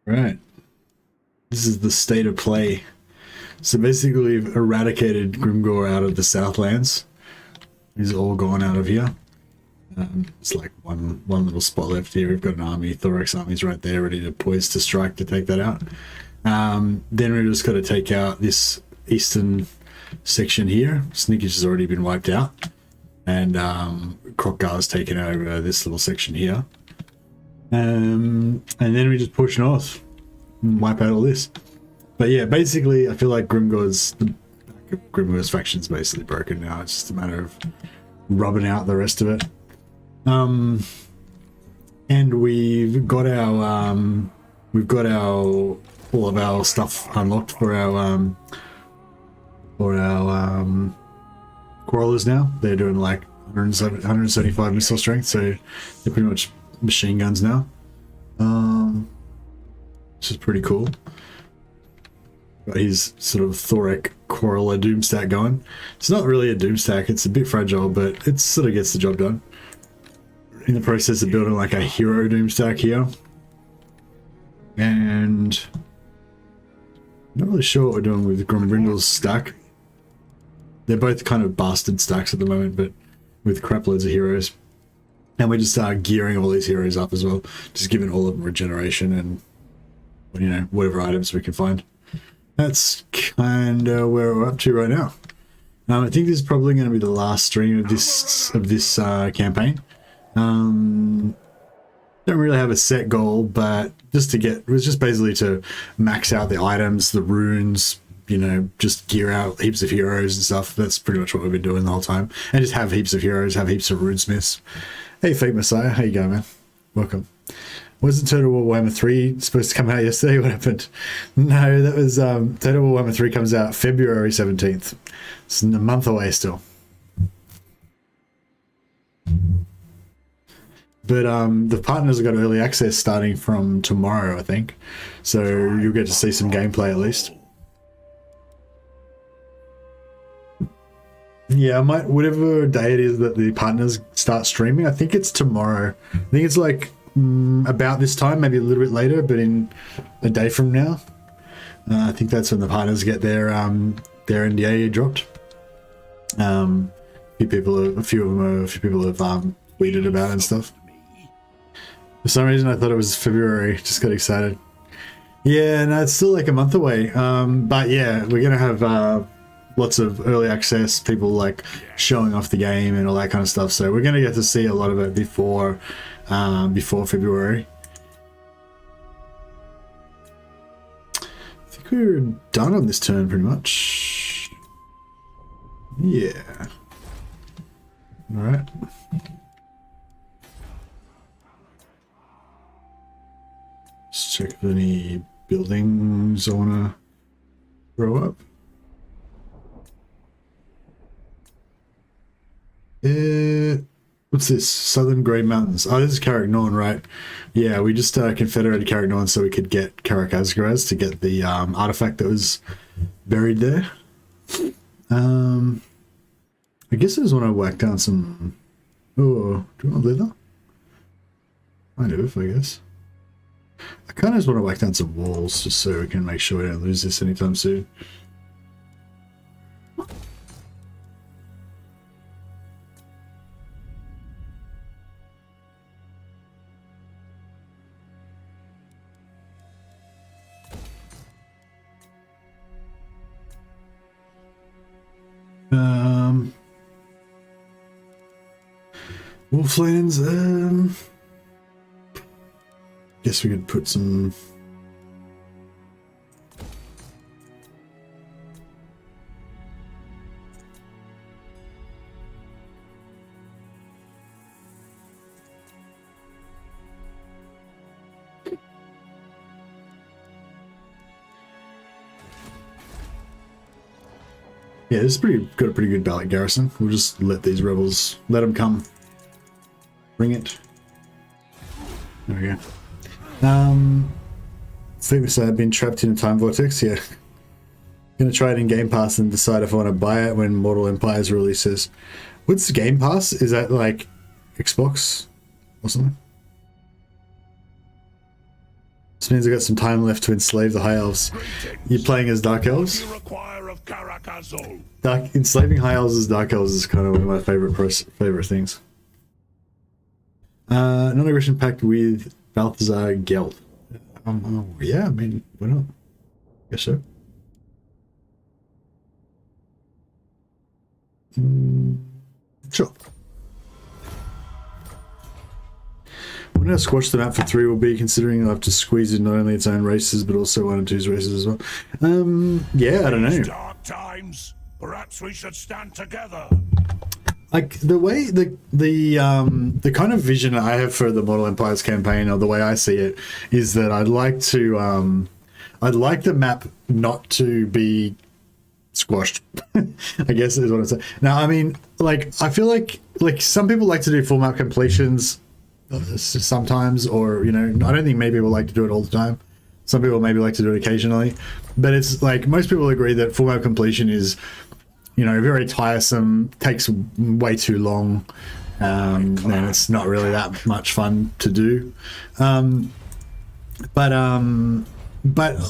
Right. This is the state of play. So basically, we've eradicated Grimgor out of the Southlands. He's all gone out of here. It's like one little spot left here. We've got an army. THOREK'S army's right there, ready to poise to strike to take that out. Then we've just got to take out this eastern section here. Sneakage has already been wiped out. And Krokgar's taken over this little section here. And then we just push north and wipe out all this. But yeah, basically, I feel like Grimgor's faction's basically broken now. It's just a matter of rubbing out the rest of it. And we've got our all of our stuff unlocked for our Quarrelers now. They're doing like 175 missile strength, so they're pretty much machine guns now. Which is pretty cool. Got his sort of Thorek Quarreler doom stack going. It's not really a doom stack, it's a bit fragile, but it sort of gets the job done. In the process of building like a hero doom stack here. And I'm not really sure what we're doing with Grombrindle's stack. They're both kind of bastard stacks at the moment, but with crap loads of heroes. And we're just gearing all these heroes up as well, just giving all of them regeneration and, you know, whatever items we can find. That's kind of where we're up to right now. I think this is probably going to be the last stream of this campaign. Don't really have a set goal, but just to get, it was just basically to max out the items, the runes, you know, just gear out heaps of heroes and stuff. That's pretty much what we've been doing the whole time. And just have heaps of heroes, have heaps of Runesmiths. Hey, Fake Messiah, how you going, man? Welcome. Wasn't Total War Warhammer 3 supposed to come out yesterday? What happened? No, that was Total War Warhammer 3 comes out February 17th. It's a month away still. But the partners have got early access starting from tomorrow, I think. So you'll get to see some gameplay at least. Yeah, I might, whatever day it is that the partners start streaming, I think it's tomorrow. I think it's like about this time, maybe a little bit later, but in a day from now. I think that's when the partners get their NDA dropped. A few people have tweeted about it and stuff. For some reason, I thought it was February. Just got excited. Yeah, no, it's still like a month away. But yeah, we're gonna have lots of early access, people like showing off the game and all that kind of stuff. So we're gonna get to see a lot of it before February. I think we're done on this turn pretty much. Yeah. All right. Let's check if any buildings I want to throw up. What's this? Southern Grey Mountains. Oh, this is Karak Norn, right? Yeah, we just confederated Karak Norn so we could get Karak Azgaraz to get the artifact that was buried there. I guess I just want to whack down some... Oh, do you want leather? I do, I guess. I kind of just want to whack down some walls just so we can make sure we don't lose this anytime soon. Wolflands, guess we could put some... Yeah, this is got a pretty good ballot garrison. We'll just let these rebels, let them come. Bring it. There we go. Famous, I've been trapped in a time vortex. Yeah. Gonna try it in Game Pass and decide if I want to buy it when Mortal Empires releases. What's Game Pass? Is that like Xbox or something? This means I've got some time left to enslave the High Elves. You're playing as Dark Elves? Enslaving High Elves as Dark Elves is kind of one of my favorite things. Non-aggression pact with Balthazar Geld. Yeah, I mean, why not? Guess so. Sure. When I squash the map for 3 will be considering I'll have to squeeze in not only its own races but also 1 and 2's races as well. Yeah, I don't know. Dark times. Perhaps we should stand together. Like the way the kind of vision I have for the Mortal Empires campaign, or the way I see it, is that I'd like the map not to be squashed. I guess is what I'm saying. Now, I mean, like I feel like some people like to do full map completions sometimes, or you know, I don't think maybe people like to do it all the time. Some people maybe like to do it occasionally, but it's like most people agree that full map completion is, you know, very tiresome, takes way too long, and it's not really that much fun to do. But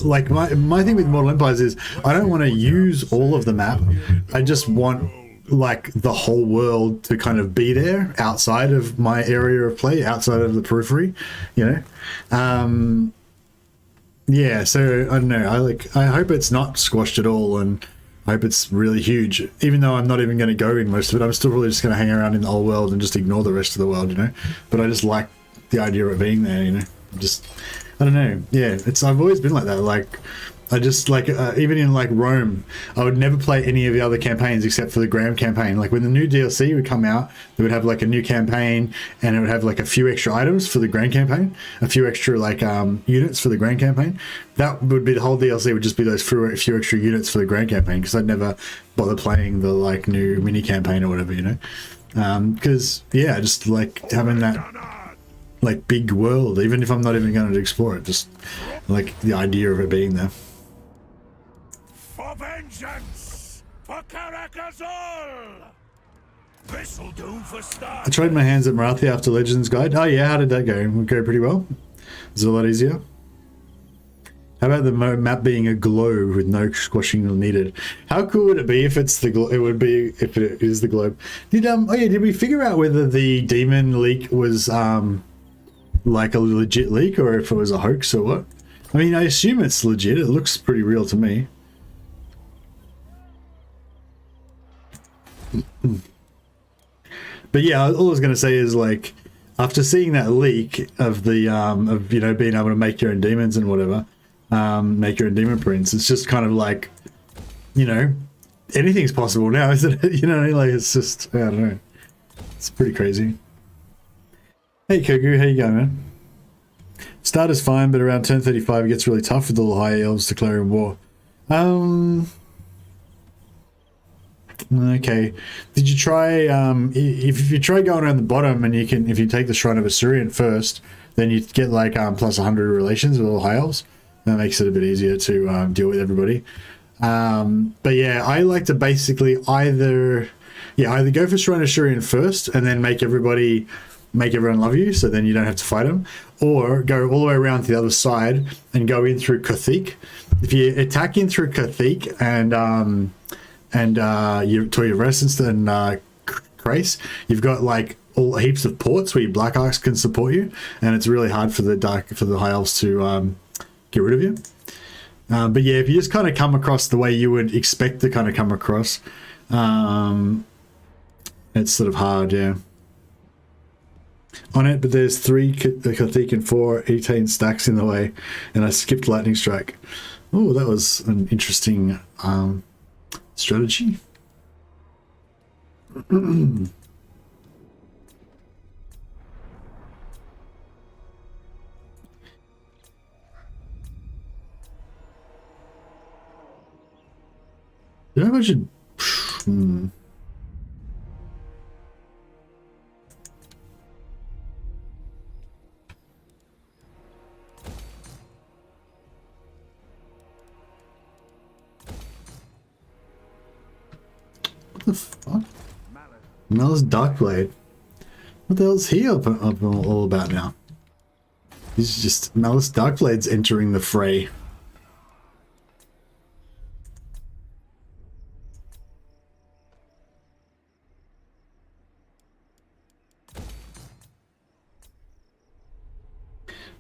like my thing with Mortal Empires is I don't want to use all of the map. I just want like the whole world to kind of be there outside of my area of play, outside of the periphery, you know. Yeah, so I don't know. I hope it's not squashed at all, and I hope it's really huge. Even though I'm not even going to go in most of it, I'm still really just going to hang around in the old world and just ignore the rest of the world, you know. But I just like the idea of it being there, you know. I don't know. Yeah, I've always been like that. Like, I just like even in like Rome, I would never play any of the other campaigns except for the Grand campaign. Like when the new DLC would come out, they would have like a new campaign, and it would have like a few extra items for the Grand campaign, a few extra like units for the Grand campaign. That would be the whole DLC. Would just be those few extra units for the Grand campaign, because I'd never bother playing the like new mini campaign or whatever, you know. Because yeah, I just like having that like big world, even if I'm not even going to explore it. Just like the idea of it being there. For vengeance! For Karak! This'll do for start. I tried my hands at Marathi after Legends Guide. Oh yeah, how did that go? It go pretty well? Is it a lot easier? How about the map being a globe with no squashing needed? How cool would it be if it's the it would be if it is the globe. Did we figure out whether the demon leak was like a legit leak, or if it was a hoax or what? I mean, I assume it's legit. It looks pretty real to me. But yeah, all I was going to say is, like, after seeing that leak of the of, you know, being able to make your own demons and whatever, make your own demon prints, it's just kind of like, you know, anything's possible now, isn't it? You know, like, it's just, I don't know, it's pretty crazy. Hey Kogu, how you going, man? Start is fine, but around turn 35 it gets really tough with all the high elves declaring war. Okay. Did you try, if you try going around the bottom, and you can, if you take the Shrine of Assyrian first, then you get like plus 100 relations with all high elves. That makes it a bit easier to deal with everybody. But yeah, I like to basically either go for Shrine of Assyrian first and then make everyone love you, so then you don't have to fight them, or go all the way around to the other side and go in through Kathik. If you attack in through Kathik and you to your resistance and Grace, you've got like all heaps of ports where your Black Arcs can support you, and it's really hard for the high elves to get rid of you. But yeah, if you just kind of come across the way you would expect to kind of come across, it's sort of hard, yeah. On it, but there's 3 Kathik and 4 Etane stacks in the way, and I skipped Lightning Strike. Oh, that was an interesting strategy. Did I imagine? What the fuck? Mal's Darkblade. What the hell's he up all about now? He's just Malice Darkblade's entering the fray.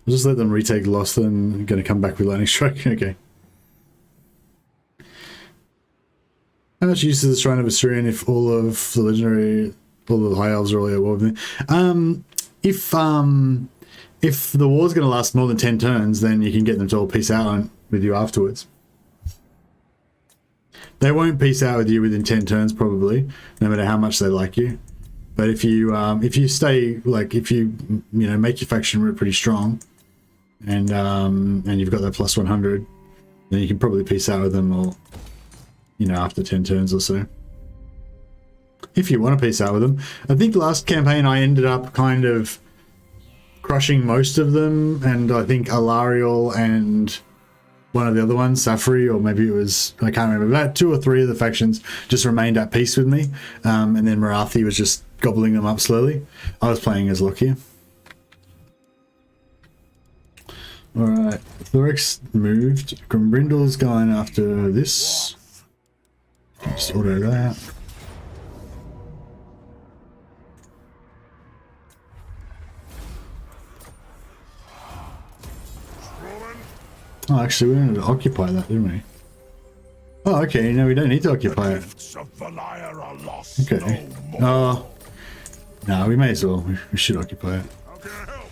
I'll just let them retake loss, then I'm going to come back with Lightning Strike. Okay. How much use is the Shrine of Asturian if all of the legendary, all of the high elves are all at war with me? If the war's going to last more than 10 turns, then you can get them to all peace out with you afterwards. They won't peace out with you within 10 turns, probably, no matter how much they like you. But if you stay, like, if you make your faction pretty strong, and you've got that plus 100, then you can probably peace out with them all, after 10 turns or so. If you want to peace out with them. I think last campaign I ended up kind of crushing most of them, and I think Alariel and one of the other ones, Safri, or maybe it was, I can't remember, about 2 or 3 of the factions just remained at peace with me, and then Marathi was just gobbling them up slowly. I was playing as Loki. Alright, THOREK'S moved. Grombrindal's going after this. Just order that. Oh, actually, we wanted to occupy that, didn't we? Oh, okay, no, we don't need to occupy it. Okay. Oh. No, we may as well. We should occupy it. How can I help?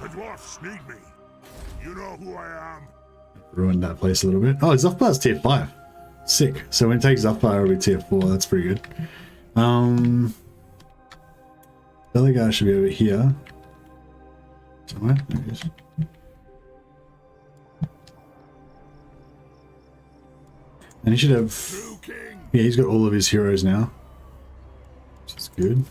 The dwarfs need me. You know who I am. Ruined that place a little bit. Oh, Zuthbar's tier 5. Sick. So when it takes Zuthbar, it'll be tier 4. That's pretty good. The other guy should be over here. Somewhere. There he is. And he should have... Yeah, he's got all of his heroes now. Which is good.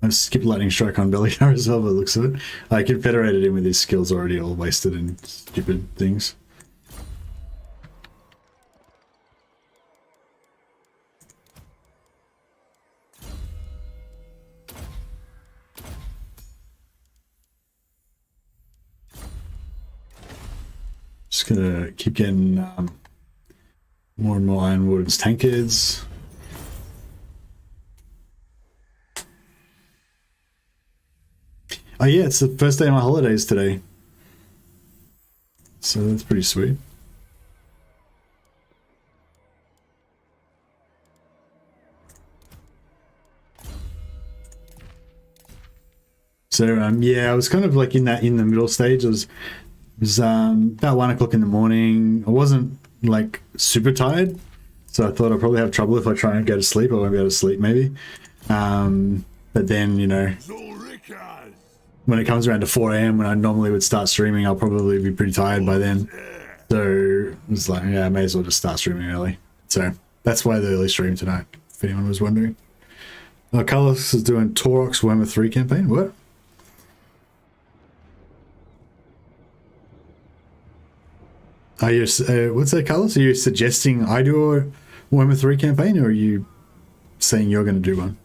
I skipped Lightning Strike on Beliar as well, by the looks of it. I confederated him with his skills already all wasted in stupid things. Just gonna keep getting more and more Iron Wardens tankards. Oh yeah, it's the first day of my holidays today. So that's pretty sweet. So yeah, I was kind of like in the middle stage. It was about 1 o'clock in the morning. I wasn't like super tired, so I thought I'd probably have trouble if I try and go to sleep. I won't be able to sleep maybe. But then, when it comes around to 4 a.m. when I normally would start streaming, I'll probably be pretty tired by then. So it was like, yeah, I may as well just start streaming early. So that's why the early stream tonight, if anyone was wondering. Carlos is doing THOREK'S Warhammer 3 campaign. What? Are you, what's that, Carlos? Are you suggesting I do a Warhammer 3 campaign, or are you saying you're going to do one?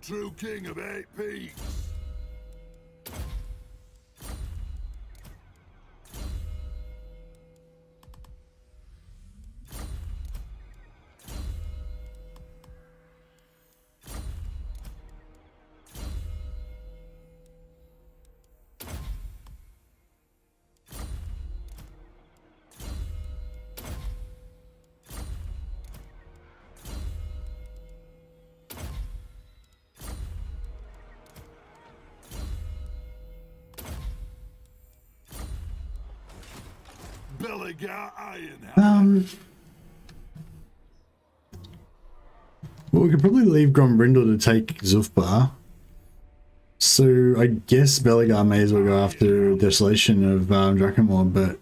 True king of 8 peaks. Well, we could probably leave Grombrindal to take Zuthbar. So I guess Beligar may as well go after Desolation of Drakenmore, but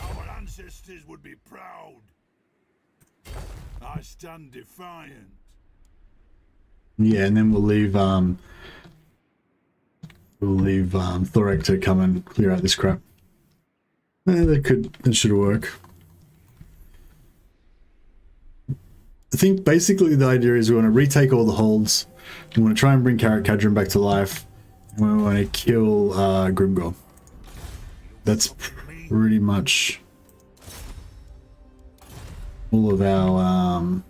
our ancestors would be proud. I stand defiant. yeah, and then we'll leave Thorek to come and clear out this crap. That should work. I think basically the idea is we want to retake all the holds. We want to try and bring Karak Kadrin back to life. And we want to kill Grimgor. That's pretty much all of our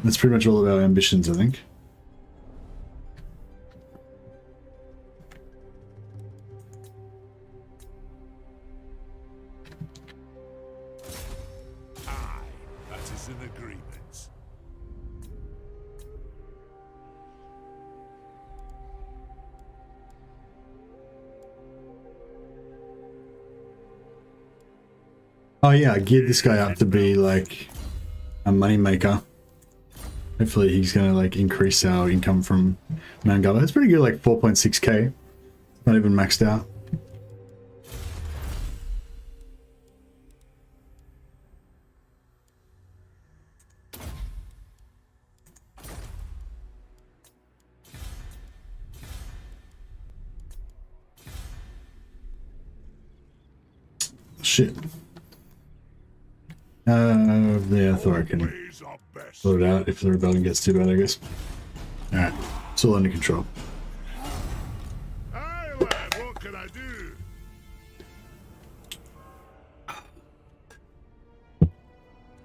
that's pretty much all of our ambitions, I think. That is an agreement. Oh yeah, I geared this guy up to be like a money maker. Hopefully he's gonna like increase our income from Mount Gullah. It's pretty good, like 4.6k. Not even maxed out. Shit. Yeah, Thor can sort it out if the rebellion gets too bad, I guess. Alright, it's all under control. Aye, lad, what can I do?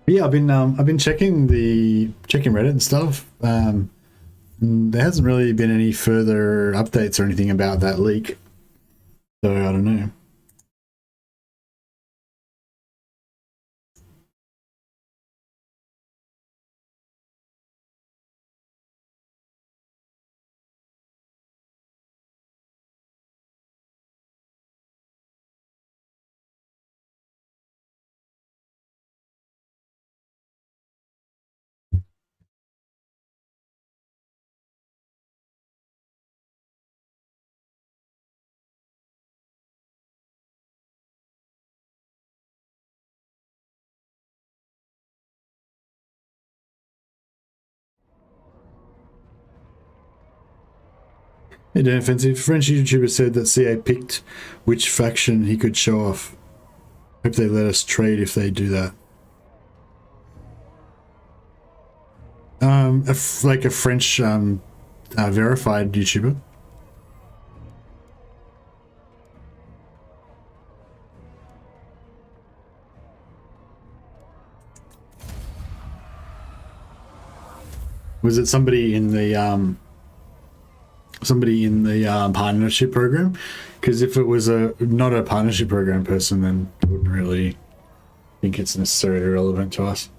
Yeah, I've been checking Reddit and stuff. There hasn't really been any further updates or anything about that leak. So I don't know. Hey Dan Offensive, French YouTuber said that CA picked which faction he could show off. Hope they let us trade if they do that. Like a French verified YouTuber. Was it somebody in the partnership program? Because if it was not a partnership program person, then I wouldn't really think it's necessarily relevant to us.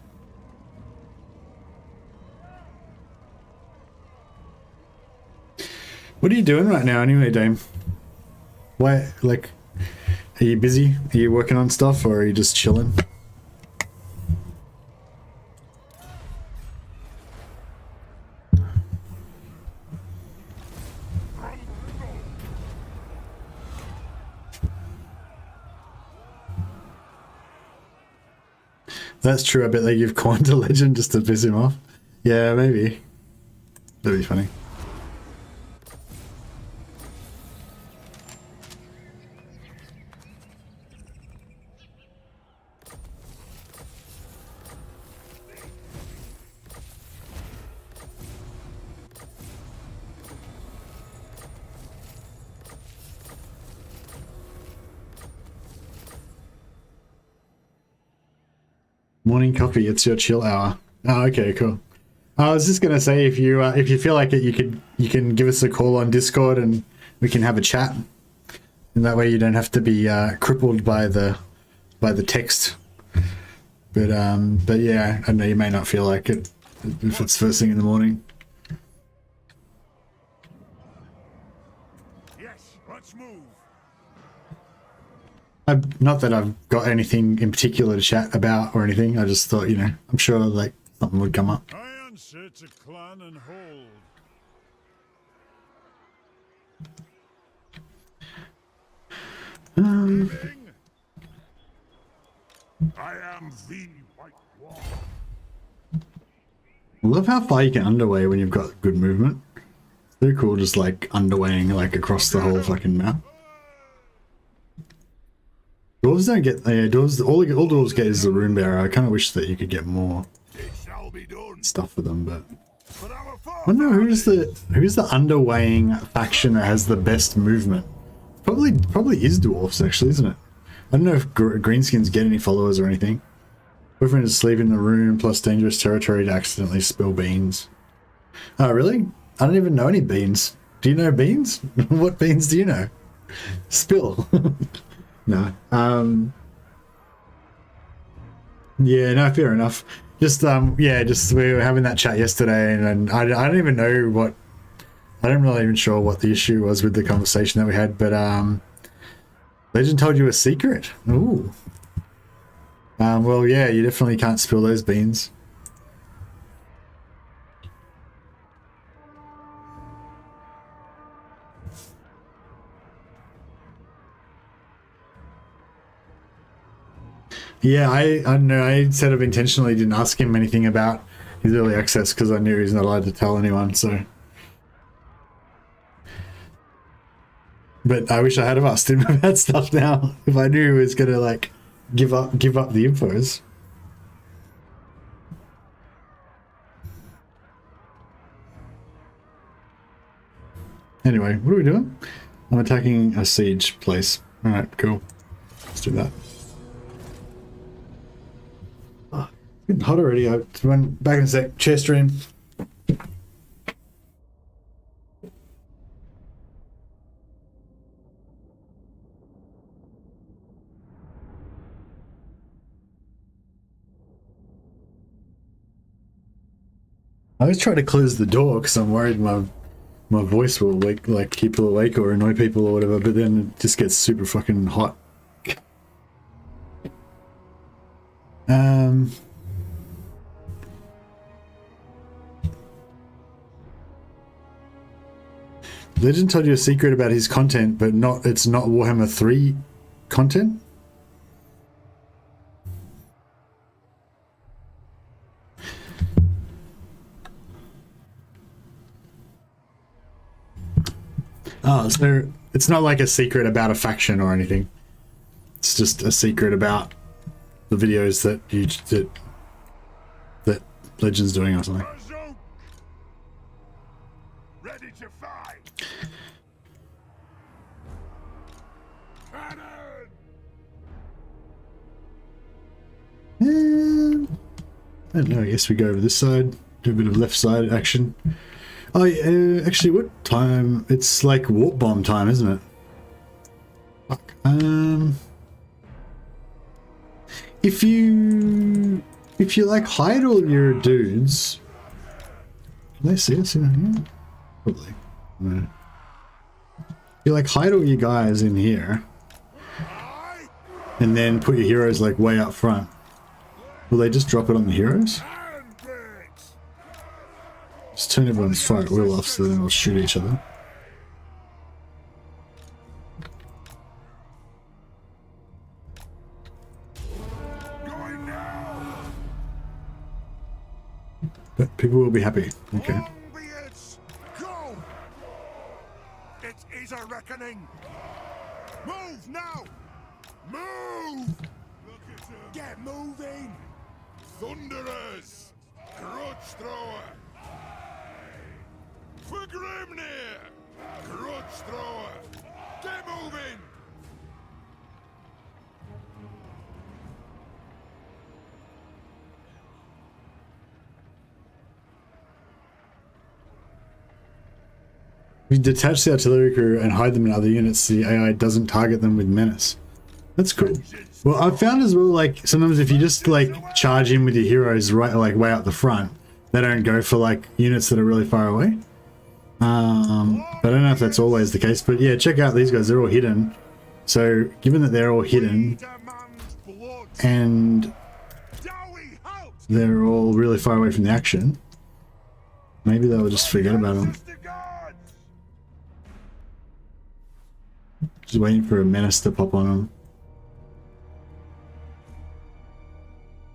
What are you doing right now anyway, Dame? Why, like, are you busy? Are you working on stuff, or are you just chilling? That's true. I bet they give Corn to Legend just to piss him off. Yeah, maybe. That'd be funny. Morning coffee, it's your chill hour. Oh, okay, cool. I was just gonna say, if you feel like it, you can give us a call on Discord and we can have a chat, and that way you don't have to be crippled by the text. But yeah, I know you may not feel like it if it's first thing in the morning. Yes, let's move. Not that I've got anything in particular to chat about or anything. I just thought, I'm sure like something would come up. I answer to clan and hold. I am the White Wall. I love how far you can underway when you've got good movement. It's very cool, just like underwaying like across the whole fucking map. Dwarves don't get, yeah, dwarves, all dwarves get is the rune bearer. I kind of wish that you could get more It shall be done. stuff for them, but But our I don't know who's the underweighing faction that has the best movement. Probably is dwarfs actually, isn't it? I don't know if greenskins get any followers or anything. Boyfriend is asleep in the room plus dangerous territory to accidentally spill beans. Oh really? I don't even know any beans. Do you know beans? What beans do you know? Spill. No. Yeah, no, fair enough. Just yeah, just we were having that chat yesterday, and I don't even know what, I don't really even sure what the issue was with the conversation that we had, but Legend told you a secret. Ooh. Well, yeah, you definitely can't spill those beans. Yeah, I don't know. I sort of intentionally didn't ask him anything about his early access because I knew he's not allowed to tell anyone. So, but I wish I had have asked him about stuff now if I knew he was gonna like give up the infos. Anyway, what are we doing? I'm attacking a siege place. All right, cool. Let's do that. Getting hot already. I went back in a sec. Chair stream. I always try to close the door because I'm worried my voice will like keep people awake or annoy people or whatever. But then it just gets super fucking hot. Legend told you a secret about his content, but it's not Warhammer 3 content? Oh, so it's not like a secret about a faction or anything. It's just a secret about the videos that that Legend's doing or something. ready to fight. I don't know, I guess we go over this side, do a bit of left side action. Oh, actually, what time? It's like warp bomb time, isn't it? Fuck. If you like hide all your dudes, can they see us in here? Probably. No. You like hide all your guys in here, and then put your heroes like way up front. Will they just drop it on the heroes? Just turn everyone's fire at will off so then they'll shoot each other. But people will be happy. Okay. Go! It is a reckoning. Move now! Move! Look at her. Get moving! Thunderers! Grudge thrower! For Grimnir! Grudge thrower! Get moving! If you detach the artillery crew and hide them in other units, the AI doesn't target them with menace. That's cool. Well, I've found as well, like, sometimes if you just, like, charge in with your heroes right, like, way out the front, they don't go for, like, units that are really far away. But I don't know if that's always the case, but yeah, check out these guys, they're all hidden. So, given that they're all hidden, and they're all really far away from the action, maybe they'll just forget about them. Just waiting for a menace to pop on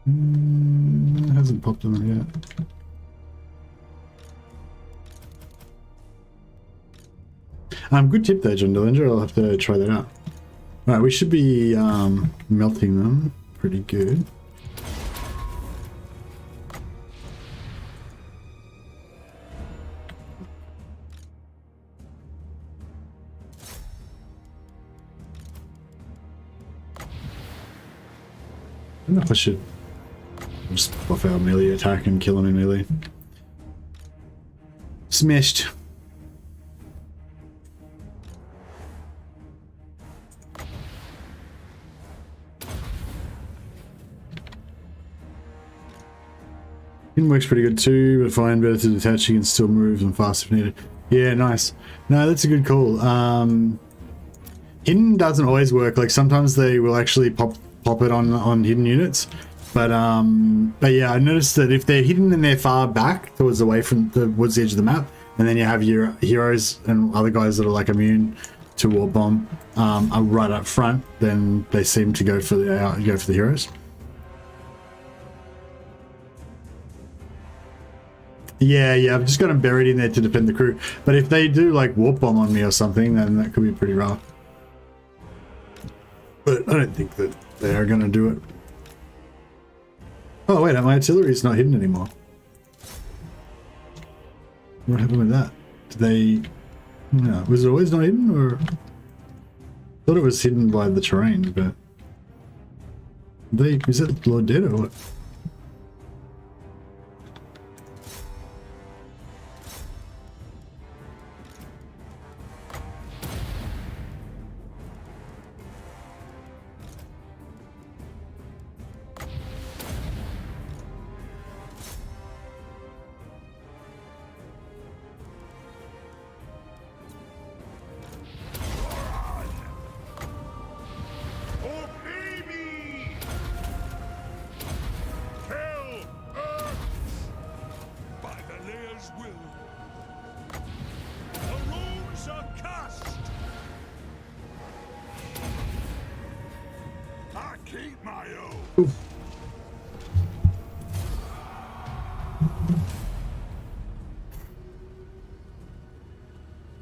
them. It hasn't popped on them yet. Good tip there, John Dillinger. I'll have to try that out. Alright, we should be melting them pretty good. I don't know if I should just buff our melee attack and kill him in melee. Smashed. Hidden works pretty good too, but fine, better to detach, you can still move them fast if needed. Yeah, nice. No, that's a good call. Hidden doesn't always work. Like sometimes they will actually pop it on hidden units. But yeah, I noticed that if they're hidden and they're far back towards the edge of the map, and then you have your heroes and other guys that are like immune to Warp Bomb are right up front, then they seem to go for the heroes. Yeah, I've just got them buried in there to defend the crew. But if they do like Warp Bomb on me or something, then that could be pretty rough. But I don't think that they are going to do it. Oh wait, my artillery is not hidden anymore. What happened with that? Did they... No, was it always not hidden, or... I thought it was hidden by the terrain, but... Is that Lord dead or what?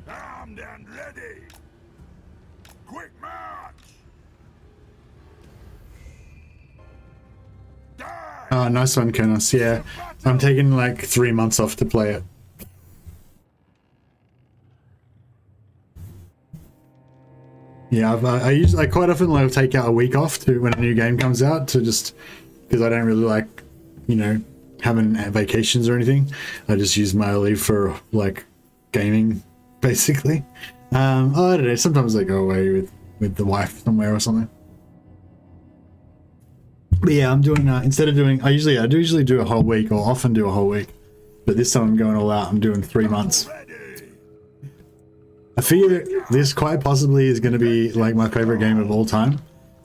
Armed and ready. Quick march. Die. Oh, nice one, Kenos. Yeah, I'm taking like 3 months off to play it. Yeah, I quite often like take out a week off to when a new game comes out to just because I don't really like, you know, having vacations or anything. I just use my leave for like gaming, basically. I don't know. Sometimes I go away with the wife somewhere or something. But yeah, I'm doing instead of doing I usually do a whole week or often do a whole week, but this time I'm going all out. I'm doing 3 months. I figure this quite possibly is going to be like my favorite game of all time,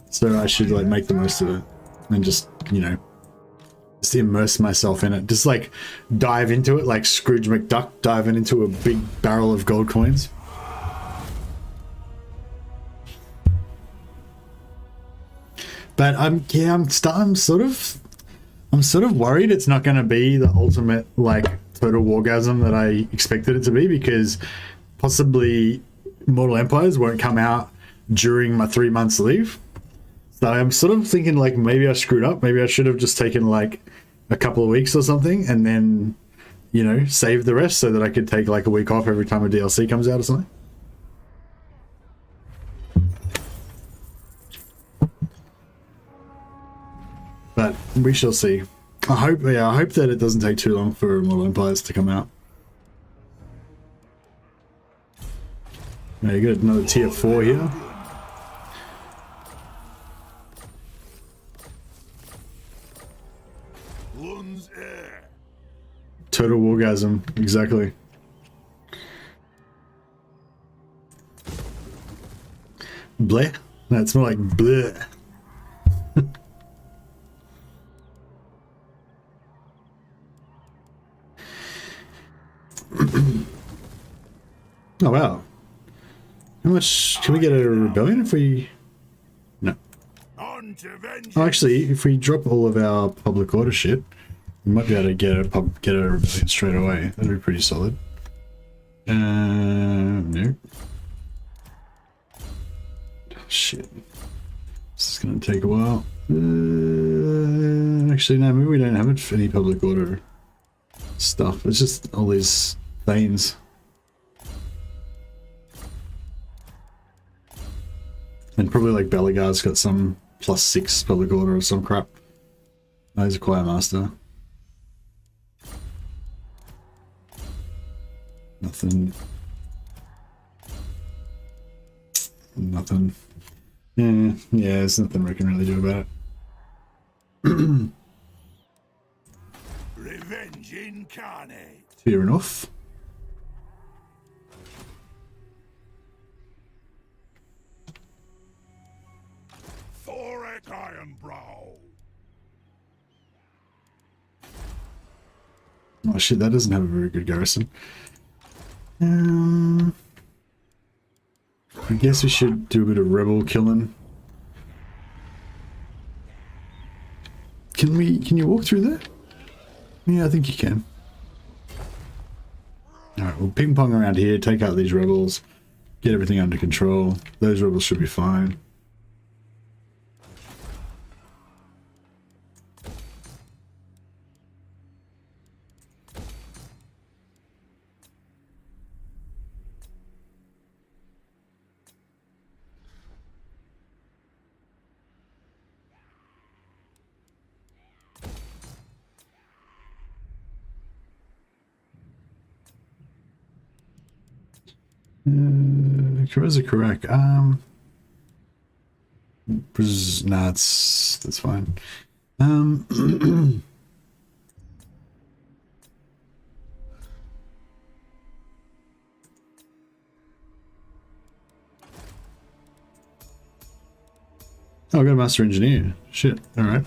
so I should like make the most of it and just, you know, just immerse myself in it. Just like dive into it like Scrooge McDuck diving into a big barrel of gold coins. But I'm sort of worried it's not going to be the ultimate like total wargasm that I expected it to be, because possibly Mortal Empires won't come out during my 3 months leave. So I'm sort of thinking like maybe I screwed up. Maybe I should have just taken like a couple of weeks or something and then, you know, save the rest so that I could take like a week off every time a DLC comes out or something. But we shall see. I hope that it doesn't take too long for Mortal Empires to come out. Now you got another tier 4 here. Total wargasm, exactly. Bleh? No, it's more like bleh. Oh wow. How much can we get a rebellion if we... No. Oh, actually, if we drop all of our public order shit, we might be able to get a rebellion straight away. That'd be pretty solid. No. shit. This is gonna take a while. Actually, no, maybe we don't have any public order stuff. It's just all these Thanes. And probably like Belagard's got some +6 public order or some crap. Oh, he's a choir master. Nothing. Nothing. Yeah, there's nothing we can really do about it. Revenge incarnate. Fair enough. Thorek Ironbrow. Oh shit, that doesn't have a very good garrison. I guess we should do a bit of rebel killing. Can you walk through there? Yeah, I think you can. Alright, we'll ping pong around here, take out these rebels, get everything under control. Those rebels should be fine. Where's the Karak? Nah, that's fine. Oh, I got a master engineer. Shit. All right.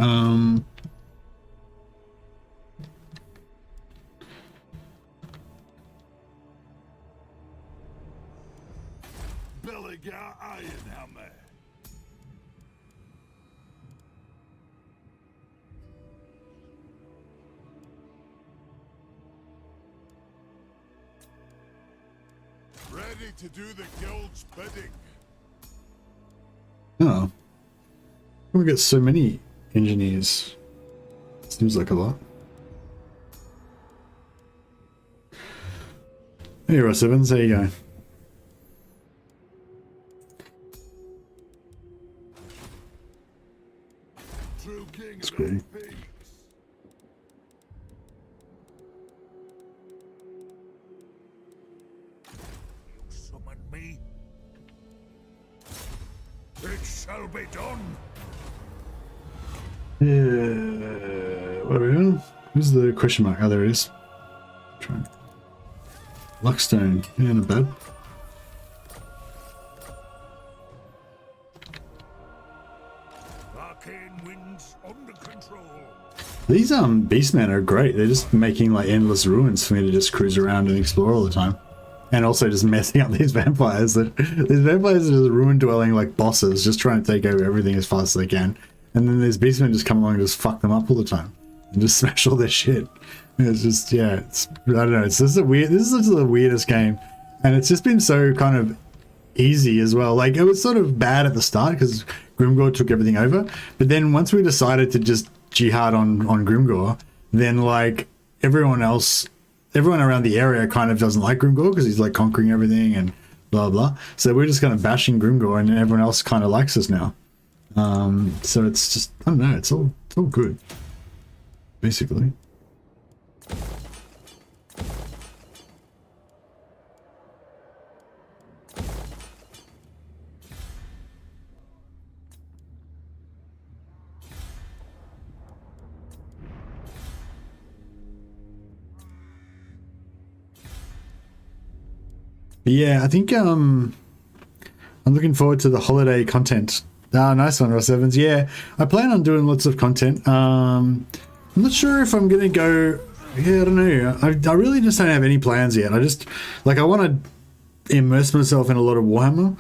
Ironhammer. Ready to do the guild's bidding. Oh. We got so many engineers. Seems like a lot. Hey, Ross Evans, there you go. That's cool. Summon me. It shall be done. What are we doing? Where's the question mark? Oh, there it is. Try. Luckstone. Yeah, not bad. Under control. These beastmen are great. They're just making like endless ruins for me to just cruise around and explore all the time, and also just messing up these vampires. These vampires are just ruin dwelling like bosses, just trying to take over everything as fast as they can, and then these beastmen just come along and just fuck them up all the time and just smash all their shit. It's just, yeah, it's, I don't know. It's just a weird. This is just the weirdest game, and it's just been so kind of easy as well. Like, it was sort of bad at the start because Grimgor took everything over, but then once we decided to just jihad on Grimgor, then like everyone around the area kind of doesn't like Grimgor because he's like conquering everything and blah blah. So we're just kind of bashing Grimgor, and everyone else kind of likes us now. So it's just, I don't know, it's all good basically. Yeah, I think I'm looking forward to the holiday content. Ah, nice one, Ross Evans. Yeah, I plan on doing lots of content. I'm not sure if I'm gonna go. Yeah, I don't know. I really just don't have any plans yet. I just like, I want to immerse myself in a lot of Warhammer,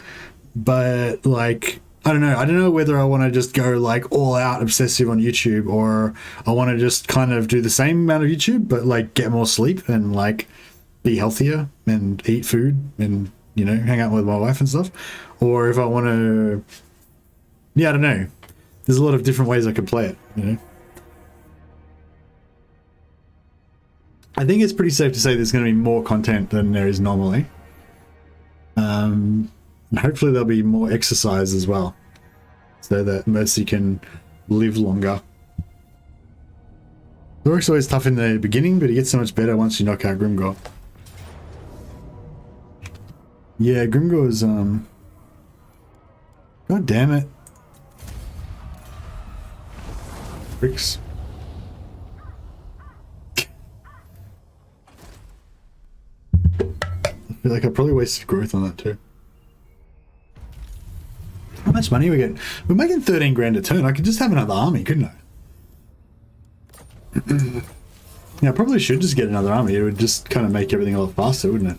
but like, I don't know whether I want to just go like all out obsessive on YouTube, or I want to just kind of do the same amount of YouTube but like get more sleep and like be healthier and eat food and, you know, hang out with my wife and stuff. Or if I want to Yeah, I don't know. There's a lot of different ways I could play it, you know. I think it's pretty safe to say there's going to be more content than there is normally. And hopefully there'll be more exercise as well, so that Mercy can live longer. THOREK'S always tough in the beginning, but it gets so much better once you knock out Grimgor. Yeah, Grimgor is, God damn it. Bricks. I feel like I probably wasted growth on that too. How much money are we getting? We're making 13 grand a turn. I could just have another army, couldn't I? Yeah, I probably should just get another army. It would just kind of make everything a lot faster, wouldn't it?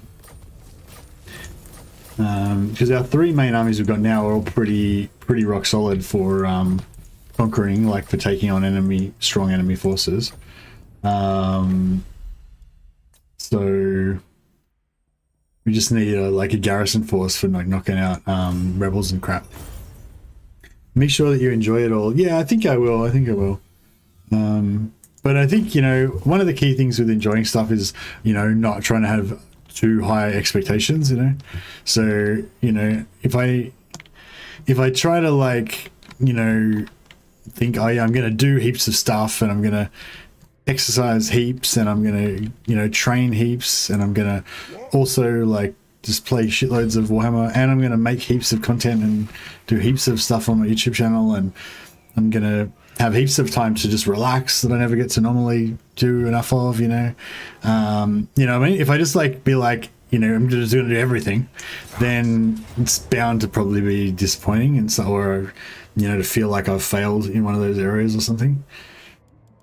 Because our 3 main armies we've got now are all pretty rock solid for conquering, like for taking on strong enemy forces. So we just need like a garrison force for like knocking out rebels and crap. Make sure that you enjoy it all. Yeah, I think I will. But I think, you know, one of the key things with enjoying stuff is, you know, not trying to have too high expectations, you know. So, you know, if I try to, like, you know, think, oh yeah, I'm going to do heaps of stuff and I'm going to exercise heaps and I'm going to, you know, train heaps and I'm going to also, like, just play shitloads of Warhammer and I'm going to make heaps of content and do heaps of stuff on my YouTube channel and I'm going to have heaps of time to just relax that I never get to normally do enough of, you know. You know what I mean? If I just like be like, you know, I'm just going to do everything, then it's bound to probably be disappointing and so, or, you know, to feel like I've failed in one of those areas or something.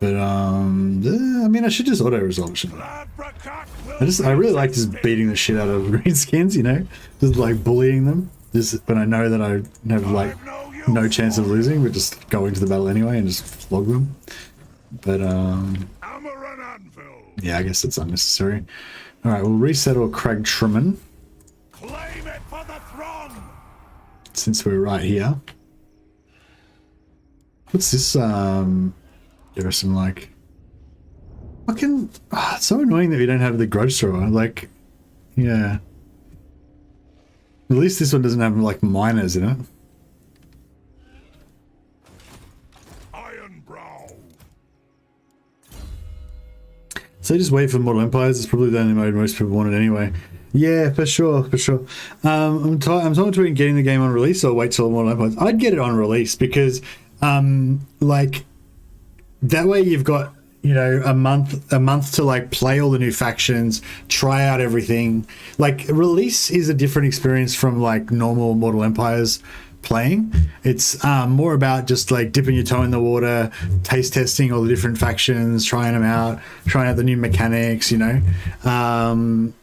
But I mean, I should just auto resolve, shouldn't I? I really like just beating the shit out of greenskins, you know, just like bullying them. Just when I know that I have like no chance of losing, but just go into the battle anyway and just flog them. But yeah, I guess it's unnecessary. All right, we'll resettle Crag Truman. Claim it for the throne. Since we're right here. What's this? Garrison like? Fucking, it's so annoying that we don't have the grudge thrower. Like, yeah. At least this one doesn't have like miners in it. Ironbrow. So just wait for Mortal Empires. It's probably the only mode most people wanted anyway. Yeah, for sure, for sure. I'm talking between getting the game on release or wait till Mortal Empires. I'd get it on release because, like, that way you've got, you know, a month to like play all the new factions, try out everything. Like, release is a different experience from like normal Mortal Empires playing. It's more about just like dipping your toe in the water, taste testing all the different factions, trying them out, trying out the new mechanics, you know.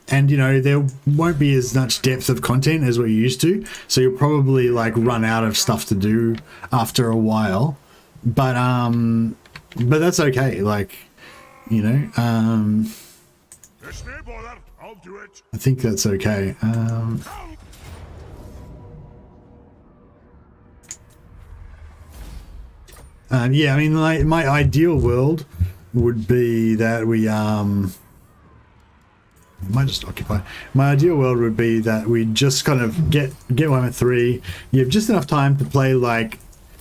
And you know, there won't be as much depth of content as what you used to, so you'll probably like run out of stuff to do after a while. But that's okay, like, you know. I'll do it. I think that's okay. Yeah, I mean, like, my ideal world would be that we I might just occupy. My ideal world would be that we just kind of get one at 3. You have just enough time to play, like,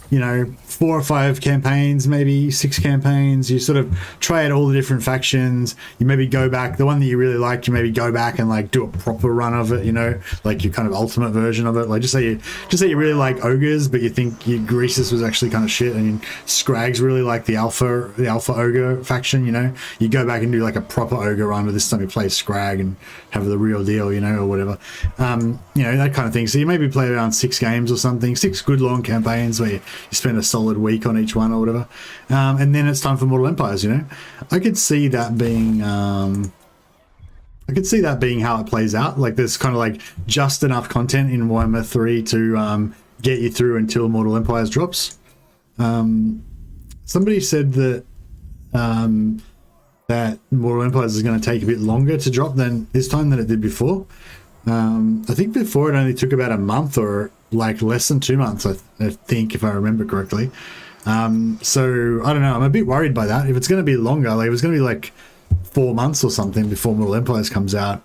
you know, 4 or 5 campaigns, maybe 6 campaigns. You sort of try out all the different factions. You maybe go back, the one that you really liked, you maybe go back and like do a proper run of it, you know, like your kind of ultimate version of it. Like just say you really like ogres, but you think your Greasus was actually kind of shit, and Scrags really like the alpha ogre faction, you know. You go back and do like a proper ogre run, but this time you play Scrag and have the real deal, you know, or whatever. You know, that kind of thing. So you maybe play around 6 games or something, 6 good long campaigns where you spend a solid week on each one or whatever, and then it's time for Mortal Empires, you know. I could see that being how it plays out. Like, there's kind of like just enough content in Warhammer 3 to get you through until Mortal Empires drops. Somebody said that that Mortal Empires is going to take a bit longer to drop than this time than it did before. I think before it only took about a month or like less than 2 months, I think, if I remember correctly. So I don't know, I'm a bit worried by that. If it's going to be longer, like if it's going to be like 4 months or something before Middle Empires comes out,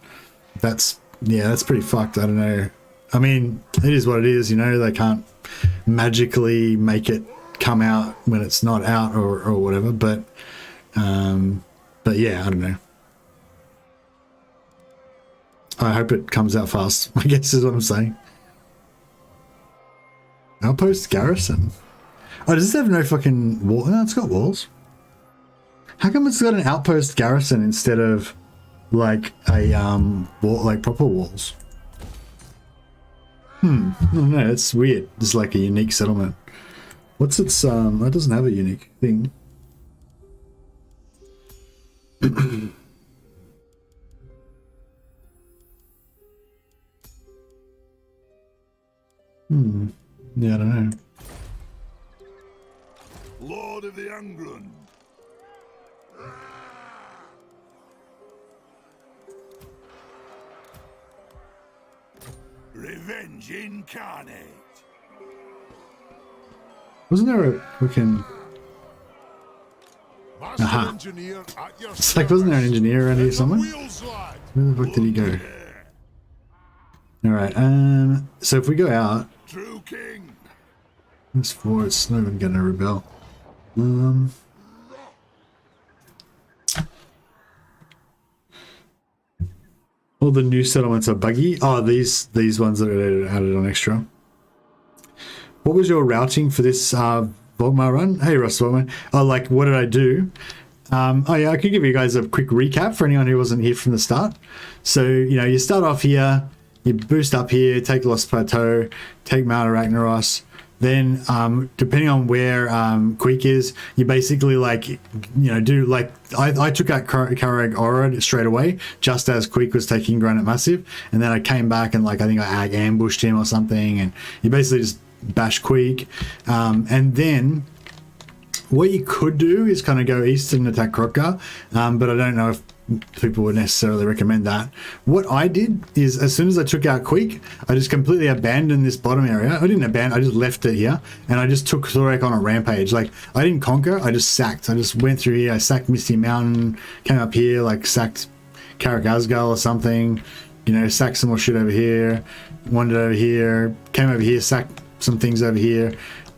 that's pretty fucked. I don't know. I mean, it is what it is, you know. They can't magically make it come out when it's not out or whatever, but yeah, I don't know. I hope it comes out fast, I guess is what I'm saying. Outpost Garrison. Oh, does this have no fucking wall? No, it's got walls. How come it's got an Outpost Garrison instead of like a wall, like proper walls? I don't know, it's weird. It's like a unique settlement. What's its that doesn't have a unique thing. Yeah, I don't know. Lord of the England. Revenge incarnate. Wasn't there a freaking... Aha. Engineer at your It's like, wasn't there an engineer around here somewhere? wheels, lad. Where the fuck did he go? Alright, so if we go out... True king. This floor, it's not even gonna rebel. All the new settlements are buggy. Oh, these ones that are added on extra. What was your routing for this Volkmar run? Hey, Russ Volkmar. Oh, like, what did I do? Oh yeah, I could give you guys a quick recap for anyone who wasn't here from the start. So, you know, you start off here, you boost up here, take Lost Plateau, take Mount Arachnaros. Then, depending on where Queek is, you basically, like, you know, do, like, I took out Karak Orad straight away, just as Queek was taking Granite Massive. And then I came back and, like, I think I ambushed him or something. And you basically just bash Queek. And then what you could do is kind of go east and attack Krotka. But I don't know if people would necessarily recommend that. What I did is, as soon as I took out Queek, I just completely abandoned this bottom area. I didn't abandon, I just left it here, and I just took Thorek on a rampage. Like, I didn't conquer, I just sacked. I just went through here, I sacked Misty Mountain, came up here, like sacked Karak or something, you know, sacked some more shit over here, wandered over here, came over here, sacked some things over here,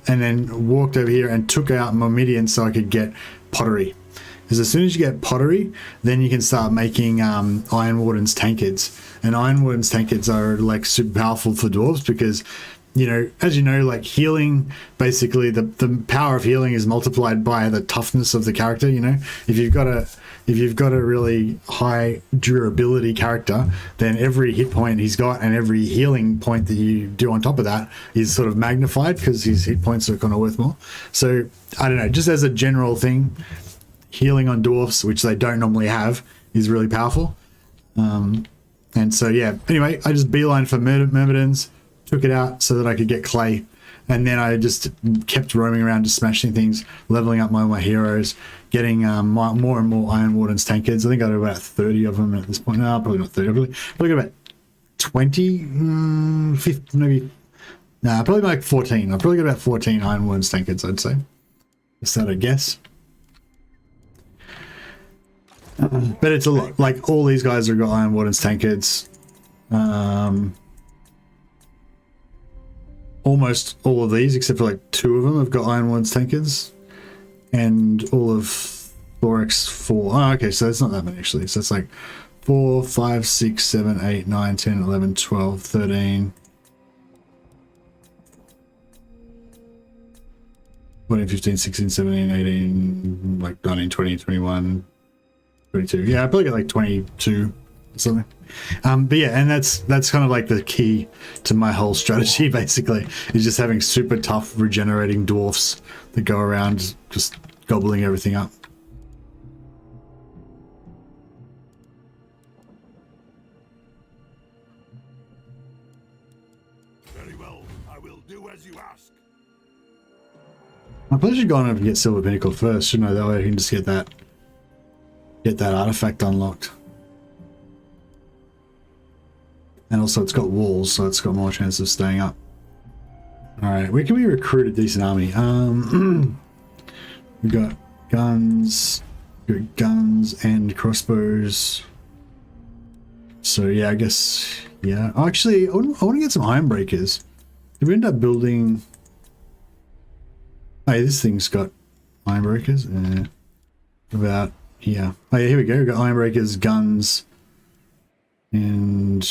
and then walked over here and took out Myrmidian so I could get pottery. Because as soon as you get pottery, then you can start making Iron Warden's tankards. And Iron Warden's tankards are like super powerful for dwarves because, you know, as you know, like healing, basically the power of healing is multiplied by the toughness of the character. You know, if you've got a really high durability character, then every hit point he's got and every healing point that you do on top of that is sort of magnified because his hit points are kind of worth more. So I don't know, just as a general thing, healing on dwarfs, which they don't normally have, is really powerful. And so yeah, anyway, I just beeline for Myrmidons, took it out so that I could get clay, and then I just kept roaming around, just smashing things, leveling up my heroes, getting more and more Iron Warden's tankards. I think I got about 30 of them at this point. No, probably not 30, probably got about 20, 50, maybe, nah, probably like 14. I've probably got about 14 Iron Warden's tankards, I'd say. Is that a guess? But it's a lot. Like, all these guys have got Iron Warden's tankards. Almost all of these, except for like 2 of them, have got Iron Warden's tankards. And all of THOREK'S 4. Oh, okay, so it's not that many actually. So it's like 4, 5, 6, 7, 8, 9, 10, 11, 12, 13. 14, 15, 16, 17, 18, like 19, 20, 21. 22. Yeah, I probably got like 22 or something. But yeah, and that's kind of like the key to my whole strategy, basically, is just having super tough regenerating dwarfs that go around just gobbling everything up. Very well, I will do as you ask. I probably should go on and get Silver Pinnacle first, shouldn't I? That way I can just get that artifact unlocked. And also it's got walls, so it's got more chance of staying up. Alright, where can we recruit a decent army? We got guns and crossbows. So yeah, I guess, yeah. Oh, actually, I want to get some Ironbreakers. Did we end up building... Hey, this thing's got Ironbreakers. About here. Oh yeah, here we go. We've got Ironbreakers, guns, and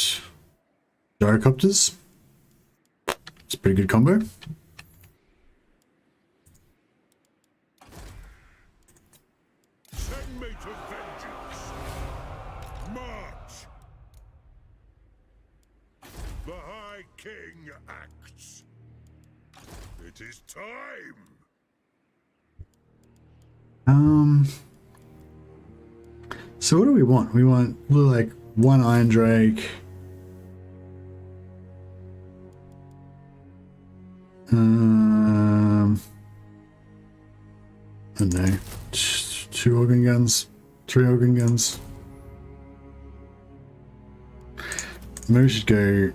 gyrocopters. It's a pretty good combo. Send me to vengeance. March. The High King acts. It is time. So what do we want? We want like one Iron Drake. I don't know. 2 organ guns, 3 organ guns. Maybe we should go.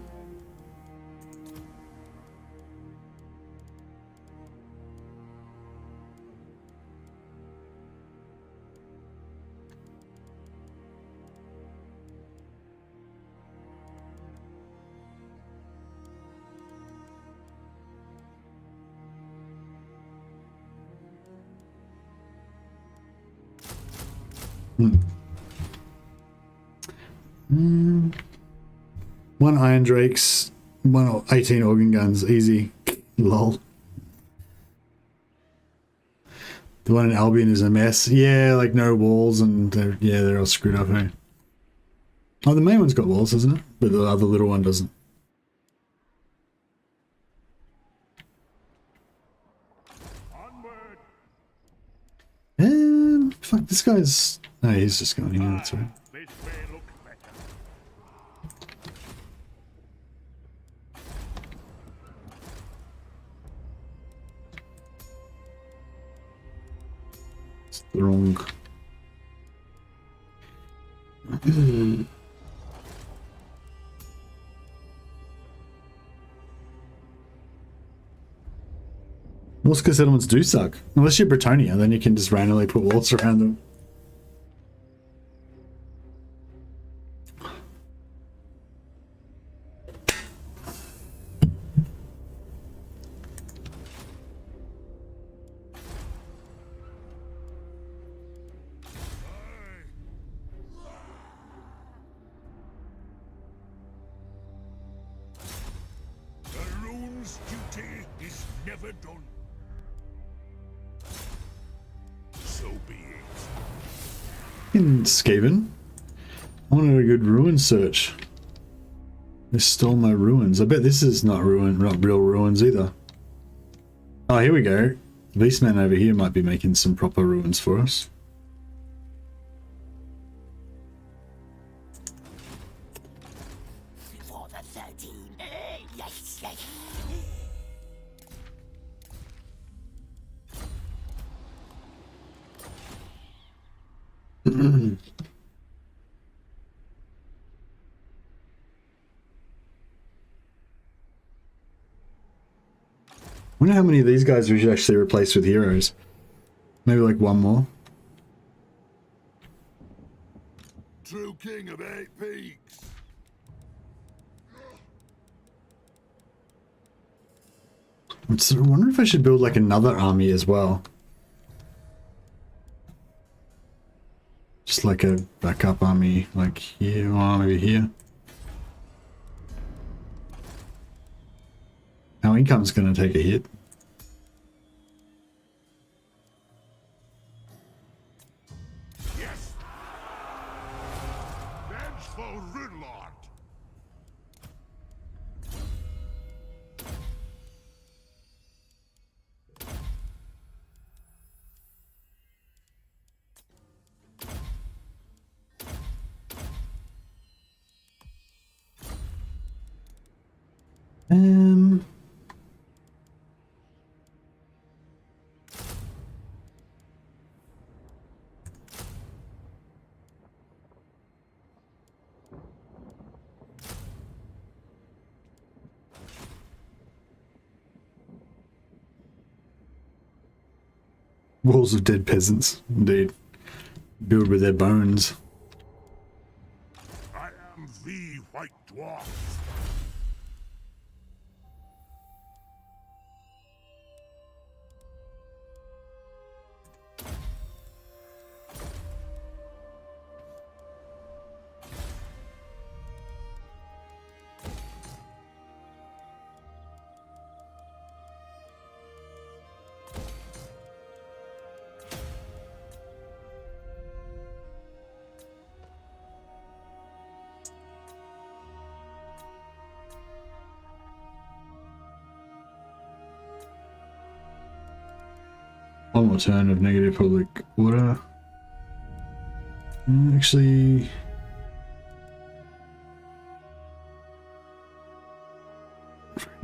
One Iron Drakes, 18 organ guns, easy. Lol. The one in Albion is a mess. Yeah, like no walls, and they're all screwed up, hey? Oh, the main one's got walls, isn't it? But the other little one doesn't. Fuck, this guy's... No, he's just going here, that's right. It's the wrong... Moscow settlements do suck. Unless you're Bretonia, then you can just randomly put walls around them. The rune's duty is never done. So be it. In Skaven, I wanted a good ruin search. They stole my ruins. I bet this is not real ruins either. Oh, here we go. Beastman over here might be making some proper ruins for us. For the 13. Yes, yes. I wonder how many of these guys we should actually replace with heroes. Maybe like one more. True king of 8 peaks. I wonder if I should build like another army as well. Just like a backup army, like here, or maybe here. Our income's going to take a hit. Yes. Vengeful Runelord. Walls of dead peasants, indeed. Build with their bones. I am the White Dwarf. One more turn of negative public order. Actually,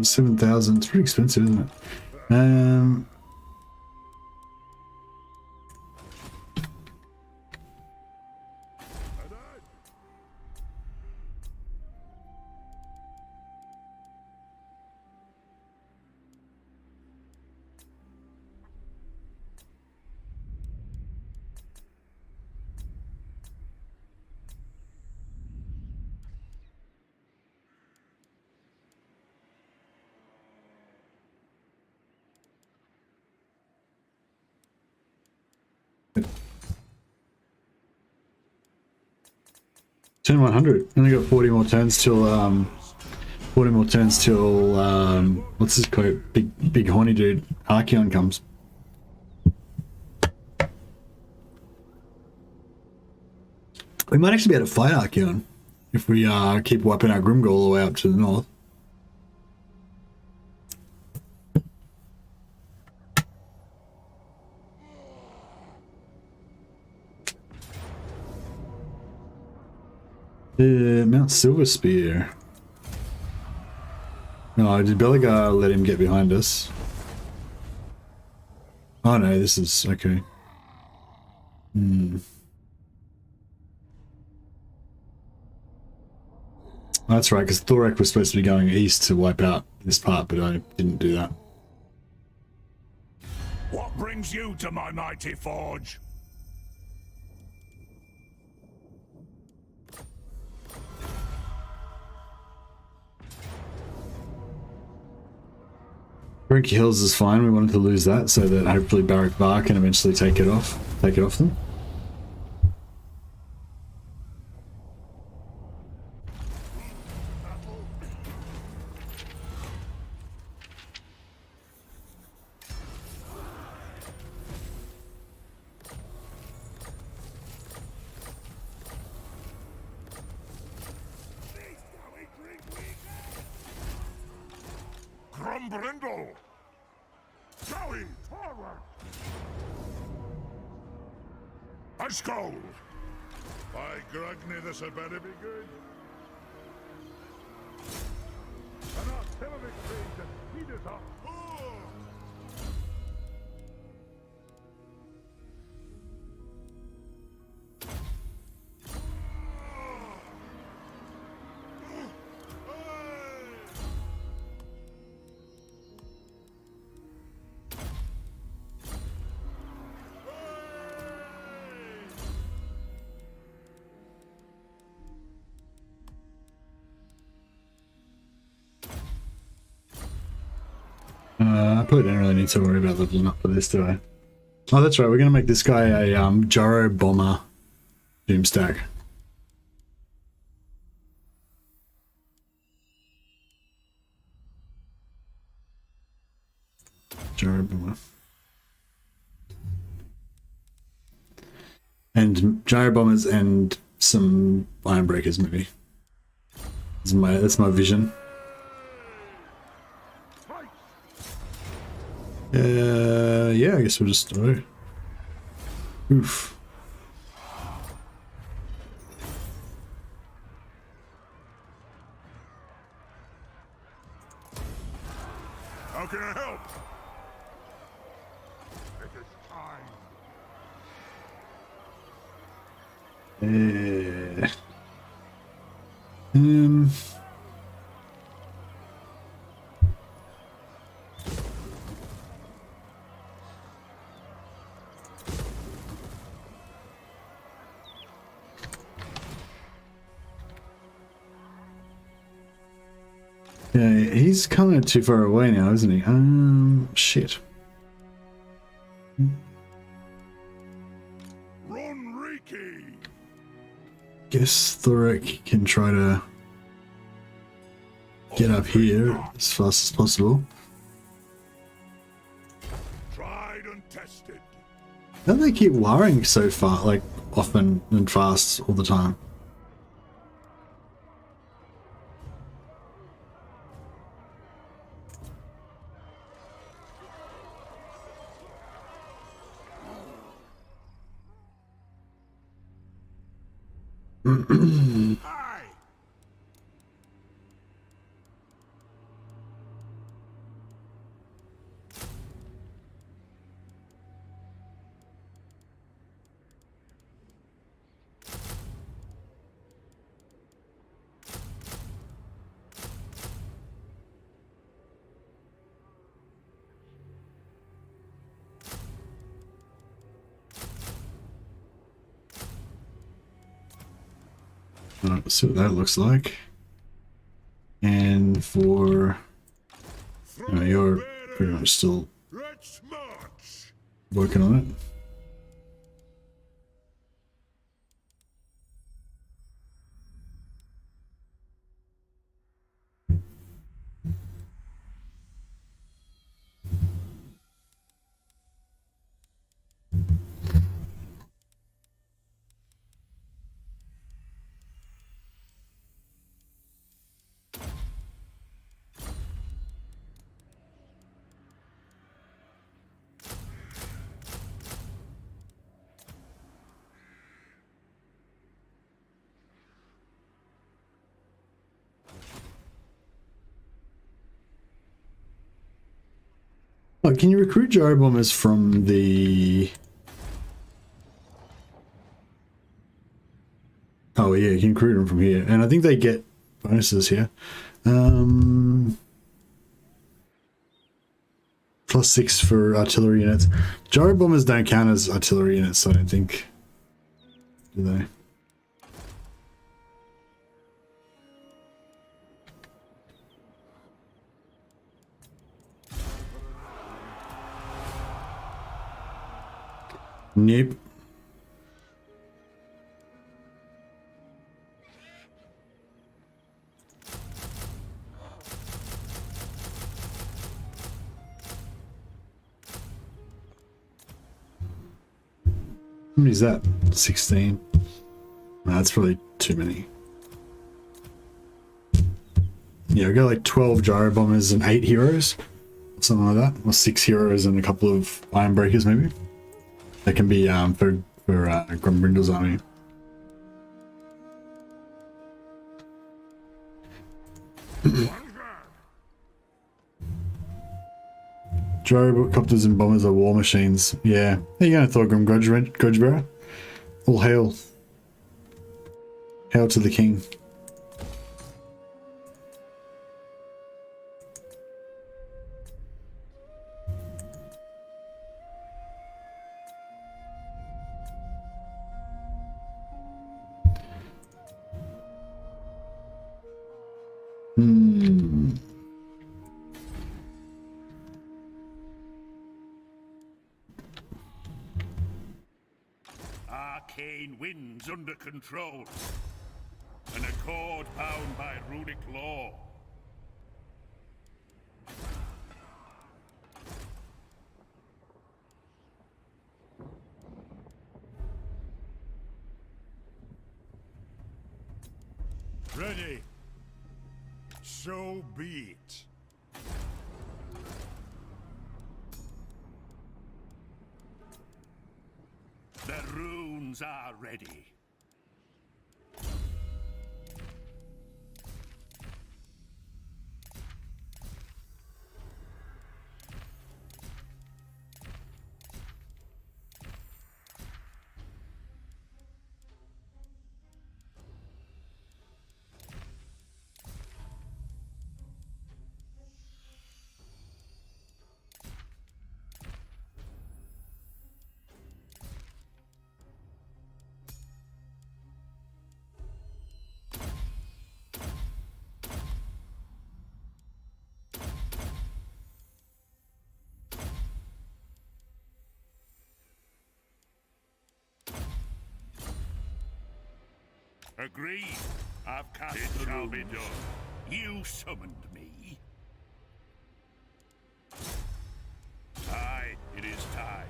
7,000. It's pretty expensive, isn't it? Turn 100. Only got 40 more turns till 40 more turns till what's his quote? Big horny dude Archeon comes. We might actually be able to fight Archeon if we keep wiping our Grimgor all the way up to the north. Mount Silverspear. No, did Belagar let him get behind us? Oh no, this is okay. That's right, because Thorek was supposed to be going east to wipe out this part, but I didn't do that. What brings you to my mighty forge? Brink Hills is fine. We wanted to lose that so that hopefully Barrack Bar can eventually take it off them. Brindle! Zoe, forward! A skull! By Grugny, this had better be good. An artillery range and speed is up. I probably don't really need to worry about leveling up for this, do I? Oh, that's right. We're going to make this guy a Gyro Bomber Doomstack. Gyro Bomber. And Gyro Bombers and some Iron Breakers, maybe. That's my vision. Yeah, I guess we'll just do it. Oof. How can I help? It is time. Yeah, he's kind of too far away now, isn't he? Shit. Run, Riki! Guess Thorek can try to get up here as fast as possible. Tried and tested. How do they keep wiring so far, like often and fast all the time? Aye! Alright, let's see what that looks like. And for... Throw you're better. pretty much still Let's march! working on it. Oh, can you recruit gyro bombers from the... Oh yeah, you can recruit them from here. And I think they get bonuses here. +6 for artillery units. Gyro bombers don't count as artillery units, I don't think. Do they? Nope. How many is that? 16. Nah, that's probably too many. Yeah, we got like 12 gyro bombers and 8 heroes. Something like that. Or 6 heroes and a couple of iron breakers maybe. That can be for Grombrindal's army. Gyrocopters and bombers are war machines. Yeah. There you go, Thorgrim Grudgebearer. All hail. Hail to the king. Arcane winds under control. An accord bound by runic law. Ready. So be it. The runes are ready. Agreed. I've cast it shall be done. You summoned me. Aye, it is time.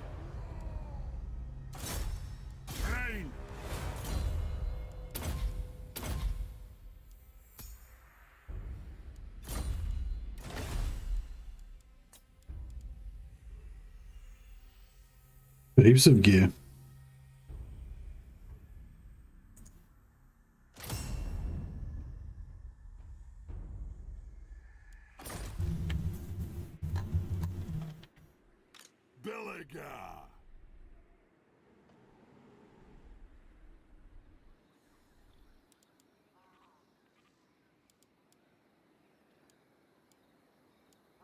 Rain. Heaps of gear.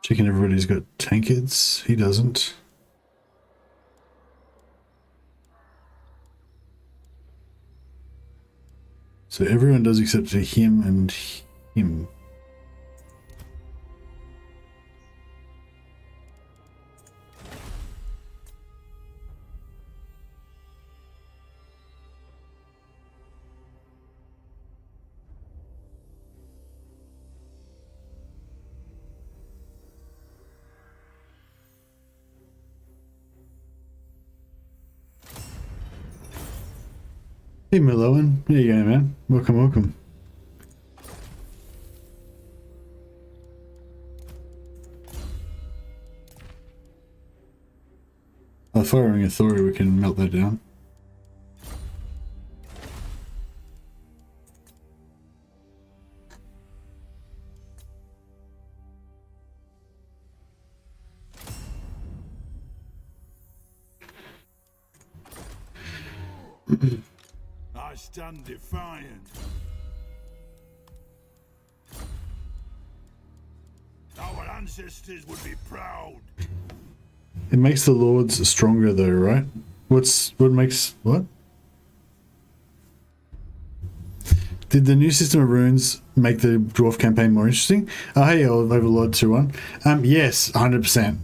Checking everybody's got tankards. He doesn't. So everyone does except for him and him. Hey Maloan, there you go, man. Welcome, welcome. Firing authority, we can melt that down. I stand defiant. Our ancestors would be proud. It makes the lords stronger though, right? What makes what? Did the new system of runes make the dwarf campaign more interesting? Oh, hey, Overlord 2-1. Yes, 100%,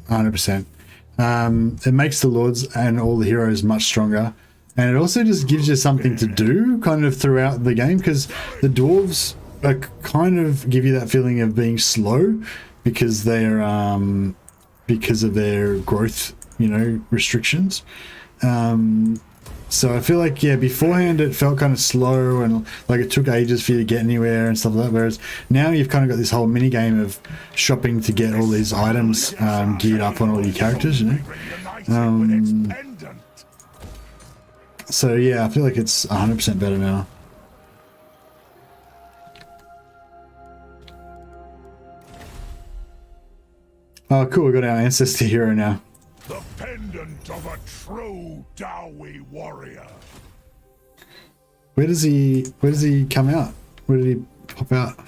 100%. It makes the lords and all the heroes much stronger, and it also just gives you something to do kind of throughout the game, because the dwarves are kind of give you that feeling of being slow because they're because of their growth, you know, restrictions. So I feel like, yeah, beforehand it felt kind of slow and like it took ages for you to get anywhere and stuff like that, whereas now you've kind of got this whole mini game of shopping to get all these items geared up on all your characters, you know. So yeah, I feel like it's 100% better now. Oh cool, we got our ancestor hero now. The pendant of a true Dowie warrior. Where does he come out? Where did he pop out?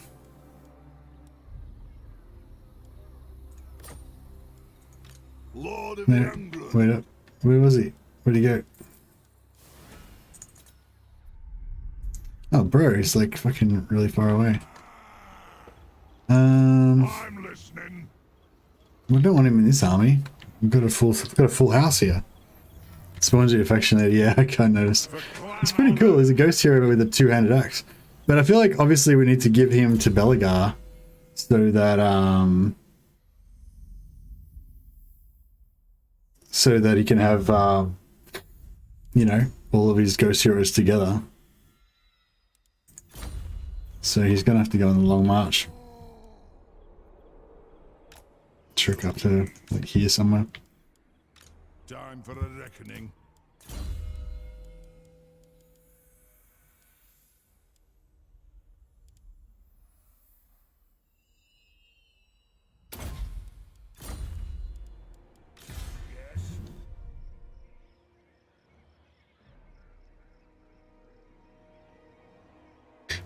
Lord of No, wait up. Where was he? Where'd he go? Oh bro, he's like fucking really far away. I'm listening. We don't want him in this army. We've got a full house here. Spongy affectionate, yeah, I can't notice. It's pretty cool. There's a ghost hero with a two-handed axe. But I feel like obviously we need to give him to Belegar so that he can have you know, all of his ghost heroes together. So he's gonna have to go on the long march. Trick up to like here somewhere. Time for a reckoning.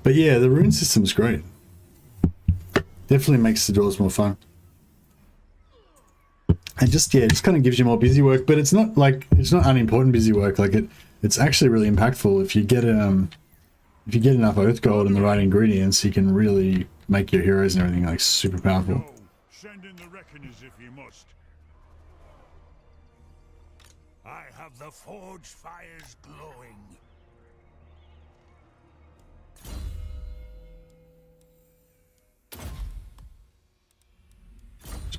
But yeah, the rune system's great. Definitely makes the doors more fun. And just, yeah, it just kind of gives you more busy work, but it's not like, it's not unimportant busy work. Like it's actually really impactful. If you get enough oath gold and the right ingredients, you can really make your heroes and everything like super powerful. Send in the reckoners if you must. I have the forge fires glowing.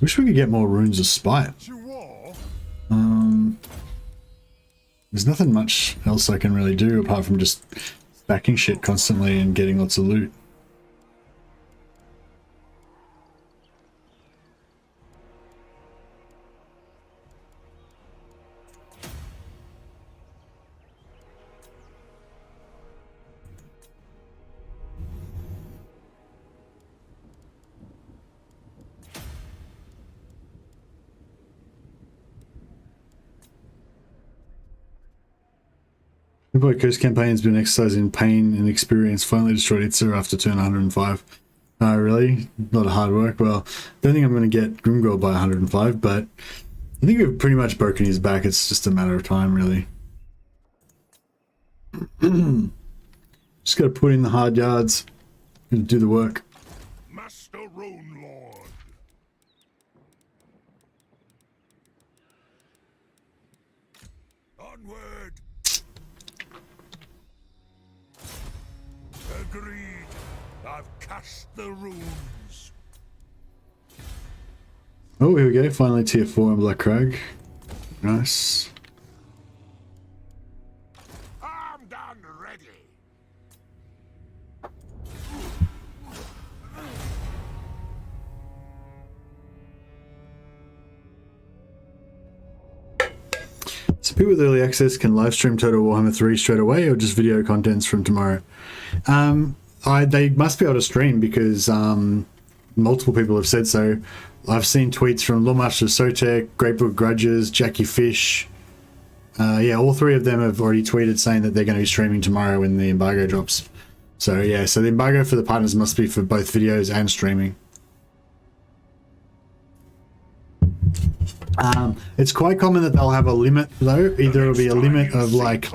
Wish we could get more runes of spite. To war? There's nothing much else I can really do apart from just backing shit constantly and getting lots of loot. The Boy Coast campaign has been exercising pain and experience. Finally destroyed Itzer after turn 105. Oh, really? A lot of hard work. Well, don't think I'm going to get Grimgor by 105, but I think we've pretty much broken his back. It's just a matter of time, really. Just got to put in the hard yards and do the work. Master Rune Lord. Onward. Agreed. I've cast the runes. Oh, here we go. Finally tier 4 in Black Crag. Nice. Armed and ready. So people with early access can live stream Total Warhammer 3 straight away or just video contents from tomorrow? They must be able to stream because multiple people have said so. I've seen tweets from Lawmaster Sotek, Greatbook Grudges, Jackie Fish. Yeah, all three of them have already tweeted saying that they're going to be streaming tomorrow when the embargo drops. So yeah, so the embargo for the partners must be for both videos and streaming. It's quite common that they'll have a limit though. Either it'll be a limit of like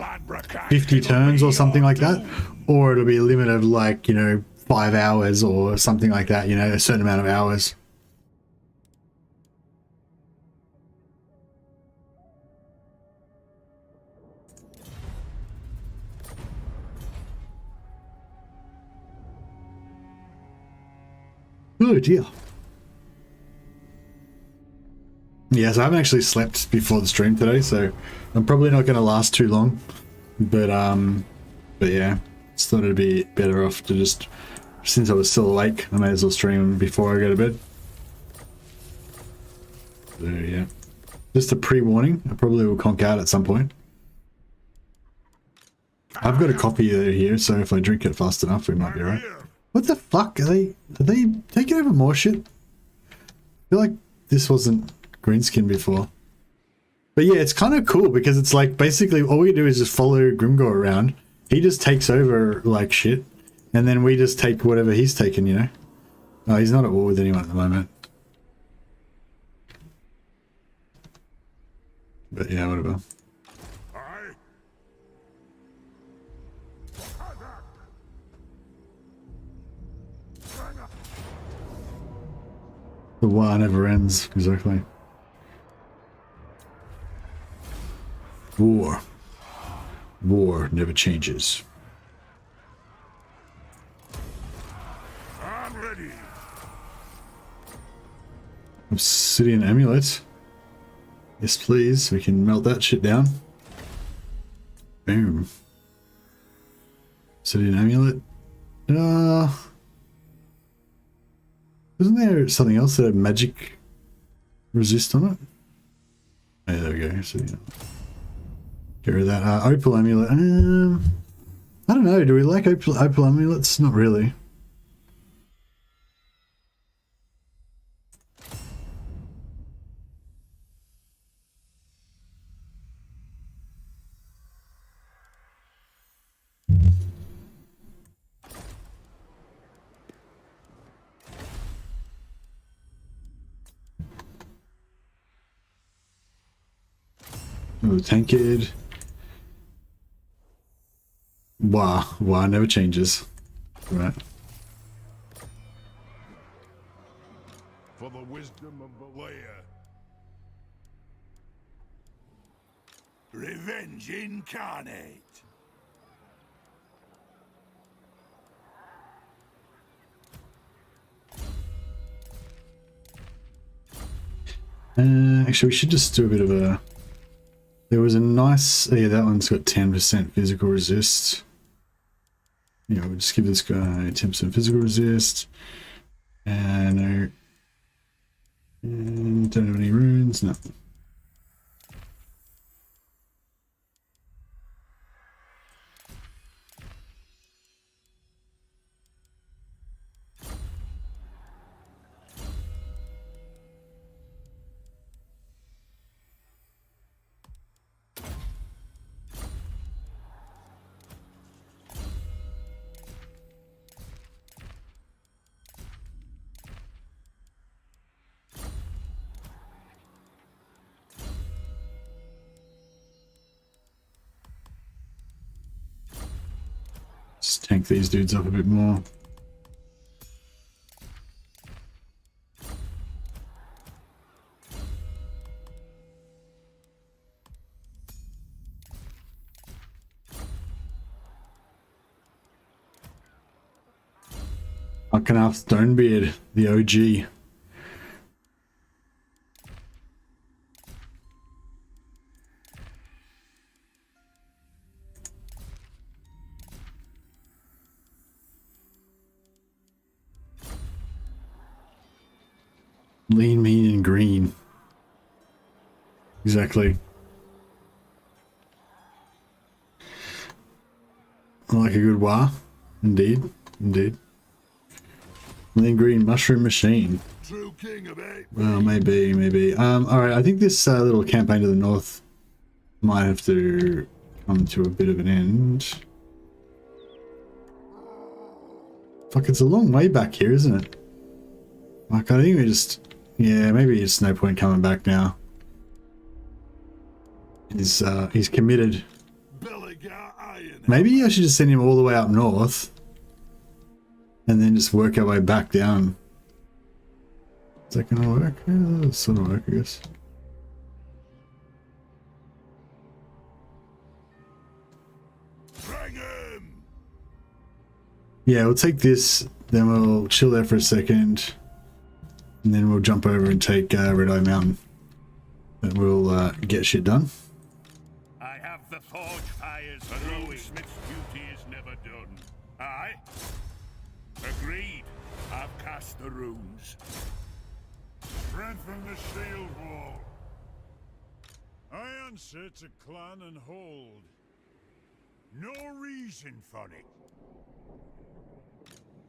50 turns or something like that, or it'll be a limit of like, you know, 5 hours or something like that, you know, a certain amount of hours. Oh dear. Yeah, so I haven't actually slept before the stream today, so I'm probably not going to last too long. But yeah, just thought it'd be better off to just, since I was still awake, I may as well stream before I go to bed. So yeah, just a pre-warning. I probably will conk out at some point. I've got a copy here, so if I drink it fast enough, we might be right. What the fuck? Are they taking over more shit? I feel like this wasn't Greenskin before. But yeah, it's kind of cool because it's like basically all we do is just follow Grimgor around. He just takes over like shit, and then we just take whatever he's taken, you know? Oh, he's not at war with anyone at the moment. But yeah, whatever. The war never ends, exactly. War. War never changes. I'm ready. Obsidian amulet. Yes, please. We can melt that shit down. Boom. Obsidian amulet. Isn't there something else that had magic resist on it? Oh, there we go. So, yeah. Get rid of that. Opal amulet. I don't know. Do we like opal amulets? Not really. Oh, the tankard. Wow never changes. Right. For the wisdom of the layer. Revenge incarnate. Actually, we should just do a bit of a... There was a nice... yeah, that one's got 10% physical resist. Yeah, we'll just give this guy 10% physical resist. And don't have any runes, no. Just tank these dudes up a bit more. Arcanarth Stonebeard, the OG. Lean, mean, and green. Exactly. I like a good wah. Indeed. Indeed. Lean, green, mushroom machine. True king of eight. Well, maybe, maybe. Alright, I think this little campaign to the north might have to come to a bit of an end. Fuck, it's a long way back here, isn't it? Like, I think we just... yeah, maybe it's no point coming back now. He's committed. Maybe I should just send him all the way up north. And then just work our way back down. Is that gonna work? Yeah, that'll sort of work, I guess. Bring him! Yeah, we'll take this, then we'll chill there for a second. And then we'll jump over and take Red Eye Mountain. And we'll get shit done. I have the forge fires. The Runesmiths' duty is never done. Aye? Agreed. I've cast the runes. Strengthen the shield wall. I answer to clan and hold. No reason for it.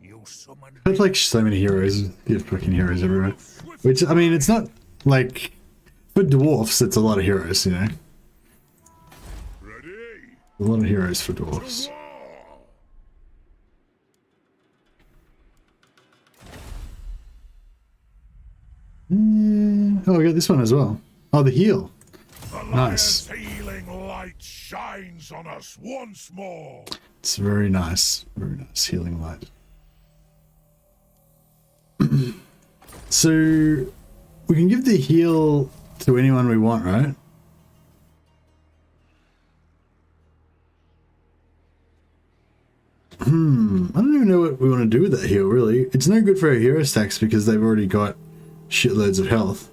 You summon. There's like so many heroes. You have fucking heroes everywhere. Which, I mean, it's not like... for dwarfs, it's a lot of heroes, you know? Ready? A lot of heroes for dwarfs. Oh, I got this one as well. Oh, the heal. Nice. The healing light shines on us once more. It's very nice. Very nice healing light. So, we can give the heal to anyone we want, right? I don't even know what we want to do with that heal, really. It's no good for our hero stacks because they've already got shitloads of health.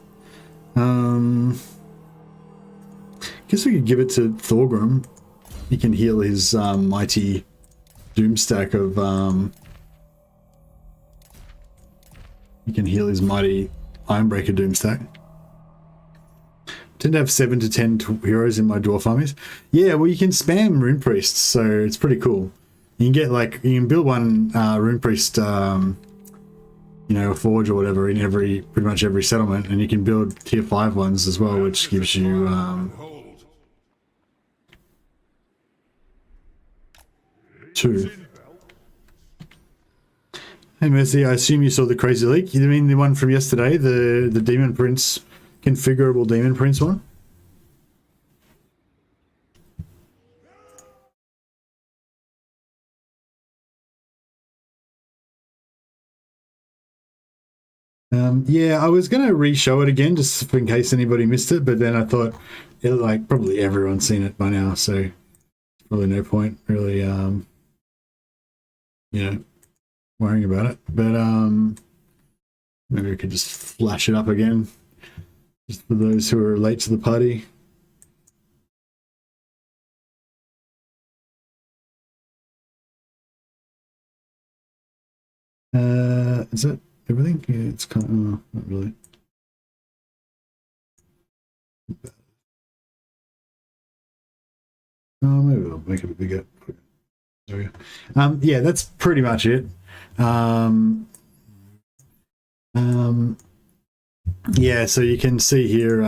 Guess we could give it to Thorgrim. He can heal his mighty doom stack of... he can heal his mighty Ironbreaker doom stack. I tend to have 7 to 10 heroes in my dwarf armies. Yeah, well, you can spam rune priests, so it's pretty cool. You can get like, you can build one rune priest, you know, a forge or whatever in pretty much every settlement, and you can build tier 5 ones as well, which gives you two. Hey Mercy, I assume you saw the crazy leak. You mean the one from yesterday, the Demon Prince, configurable Demon Prince one? Yeah, I was going to re-show it again just in case anybody missed it, but then I thought, like, probably everyone's seen it by now, so probably no point really, you know, worrying about it. But maybe I could just flash it up again. Just for those who are late to the party. Is that everything? Yeah, it's kind of, not really. Oh, maybe I'll make it a bit bigger. There we go. Yeah, that's pretty much it. Yeah, so you can see here,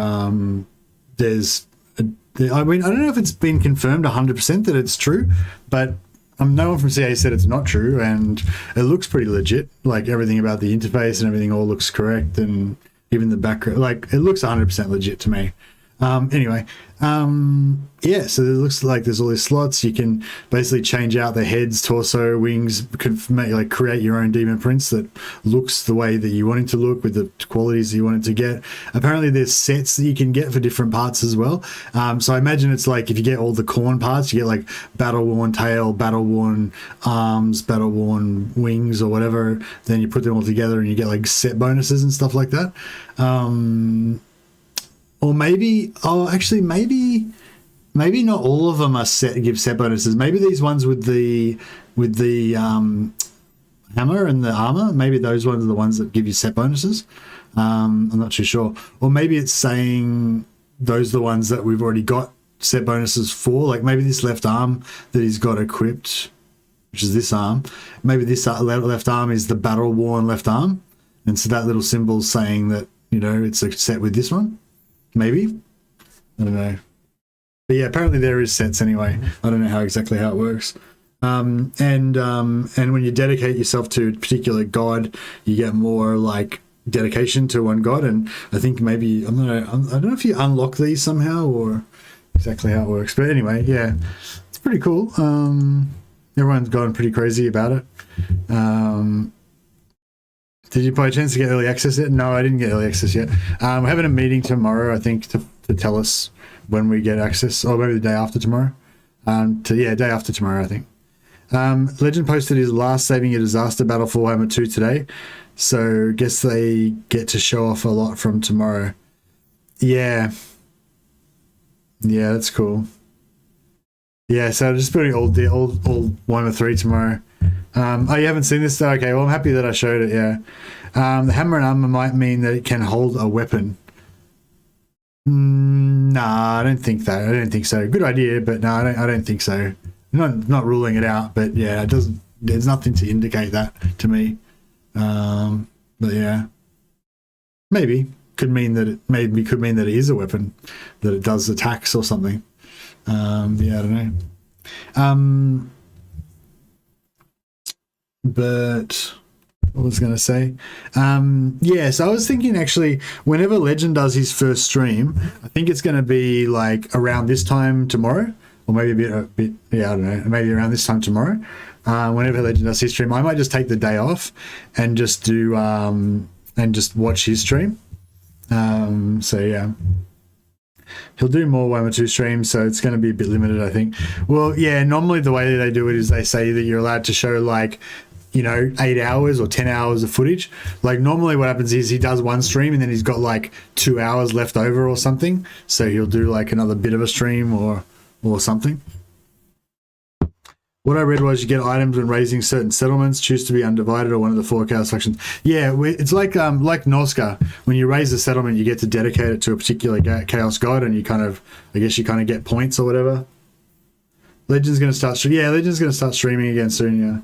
there's, I mean, I don't know if it's been confirmed 100% that it's true, but no one from CA said it's not true, and it looks pretty legit. Like, everything about the interface and everything all looks correct, and even the background, like, it looks 100% legit to me. Anyway, yeah, so it looks like there's all these slots. You can basically change out the heads, torso, wings, like create your own demon prince that looks the way that you want it to look with the qualities that you want it to get. Apparently there's sets that you can get for different parts as well. So I imagine it's like if you get all the corn parts, you get like battle-worn tail, battle-worn arms, battle-worn wings or whatever, then you put them all together and you get like set bonuses and stuff like that. Or maybe, maybe not all of them are give set bonuses. Maybe these ones with the hammer and the armor, maybe those ones are the ones that give you set bonuses. I'm not too sure. Or maybe it's saying those are the ones that we've already got set bonuses for. Like maybe this left arm that he's got equipped, which is this arm. Maybe this left arm is the battle-worn left arm. And so that little symbol's saying that, you know, it's a set with this one. Maybe, I don't know, but yeah, apparently there is sets anyway. I don't know how it works. And when you dedicate yourself to a particular god, you get more like dedication to one god. And I think maybe I don't know if you unlock these somehow or exactly how it works. But anyway, yeah, it's pretty cool. Everyone's gone pretty crazy about it. Did you by a chance to get early access yet? No, I didn't get early access yet. We're having a meeting tomorrow, I think, to tell us when we get access, or maybe the day after tomorrow. Day after tomorrow, I think. Legend posted his last saving a disaster battle for Warhammer 2 today, so guess they get to show off a lot from tomorrow. Yeah, that's cool. Yeah, so just putting old Warhammer 3 tomorrow. Oh, you haven't seen this? Okay, well, I'm happy that I showed it, yeah. The hammer and armor might mean that it can hold a weapon. Nah, I don't think that. I don't think so. Good idea, but no, I don't think so. Not ruling it out, but yeah, it doesn't. There's nothing to indicate that to me. But yeah, maybe could mean that it is a weapon, that it does attacks or something. Yeah, I don't know. But what was I going to say? Yeah, so I was thinking actually, whenever Legend does his first stream, I think it's going to be like around this time tomorrow, or maybe a bit. Yeah, I don't know. Maybe around this time tomorrow. Whenever Legend does his stream, I might just take the day off and just do and just watch his stream. So yeah. He'll do more Warhammer 2 streams, so it's going to be a bit limited, I think. Well, yeah, normally the way they do it is they say that you're allowed to show like, you know, 8 hours or 10 hours of footage. Like normally what happens is he does one stream and then he's got like 2 hours left over or something. So he'll do like another bit of a stream or something. What I read was you get items when raising certain settlements, choose to be undivided or one of the 4 chaos factions. Yeah, it's like Norska. When you raise a settlement, you get to dedicate it to a particular chaos god, and you kind of get points or whatever. Legends going to start. Yeah, Legends going to start streaming again soon. Yeah.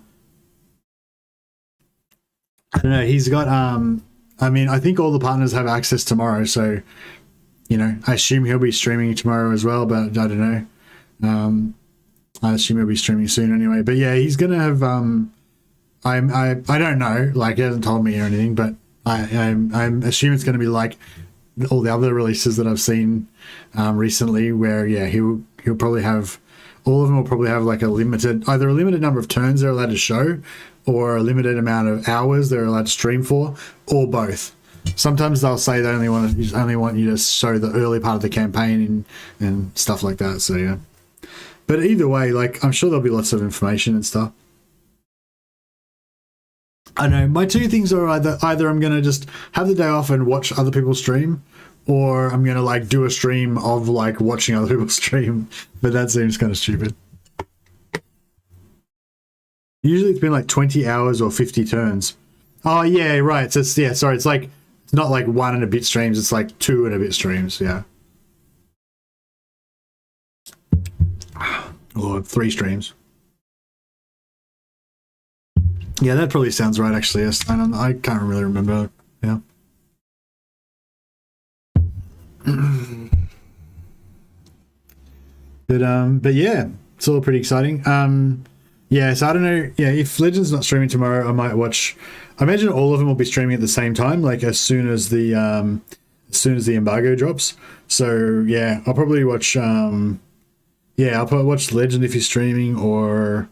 I don't know. He's got. I mean, I think all the partners have access tomorrow, so you know, I assume he'll be streaming tomorrow as well. But I don't know. I assume he'll be streaming soon anyway. But yeah, he's gonna have. I don't know. Like, he hasn't told me or anything, but I'm assuming it's going to be like all the other releases that I've seen recently, where yeah, he'll probably have. All of them will probably have like either a limited number of turns they're allowed to show, or a limited amount of hours they're allowed to stream for, or both. Sometimes they'll say they only want you to show the early part of the campaign and stuff like that. So yeah. But either way, like, I'm sure there'll be lots of information and stuff. I know my two things are either I'm going to just have the day off and watch other people stream, or I'm gonna like do a stream of like watching other people stream, but that seems kind of stupid. Usually it's been like 20 hours or 50 turns. Oh yeah, right. So it's, yeah, sorry, it's like, it's not like 1 and a bit streams, it's like 2 and a bit streams, yeah. Or 3 streams. Yeah, that probably sounds right actually. Yes, I can't really remember. Yeah. But yeah, it's all pretty exciting. Yeah, so I don't know. Yeah, if Legends not streaming tomorrow, I might watch. I imagine all of them will be streaming at the same time, like as soon as the embargo drops. So yeah, I'll probably watch. Yeah, I'll probably watch Legend if he's streaming, or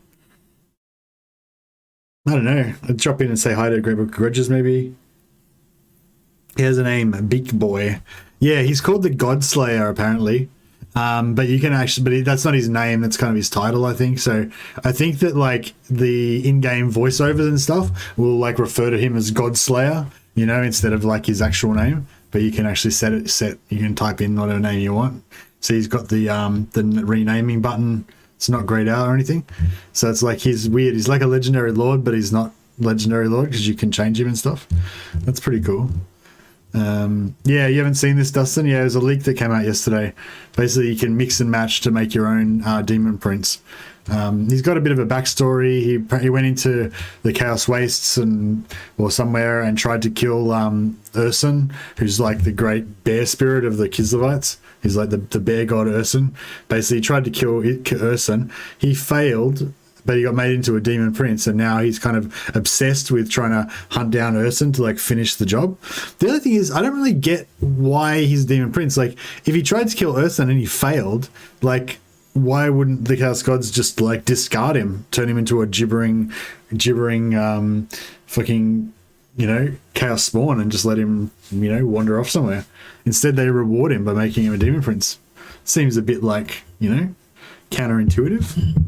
I don't know. I'll drop in and say hi to Great Book of Grudges maybe. He has a name, Beak Boy. Yeah, he's called the Godslayer apparently. But you can actually, but that's not his name. That's kind of his title, I think. So I think that like the in-game voiceovers and stuff will like refer to him as Godslayer, you know, instead of like his actual name. But you can actually set. You can type in whatever name you want. So he's got the renaming button. It's not grayed out or anything. So it's like he's weird. He's like a legendary lord, but he's not legendary lord because you can change him and stuff. That's pretty cool. Yeah, you haven't seen this, Dustin? Yeah, there's a leak that came out yesterday. Basically, you can mix and match to make your own demon prints. He's got a bit of a backstory. He went into the Chaos Wastes or somewhere and tried to kill Urson, who's like the great bear spirit of the Kislevites. He's like the bear god Urson. Basically, he tried to kill Urson. He failed, but he got made into a demon prince, and now he's kind of obsessed with trying to hunt down Urson to like finish the job. The other thing is, I don't really get why he's a demon prince. Like, if he tried to kill Urson and he failed, like, why wouldn't the Chaos Gods just like discard him, turn him into a gibbering fucking, you know, chaos spawn and just let him, you know, wander off somewhere? Instead, they reward him by making him a demon prince. Seems a bit like, you know, counterintuitive.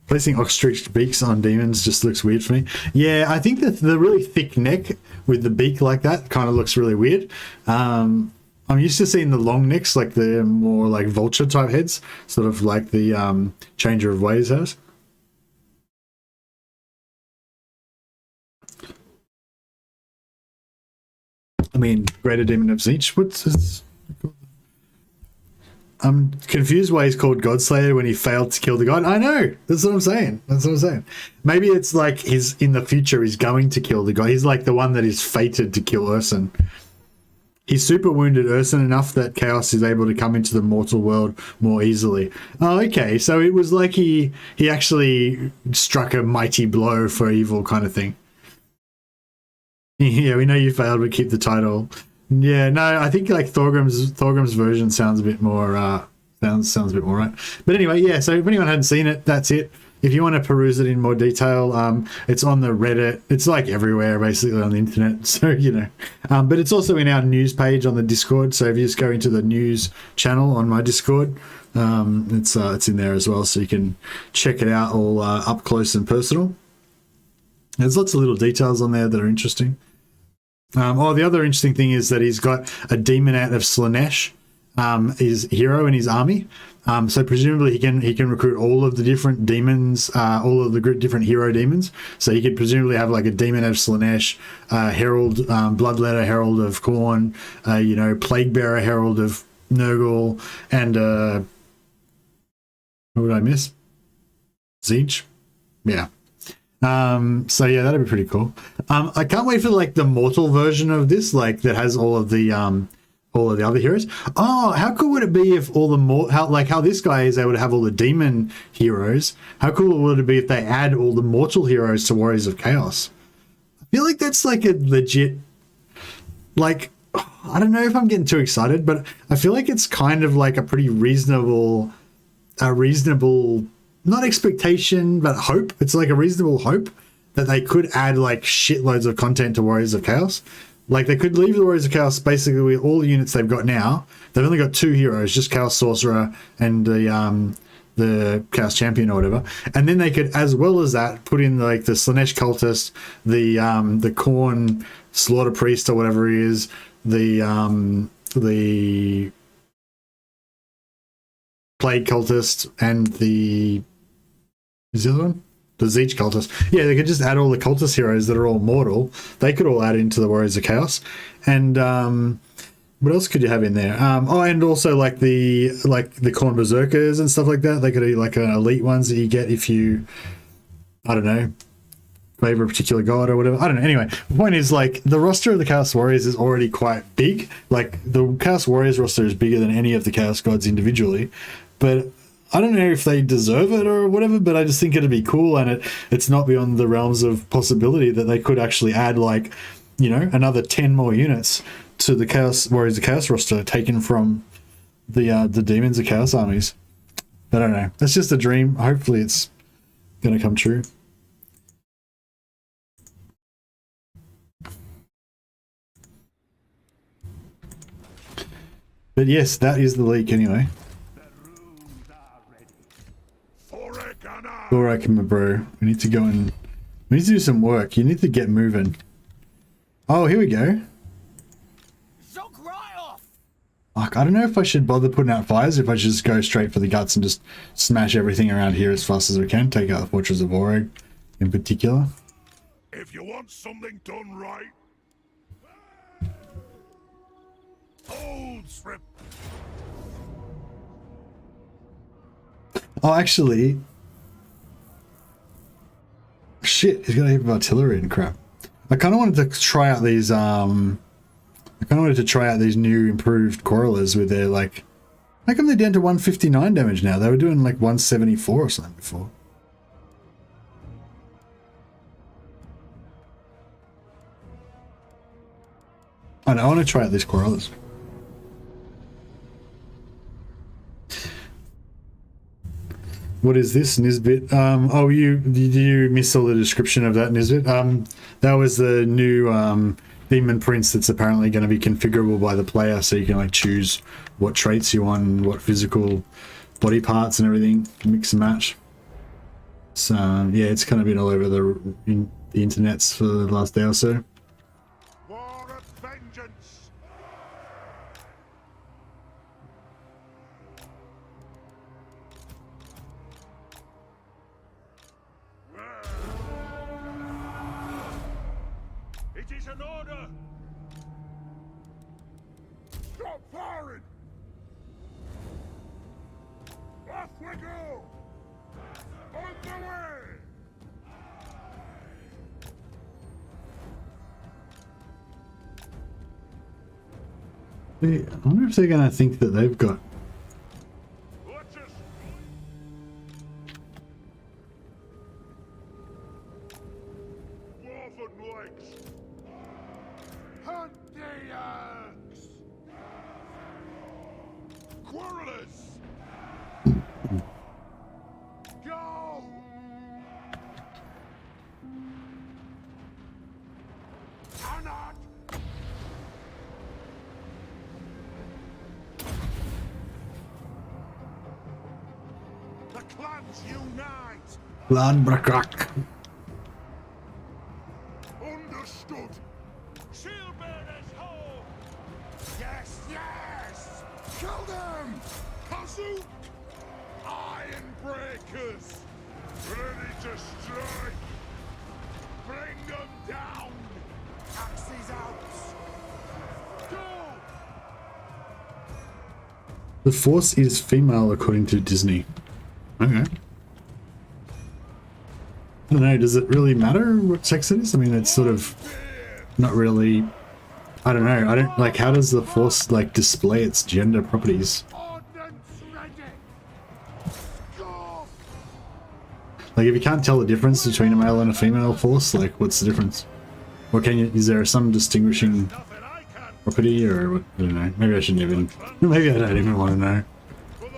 Placing ostrich beaks on demons just looks weird for me. Yeah, I think that the really thick neck with the beak like that kind of looks really weird. I'm used to seeing the long necks, like the more like vulture type heads, sort of like the Changer of Ways has. I mean, Greater Demon of Zeech. What's his? I'm confused why he's called Godslayer when he failed to kill the god. I know. That's what I'm saying. Maybe it's like he's in the future he's going to kill the god. He's like the one that is fated to kill Urson. He super wounded Urson enough that Chaos is able to come into the mortal world more easily. Oh, okay. So it was like he actually struck a mighty blow for evil kind of thing. Yeah, we know you failed, but keep the title. Yeah, no, I think like Thorgrim's version sounds a bit more sounds a bit more right. But anyway, yeah, so if anyone hadn't seen it, that's it. If you want to peruse it in more detail, it's on the Reddit. It's like everywhere basically on the internet. So, you know. But it's also in our news page on the Discord. So if you just go into the news channel on my Discord, it's in there as well, so you can check it out all up close and personal. There's lots of little details on there that are interesting. The other interesting thing is that he's got a demonat of Slaanesh, his hero in his army. So presumably he can recruit all of the different demons, all of the different hero demons. So he could presumably have like a demon of Slaanesh, Herald, Bloodletter, Herald of Khorne, you know, Plaguebearer, Herald of Nurgle, and what would I miss? Zeech? Yeah. So yeah, that'd be pretty cool. I can't wait for like the mortal version of this, like that has all of the other heroes. Oh, how cool would it be if all the how this guy is able to have all the demon heroes? How cool would it be if they add all the mortal heroes to Warriors of Chaos? I feel like that's like a legit, like, I don't know if I'm getting too excited, but I feel like it's kind of like a pretty reasonable, not expectation, but hope. It's like a reasonable hope that they could add like shitloads of content to Warriors of Chaos. Like they could leave the Warriors of Chaos basically with all the units they've got now. They've only got 2 heroes, just Chaos Sorcerer and the Chaos Champion or whatever. And then they could, as well as that, put in like the Slaanesh Cultist, the Khorne Slaughter Priest or whatever he is, the Plague Cultist and the other one? The Zeech Cultist. Yeah, they could just add all the Cultist heroes that are all mortal. They could all add into the Warriors of Chaos. And what else could you have in there? Oh, and also like the Khorne Berserkers and stuff like that. They could be like elite ones that you get if you, I don't know, favor a particular god or whatever. I don't know. Anyway, the point is, like, the roster of the Chaos Warriors is already quite big. Like, the Chaos Warriors roster is bigger than any of the Chaos Gods individually. But I don't know if they deserve it or whatever, but I just think it'd be cool, and it's not beyond the realms of possibility that they could actually add, like, you know, another 10 more units to the Chaos Warriors of Chaos roster taken from the Demons of Chaos armies. I don't know. That's just a dream. Hopefully it's going to come true. But yes, that is the leak anyway. Thorek and my bro. We need to go and... We need to do some work. You need to get moving. Oh, here we go. Like, I don't know if I should bother putting out fires, if I should just go straight for the guts and just smash everything around here as fast as we can. Take out the Fortress of Oreg in particular. If you want something done right, hold strip. Oh, actually... Shit, he's got a heap of artillery and crap. I kind of wanted to try out these, new improved Quarrelers with their, like... How come they're down to 159 damage now? They were doing, like, 174 or something before. I know, I want to try out these Quarrelers. What is this, Nisbet? Oh, did you miss all the description of that, Nisbet? That was the new Demon Prince that's apparently going to be configurable by the player, so you can like choose what traits you want and what physical body parts and everything, mix and match. So yeah, it's kind of been all over the internets for the last day or so. War of vengeance. It is an order. Stop firing. Off we go. On the way. I wonder if they're going to think that they've got... Watch us. Dwarven legs. Hunt the Orcs. Quarrelers. Go. Cannot. The clans unite! Ladbrakak. Understood! Shield bearers home! Yes, yes! Kill them! Kazook! Iron breakers! Ready to strike! Bring them down! Axes out! Go! The Force is female according to Disney. Okay. I don't know, does it really matter what sex it is? I mean, it's sort of not really... I don't know, I don't... Like, how does the Force, like, display its gender properties? Ordnance ready! Go! Like, if you can't tell the difference between a male and a female Force, like, what's the difference? Or can you... Is there some distinguishing Nothing I can. property, or... What, I don't know, maybe I shouldn't even... Maybe I don't even want to know.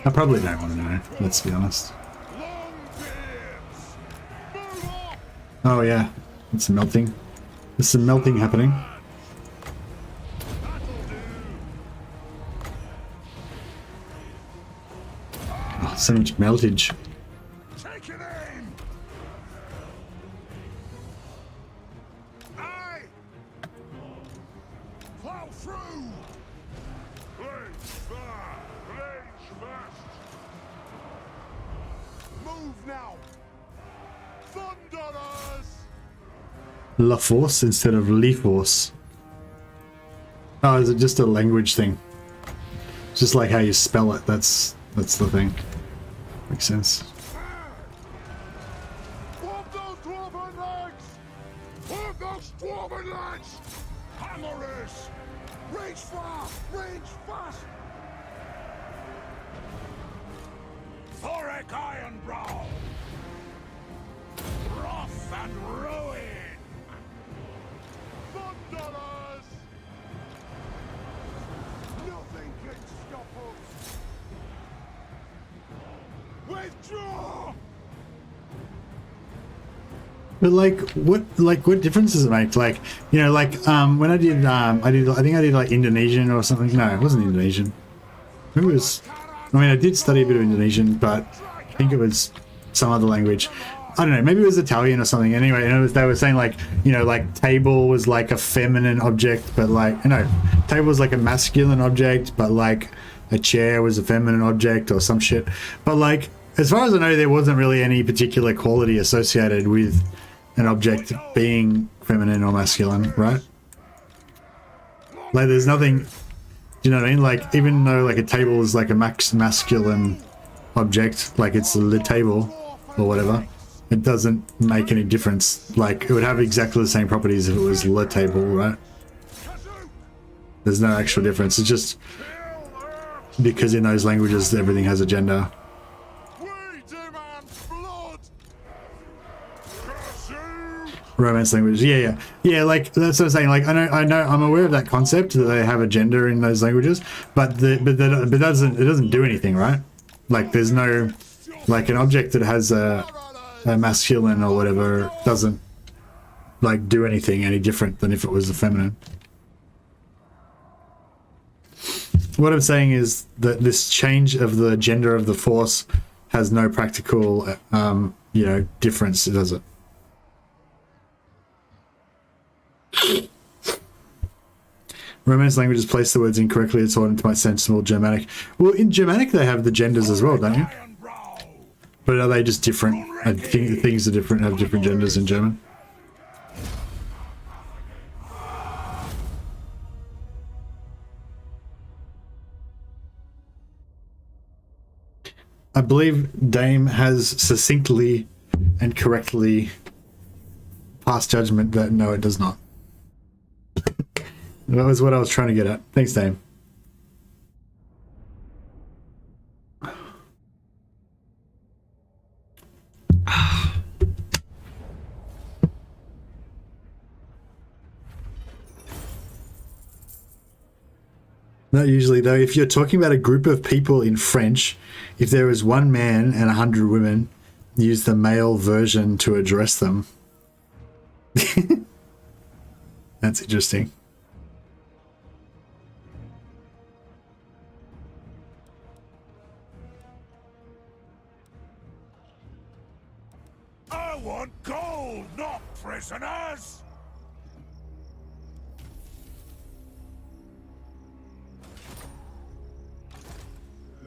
I probably don't want to know, let's be honest. Long beards! Move off! Oh yeah, it's melting. There's some melting happening. That'll do! Oh, so much meltage. Take it aim! Aye! Close! through! Blades far! Blades fast! Move now! Thunderers! La Force instead of Lee Force. Oh, is it just a language thing? It's just like how you spell it. That's the thing. Makes sense. Walk those dwarven legs! Walk those dwarven legs! Hammerers! Reach far! Reach fast! Thorek Ironbrow! Wrath and ruin! Thunderers! Nothing can stop us! Withdraw! But what difference does it make? Like, you know, like when I think I did like Indonesian or something. No, it wasn't Indonesian. Maybe it was. I mean, I did study a bit of Indonesian, but I think it was some other language. I don't know. Maybe it was Italian or something. Anyway, and they were saying like, you know, like table was like a feminine object, but like, no, table was like a masculine object, but like a chair was a feminine object or some shit. But like, as far as I know, there wasn't really any particular quality associated with an object being feminine or masculine, right? Like, there's nothing. Do you know what I mean? Like, even though like a table is like a masculine object, like it's the table or whatever, it doesn't make any difference. Like, it would have exactly the same properties if it was le table, right? There's no actual difference. It's just because in those languages everything has a gender. Romance language, yeah. Like that's what I'm saying. Like I know, I'm aware of that concept that they have a gender in those languages, but it doesn't do anything, right? Like there's no, like an object that has a masculine or whatever doesn't like do anything any different than if it was a feminine. What I'm saying is that this change of the gender of the force has no practical, you know, difference, does it? Romance languages place the words incorrectly according to my sensible Germanic. Well, in Germanic they have the genders as well, don't you? But are they just different? I think things are different, have different genders in German. I believe Dame has succinctly and correctly passed judgment that no, it does not. That was what I was trying to get at. Thanks, Dame. Not usually, though. If you're talking about a group of people in French, if there is one man and 100 women, use the male version to address them. That's interesting. I want gold, not prisoners!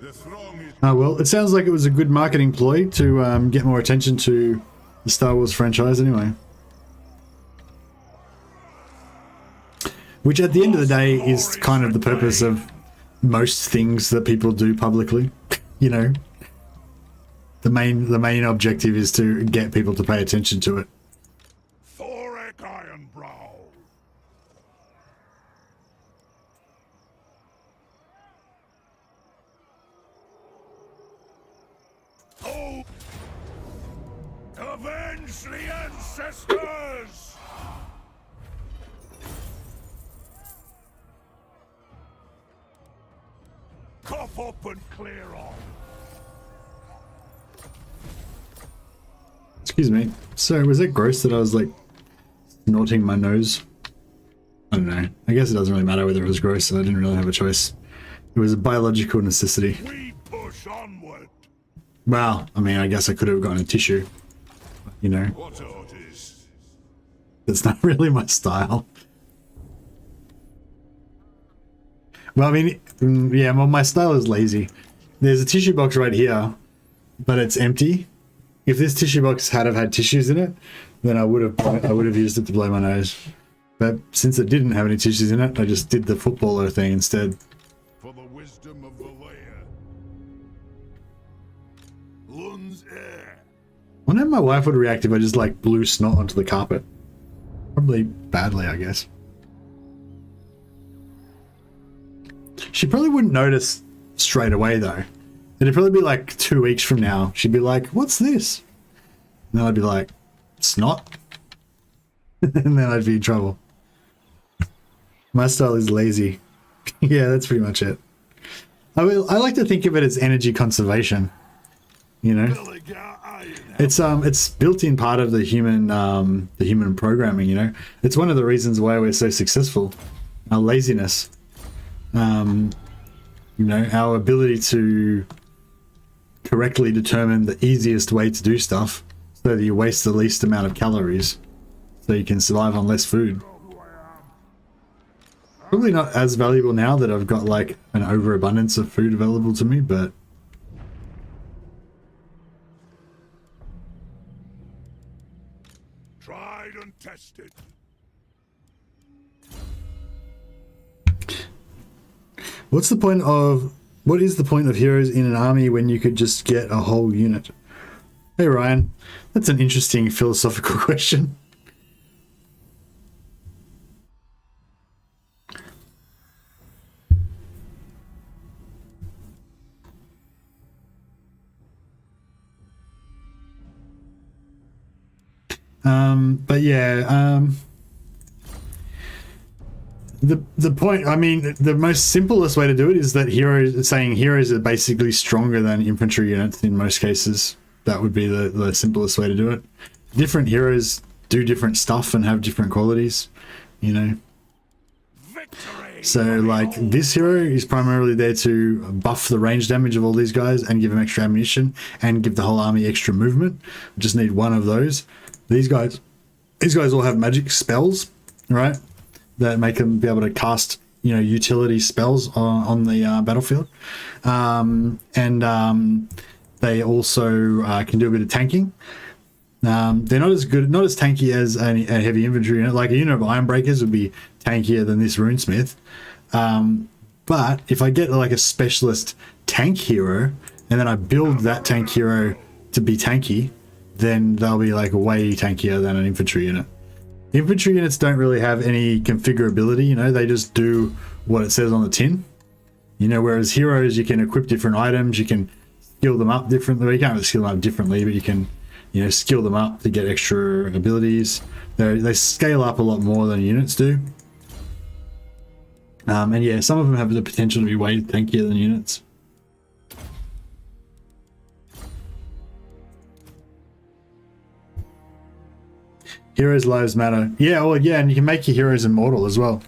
The throng is... Well, it sounds like it was a good marketing ploy to get more attention to the Star Wars franchise anyway. Which at the end of the day is kind of the purpose of most things that people do publicly. You know, the main objective is to get people to pay attention to it. Thorek Ironbrow. Oh! Avenge the ancestors! Cough up and clear off. Excuse me. So was it gross that I was like snorting my nose? I don't know. I guess it doesn't really matter whether it was gross. I didn't really have a choice. It was a biological necessity. We push onward. Well, I mean, I guess I could have gotten a tissue. You know, What orders? that's not really my style. Well, I mean, yeah, well, my style is lazy. There's a tissue box right here, but it's empty. If this tissue box had have had tissues in it, then I would have used it to blow my nose. But since it didn't have any tissues in it, I just did the footballer thing instead. For the wisdom of the layer. Lun's air. I wonder how my wife would react if I just like blew snot onto the carpet. Probably badly, I guess. She probably wouldn't notice straight away though. It'd probably be like 2 weeks from now. She'd be like, "What's this?" And then I'd be like, "Snot." And then I'd be in trouble. My style is lazy. Yeah, that's pretty much it. I like to think of it as energy conservation. You know, it's built-in part of the human programming. You know, it's one of the reasons why we're so successful. Our laziness. You know, our ability to correctly determine the easiest way to do stuff so that you waste the least amount of calories so you can survive on less food. Probably not as valuable now that I've got like an overabundance of food available to me, but Tried and tested. what is the point of heroes in an army when you could just get a whole unit? Hey Ryan, that's an interesting philosophical question. But yeah, the point, I mean, the most simplest way to do it is that heroes are basically stronger than infantry units in most cases. That would be the simplest way to do it. Different heroes do different stuff and have different qualities, you know. Victory. So like this hero is primarily there to buff the range damage of all these guys and give them extra ammunition and give the whole army extra movement. Just need one of those. These guys all have magic spells, right? That make them be able to cast, you know, utility spells on the battlefield. They also can do a bit of tanking. They're not as tanky as a heavy infantry unit. Like a unit of Ironbreakers would be tankier than this Runesmith. But if I get like a specialist tank hero and then I build that tank hero to be tanky, then they'll be like way tankier than an infantry unit. Infantry units don't really have any configurability, you know, they just do what it says on the tin. You know, whereas heroes, you can equip different items, you can skill them up differently. You can't really skill them up differently, but you can, you know, skill them up to get extra abilities. They scale up a lot more than units do. And yeah, some of them have the potential to be way tankier than units. Heroes' lives matter. Yeah, well, yeah, and you can make your heroes immortal as well.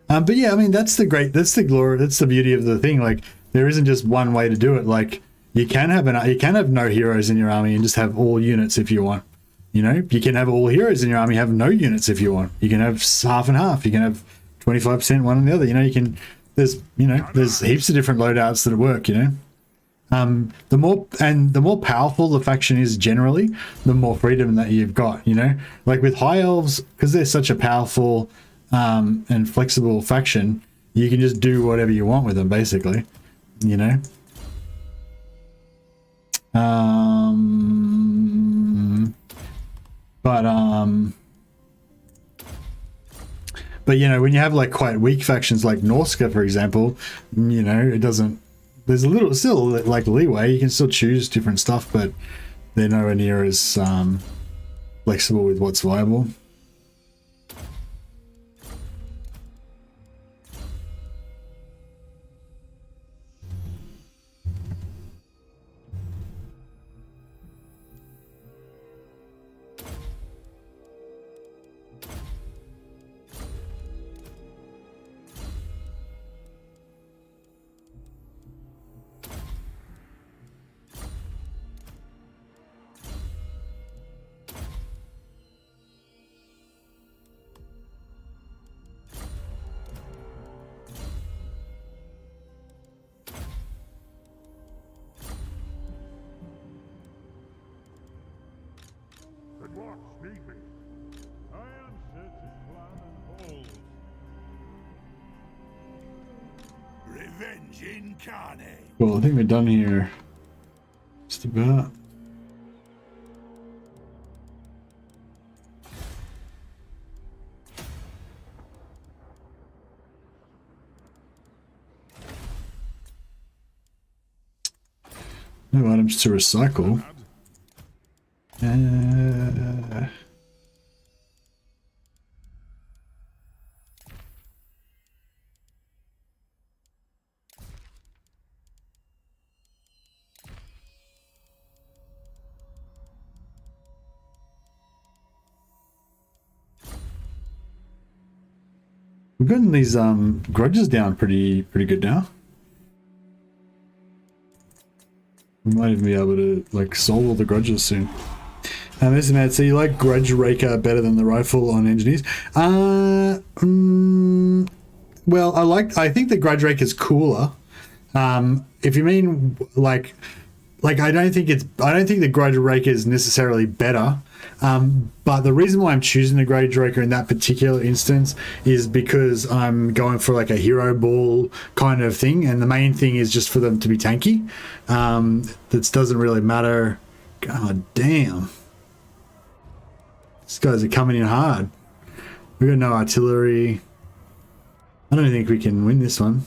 But yeah, I mean, that's the beauty of the thing. Like, there isn't just one way to do it. Like, you can have no heroes in your army and just have all units if you want. You know, you can have all heroes in your army, have no units if you want. You can have half and half. You can have 25% one and the other. You know, you can. There's heaps of different loadouts that work, you know. The more powerful the faction is generally, the more freedom that you've got, you know. Like with High Elves, because they're such a powerful and flexible faction, you can just do whatever you want with them, basically, you know. But you know, when you have like quite weak factions like Norska, for example, you know, it doesn't. There's still like leeway. You can still choose different stuff, but they're nowhere near as flexible with what's viable. defeat me. I am set to plan and hold. Revenge incarnate. Well, I think we're done here. Just about. No items to recycle. We've gotten these grudges down pretty good now. We might even be able to like solve all the grudges soon. This is mad. So you like Grudge Raker better than the rifle on engineers? Well, I think the Grudge Raker is cooler. If you mean like I don't think the Grudge Raker is necessarily better. But the reason why I'm choosing the Grudge Raker in that particular instance is because I'm going for like a hero ball kind of thing, and the main thing is just for them to be tanky. That doesn't really matter. God damn. These guys are coming in hard. We got no artillery. I don't think we can win this one.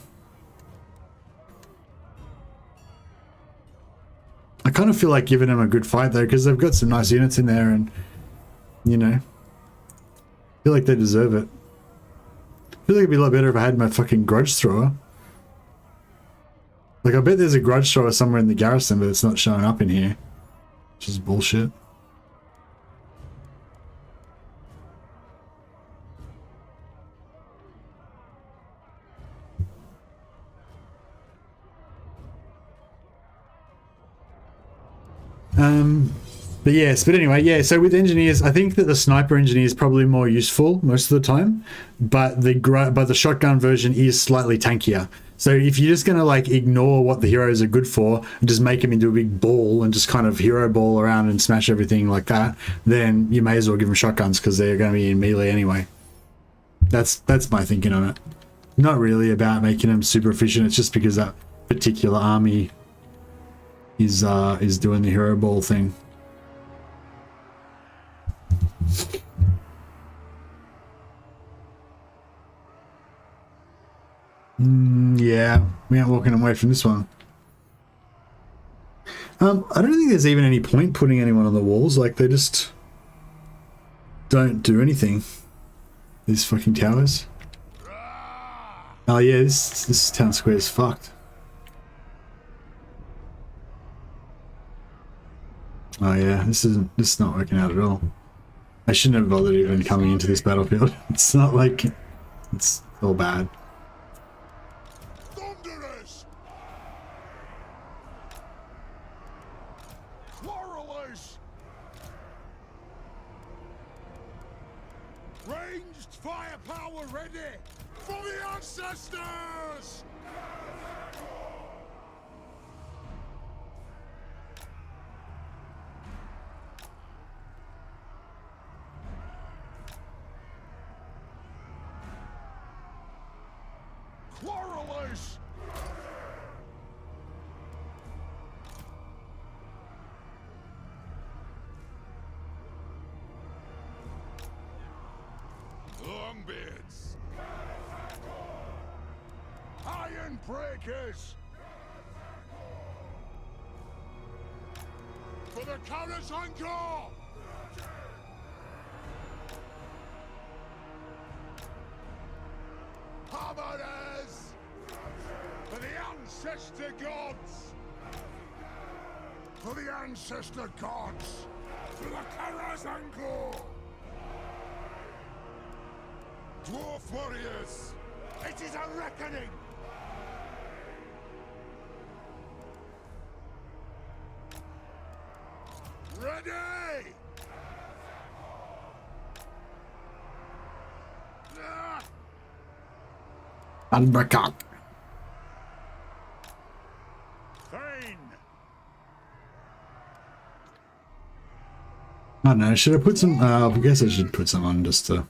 I kind of feel like giving them a good fight though, because they've got some nice units in there, and you know, I feel like they deserve it. I feel like it'd be a lot better if I had my fucking grudge thrower. Like, I bet there's a grudge thrower somewhere in the garrison, but it's not showing up in here, which is bullshit. But yes, but anyway, yeah, so with engineers, I think that the sniper engineer is probably more useful most of the time, but the shotgun version is slightly tankier. So if you're just going to like ignore what the heroes are good for and just make them into a big ball and just kind of hero ball around and smash everything like that, then you may as well give them shotguns because they're going to be in melee anyway. That's my thinking on it. Not really about making them super efficient. It's just because that particular army is doing the hero ball thing. Yeah, we aren't walking away from this one. I don't think there's even any point putting anyone on the walls. Like, they just don't do anything. These fucking towers. Oh yeah, this town square is fucked. Oh yeah, this is not working out at all. I shouldn't have bothered even coming into this battlefield. It's not like it's all bad. Thunderers! Quarrelers! Ranged firepower ready for the ancestors! Quarrelers! Longbeards! Iron breakers! For the Karak's encore! Hammerers! For the ancestor gods! For the ancestor gods! For the Karak's encore! Dwarf warriors! It is a reckoning! Ready! Ah! Unbreakout. Thane! I don't know, should I put some, I guess I should put some on just to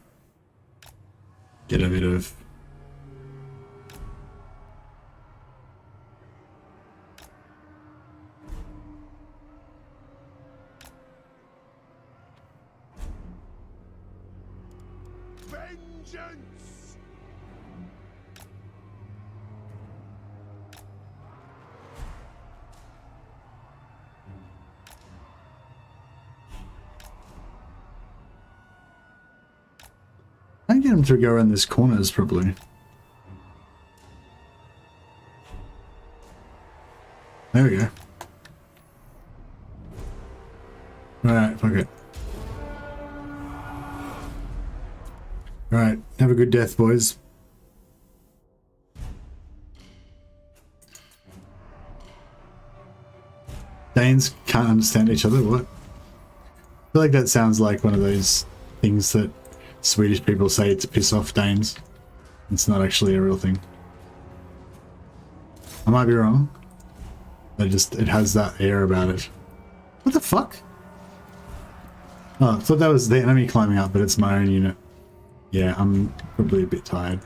get a bit of... Vengeance! I can get him to go around this corners probably. There we go. Alright, fuck it. Alright, have a good death, boys. Danes can't understand each other, what? I feel like that sounds like one of those things that Swedish people say to piss off Danes. It's not actually a real thing. I might be wrong. It has that air about it. What the fuck? Oh, I thought that was the enemy climbing up, but it's my own unit. Yeah, I'm probably a bit tired.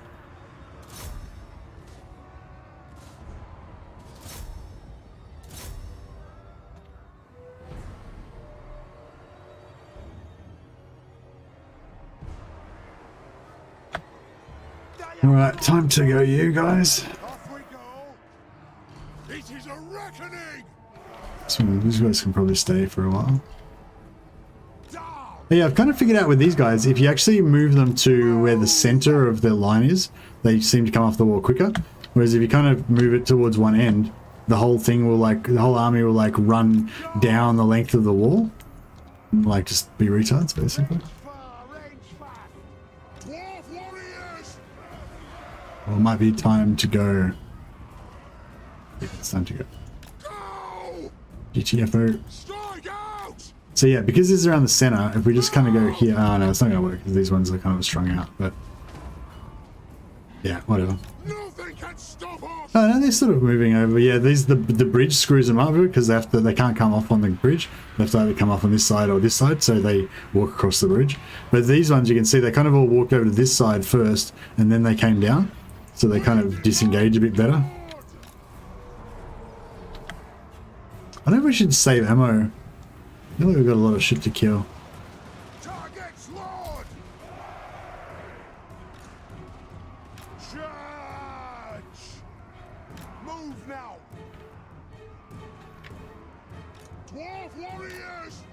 Alright, time to go, you guys. Off we go! It is a reckoning! So these guys can probably stay for a while. But yeah, I've kind of figured out with these guys, if you actually move them to where the center of their line is, they seem to come off the wall quicker. Whereas if you kind of move it towards one end, the whole thing will the whole army will run down the length of the wall. Just be retards, basically. Well, it might be time to go. Yeah, it's time to go. GTFO. So yeah, because this is around the center, if we just kind of go here, oh no, it's not going to work because these ones are kind of strung out, but yeah, whatever. Nothing can stop us. Oh no, they're sort of moving over. Yeah, the bridge screws them up because they can't come off on the bridge. They have to either come off on this side or this side, so they walk across the bridge. But these ones, you can see, they kind of all walked over to this side first, and then they came down, so they kind of disengage a bit better. I don't know if we should save ammo. I feel like we've got a lot of shit to kill. Targets, Lord! Charge! Move now! Dwarf warriors!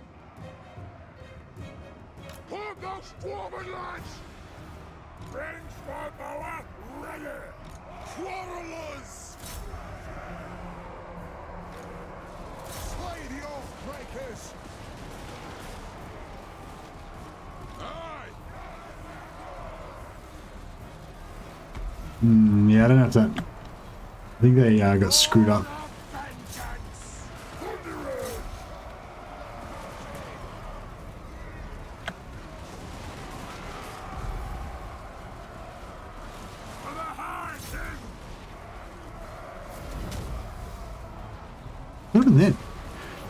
Put those dwarven lads! Range for power, ready! Quarrelers! Slay the oath-breakers! Yeah, I don't have that. I think they got screwed up. What happened then?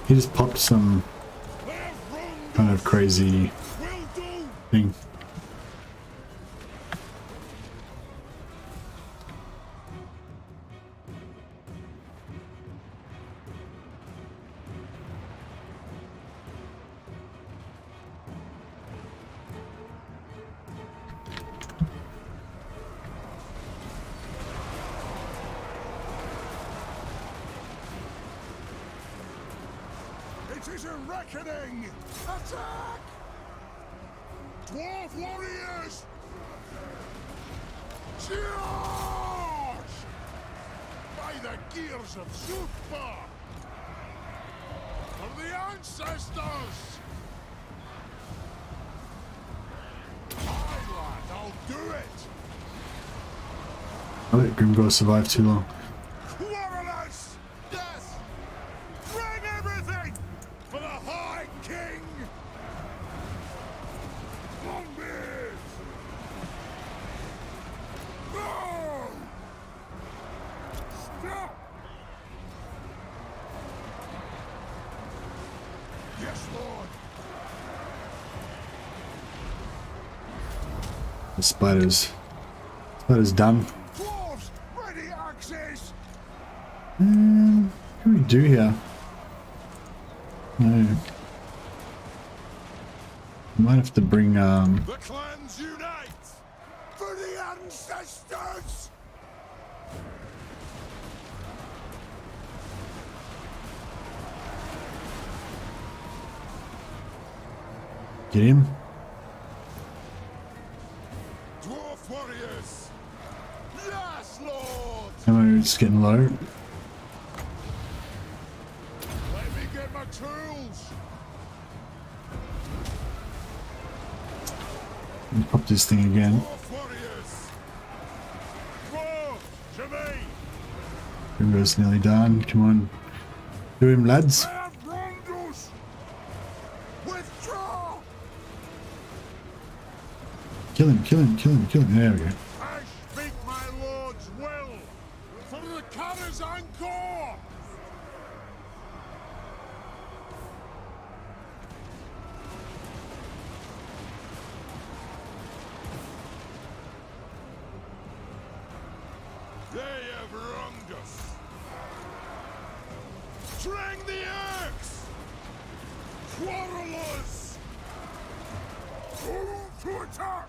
He just popped some kind of crazy thing. It is a reckoning! Attack! Dwarf warriors! Charge! By the gears of Super! Of the ancestors! Aye, lad, I'll do it! I let Grimgor survive too long. Quarrelers! Yes! Bring everything! For the High King! Zombies! No! Stop! Yes, Lord! The spider's done. Dwarves, ready axes! What do we do here? No. Might have to bring The clans unite! For the ancestors! get him. Dwarf warriors! Yes, Lord! Ammo's getting low. Let me get my tools! Let me pop this thing again. Dwarf warriors! Whoa! To me! Rimbo's nearly done. Come on. Do him, lads. I have wronged us! Withdraw! Kill him, kill him, kill him, kill him. There we go. I speak my lord's will! For the Karak's encore! They have wronged us! Drang the axe! Quarrelers! Move to attack!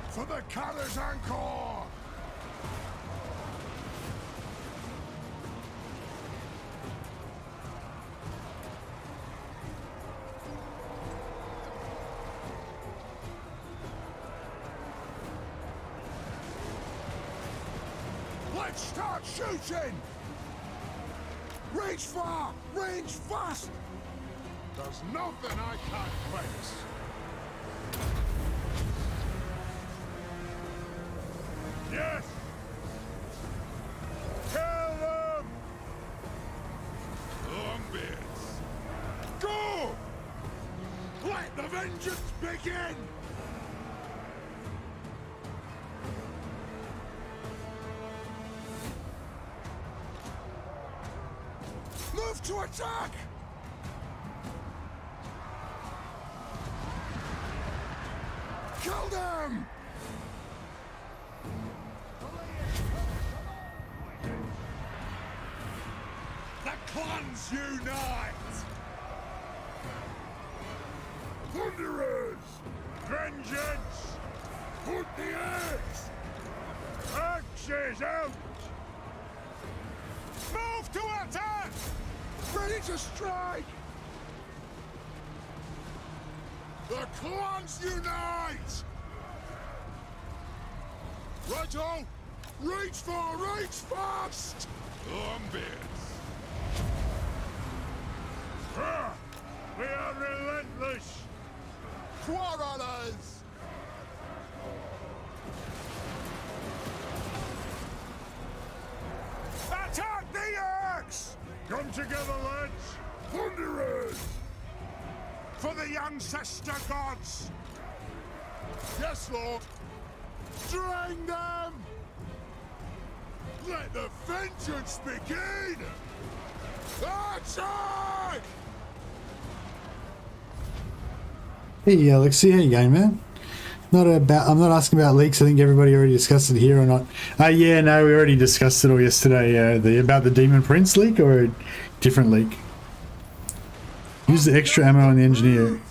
For the Karak's encore! Let's start shooting! Reach far, range fast! There's nothing I can't face! Yes! Kill them! Longbeards! Go! Let the vengeance begin! Move to attack! Kill them! The clans unite! Thunderers! Vengeance! Put the axe! Axes out! Move to attack! Ready to strike! The clans unite! Righto! Reach fast! Longbeards! We are relentless! Quarrelers! Attack the axe! Come together, lads! Thunderers! For the ancestor gods! Yes, Lord! Drain them! Let the vengeance begin! Attack! Hey Alexi, how you going, man? I'm not asking about leaks. I think everybody already discussed it here or not. Yeah, no, we already discussed it all yesterday. About the Demon Prince leak or a different leak? Use the extra ammo on the engineer.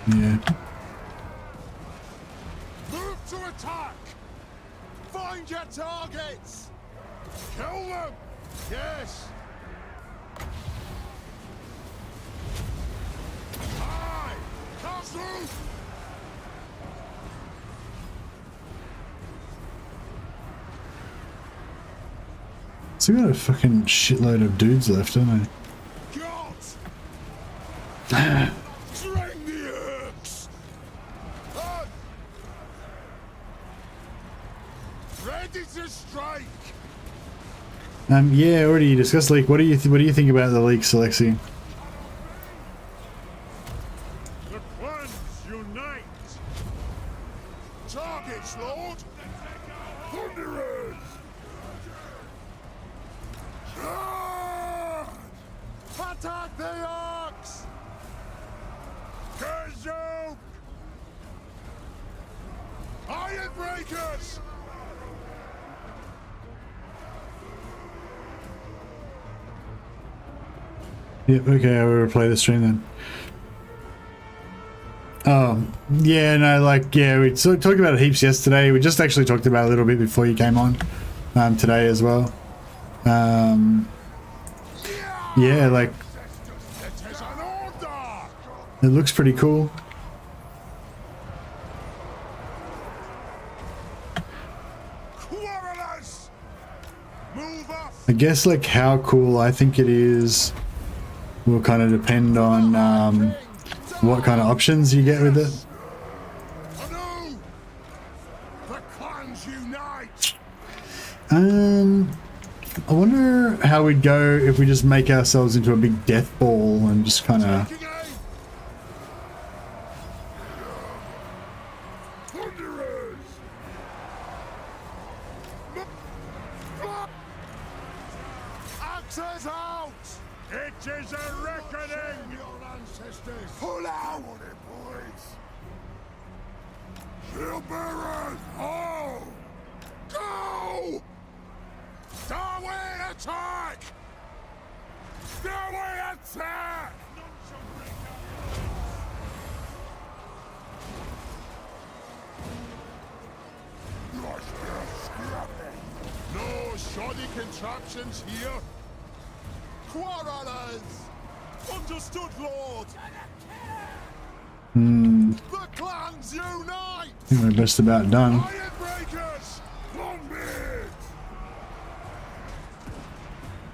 Yeah. Move to attack! Find your targets! Kill them! Yes! Aye! Castle! So we got a fucking shitload of dudes left, don't they? God! Drain the axe! Ready to strike! Yeah, already discussed leak. What do you think about the leaks, Alexi? The clans unite! Targets, Lord! Thunderers! Charge! Attack the orcs! Gazook! Ironbreakers! Yep, okay, I will replay the stream then. Oh, yeah, no, like, yeah, we talked about it heaps yesterday. We just actually talked about it a little bit before you came on today as well. Yeah, like, it looks pretty cool. I guess, like, how cool I think it is will kind of depend on what kind of options you get with it. I wonder how we'd go if we just make ourselves into a big death ball and just kind of... Axes out! It is a reckoning! Your ancestors! Pull out! Boys! Shield bearers! Oh! Go! Starway attack! Starway attack! No shoddy contraptions here! Quarrelers! Understood, Lord! The clans unite! I think we're just about done. Ironbreakers! Longbeard!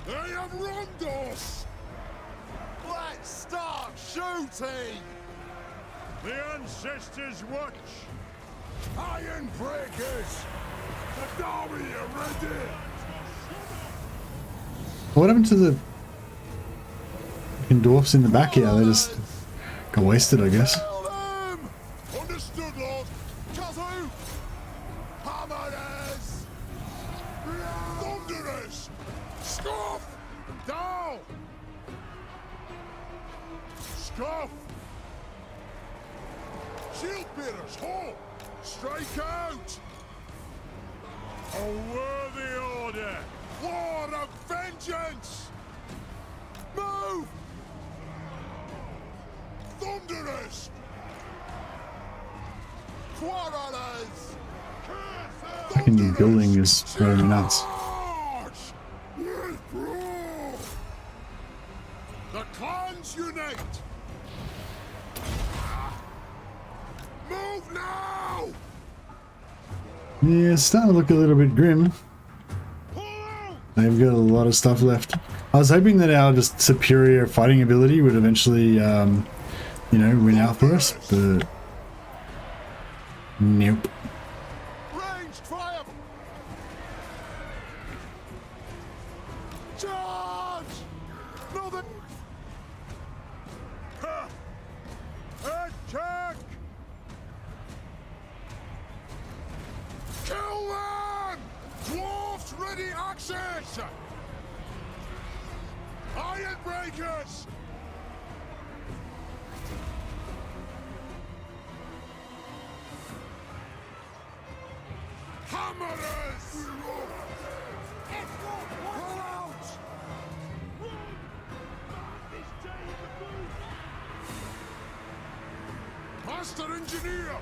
They have wronged us! Let's start shooting! The ancestors watch! Ironbreakers! The army are ready! What happened to the fucking dwarfs in the back here? They just got wasted, I guess. Understood, Lord. Kazoo! Hammers! Thunderers! Scoff! Down! Scoff! Shield bearers, halt! Strike out! A worthy order! War of vengeance! Move! Thunderers! Quarrelers! Fucking new building is driving me nuts. The clans unite! Move now! Yeah, it's starting to look a little bit grim. They've got a lot of stuff left. I was hoping that our just superior fighting ability would eventually, you know, win out for us, but nope. Ranged fire! Charge! Northern! Attack! Kill them! Dwarfs ready access! Ironbreakers! Hammerers! Pull out! Master Engineer!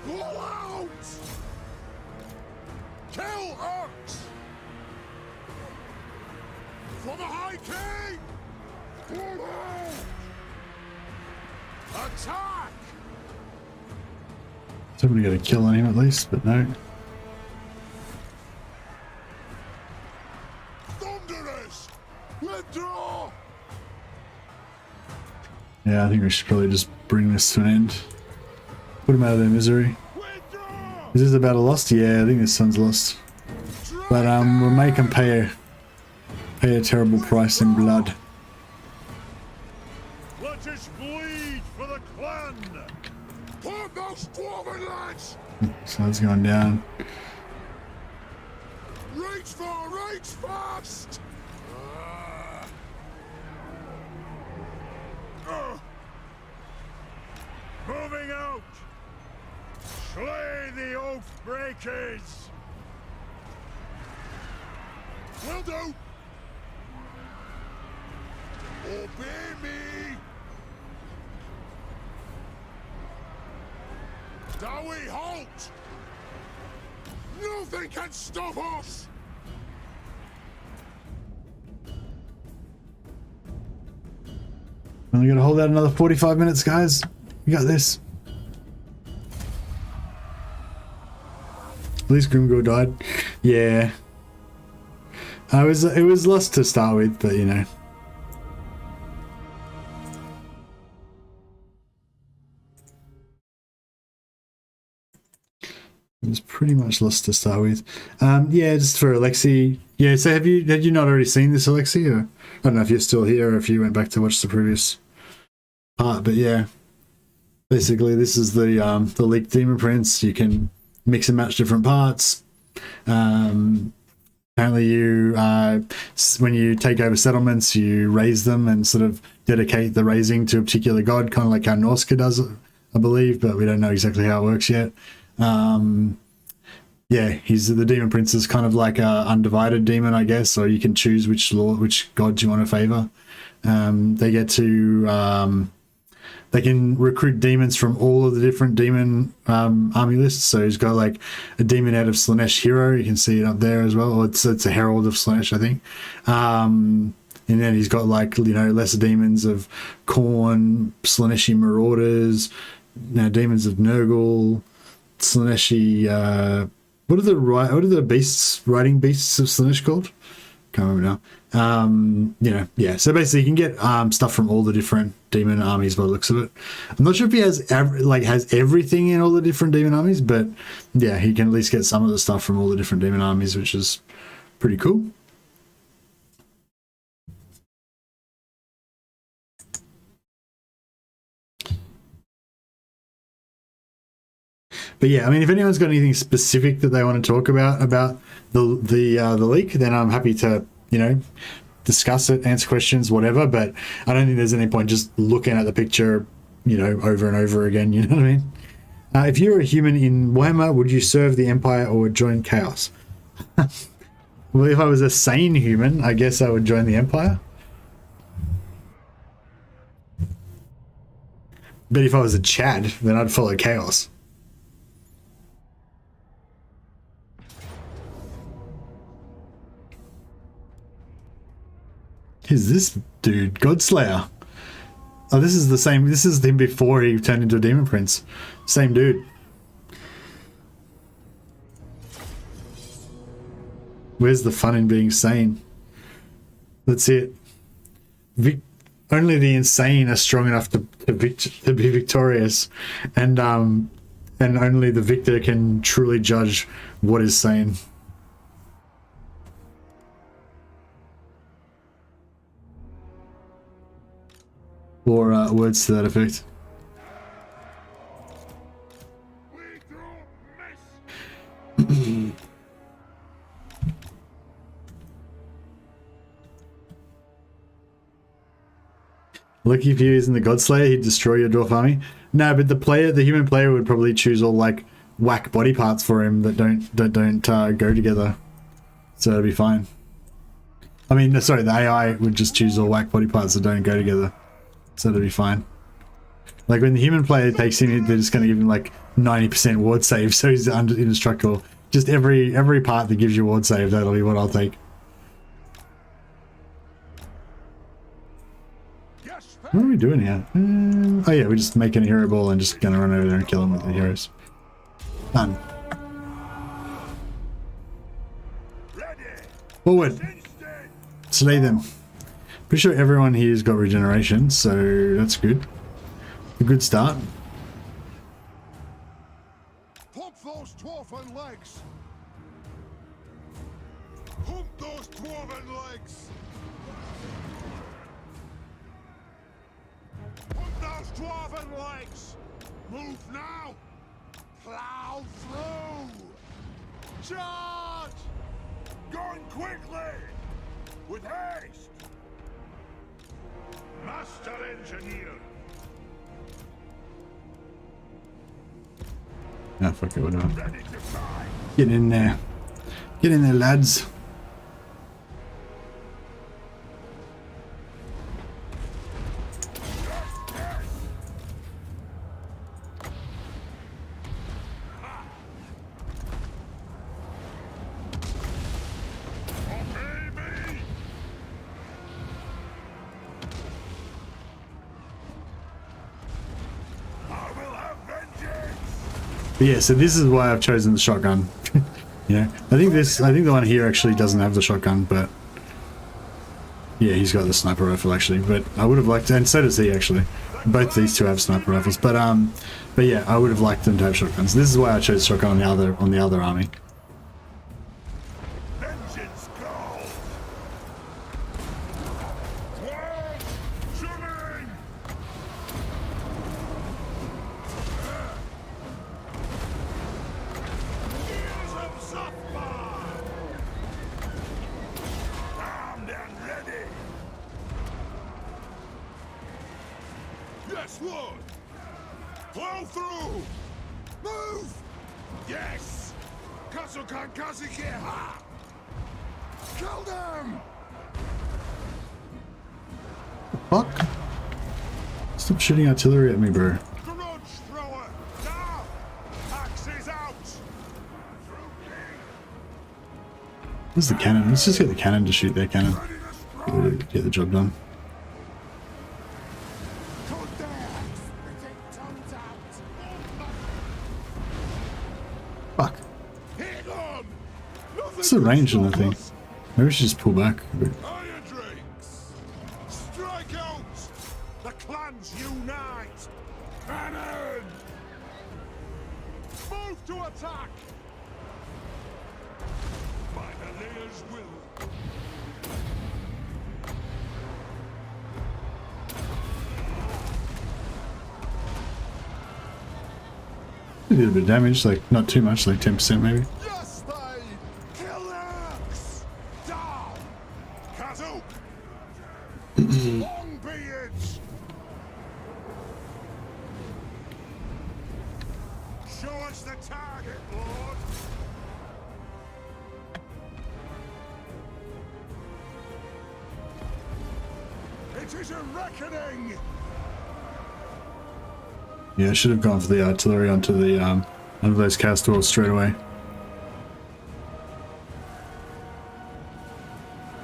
Pull out! Kill orcs! For the High King! Pull out! Attack! Somebody got a kill on him at least, but no. Thunderers! Withdraw! Yeah, I think we should probably just bring this to an end. Put them out of their misery. Withdraw! Is this a battle lost? Yeah, I think this one's lost. But we'll make them pay a terrible price in blood. Let us bleed for the clan! Put those dwarven lads! So that's going down. Reach fast! Moving out! Slay the oath breakers! Will do! Obey me! Now we halt! Nothing can stop us! Only gonna hold out another 45 minutes, guys. We got this. At least Grimgor died. Yeah. It was lost to start with, but you know. It was pretty much lost to start with. Yeah, just for Alexi. Yeah, so had you not already seen this, Alexi? Or I don't know if you're still here or if you went back to watch the previous part, but yeah. Basically, this is the leaked Demon Prince. You can mix and match different parts. Apparently, you when you take over settlements, you raise them and sort of dedicate the raising to a particular god, kind of like how Norska does it, I believe, but we don't know exactly how it works yet. Yeah, the Demon Prince is kind of like a undivided demon, I guess, or you can choose which god you want to favor. They get to they can recruit demons from all of the different demon army lists. So he's got like a demon out of Slanesh hero. You can see it up there as well. It's a herald of Slanesh, I think. And then he's got like, you know, lesser demons of Khorne, Slaneshi marauders, demons of Nurgle, Slaneshi. What are the beasts, riding beasts of Slanesh called? Can't remember now. You know, yeah. So basically, you can get stuff from all the different demon armies by the looks of it. I'm not sure if he has everything in all the different demon armies, but yeah, he can at least get some of the stuff from all the different demon armies, which is pretty cool. But yeah, I mean, if anyone's got anything specific that they want to talk about the leak, then I'm happy to, you know, discuss it, answer questions, whatever. But I don't think there's any point just looking at the picture, you know, over and over again. You know what I mean? If you're a human in Warhammer, would you serve the Empire or join Chaos? Well, if I was a sane human, I guess I would join the Empire. But if I was a Chad, then I'd follow Chaos. Who's this dude? Godslayer. Oh, this is the same. This is him before he turned into a Demon Prince. Same dude. Where's the fun in being sane? That's it. Only the insane are strong enough to be victorious, and only the victor can truly judge what is sane. Or words to that effect. Lucky if he was in the Godslayer, he'd destroy your dwarf army. No, but the human player would probably choose all like whack body parts for him that don't go together, so it'd be fine. I mean, sorry, the AI would just choose all whack body parts that don't go together. So that'll be fine. Like when the human player takes him, they're just going to give him like 90% ward save, so he's indestructible. Just every part that gives you ward save, that'll be what I'll take. What are we doing here? Oh yeah, we're just making a hero ball and just going to run over there and kill him with the heroes. Done. Forward. Slay them. Pretty sure everyone here's got regeneration, so that's good. A good start. Pump those dwarven legs! Pump those dwarven legs! Pump those dwarven legs! Move now! Plow through! Charge! Going quickly! With haste! Master Engineer! Ah, fuck it, whatever. Get in there. Get in there, lads. But yeah, so this is why I've chosen the shotgun. You know, I think the one here actually doesn't have the shotgun, but yeah, he's got the sniper rifle actually. But I would have liked, and so does he actually. Both these two have sniper rifles, but yeah, I would have liked them to have shotguns. This is why I chose shotgun on the other army. Vengeance calls. World swimming. Years of softball. Armed and ready. Yes, Lord. Plow through. Move. Yes. Kasukan Kazike ha. Kill them. Fuck! Stop shooting artillery at me, bro. Grudge thrower. Now. Axes out. Where's the cannon? Let's just get the cannon to shoot their cannon. Ready to strike. Get the job done. Cut there. Take tongues out. Fuck. Hit on. What's the range on that thing? Maybe we should just pull back a bit. Iron drinks. Strike out. The clans unite. Cannon. Move to attack. By the layer's will. A little bit of damage, like not too much, like 10% maybe. Yes, they. Karak. Down. Kazook. Long beards. Show us the target, Lord. It is a reckoning. Yeah, I should have gone for the artillery onto the onto those cast walls straight away.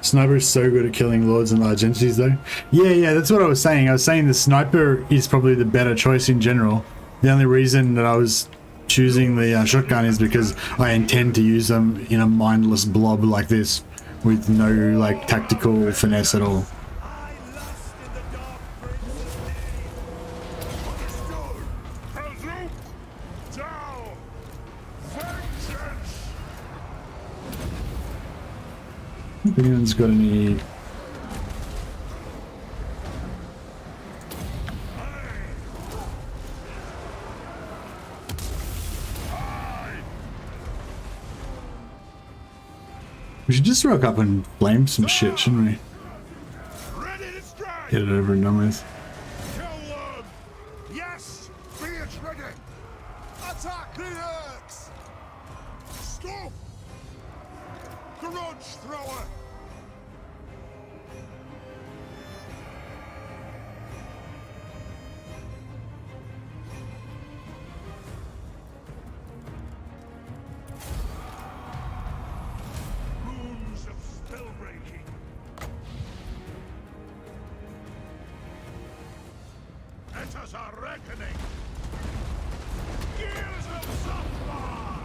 Sniper is so good at killing lords and large entities though. Yeah, that's what I was saying. I was saying the sniper is probably the better choice in general. The only reason that I was choosing the shotgun is because I intend to use them in a mindless blob like this with no like tactical finesse at all. I lust in the dark prince's name. Understood. Kazook. Down. Vengeance. If anyone's got any... We should just rock up and flame some shit, shouldn't we? Ready to strike. Get it over and done with. Kill them. Yes. Be it ready. Attack the Turks. Stop. Grudge thrower. Runes of spell breaking. Let us a reckoning. Gears of softball.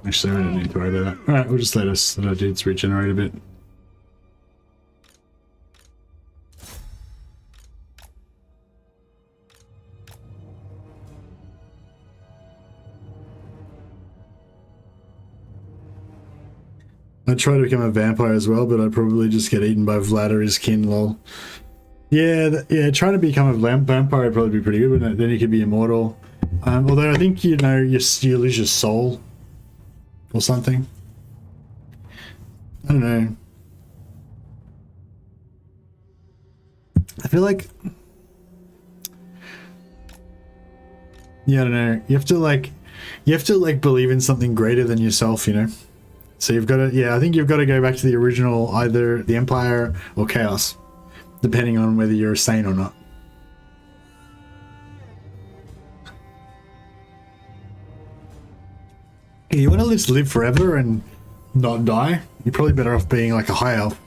Actually, we don't need to worry about that. Alright, we'll just let our dudes regenerate a bit. I'd try to become a vampire as well, but I'd probably just get eaten by Vlad or his kin, lol. Yeah, trying to become a vampire would probably be pretty good, wouldn't it? Then you could be immortal. Although I think, you know, you lose your soul. Or something. I don't know. I feel like... Yeah, I don't know. You have to like believe in something greater than yourself, you know. So you've got to, yeah, I think you've got to go back to the original, either the Empire or Chaos, depending on whether you're sane or not. You want to just live forever and not die? You're probably better off being like a high elf.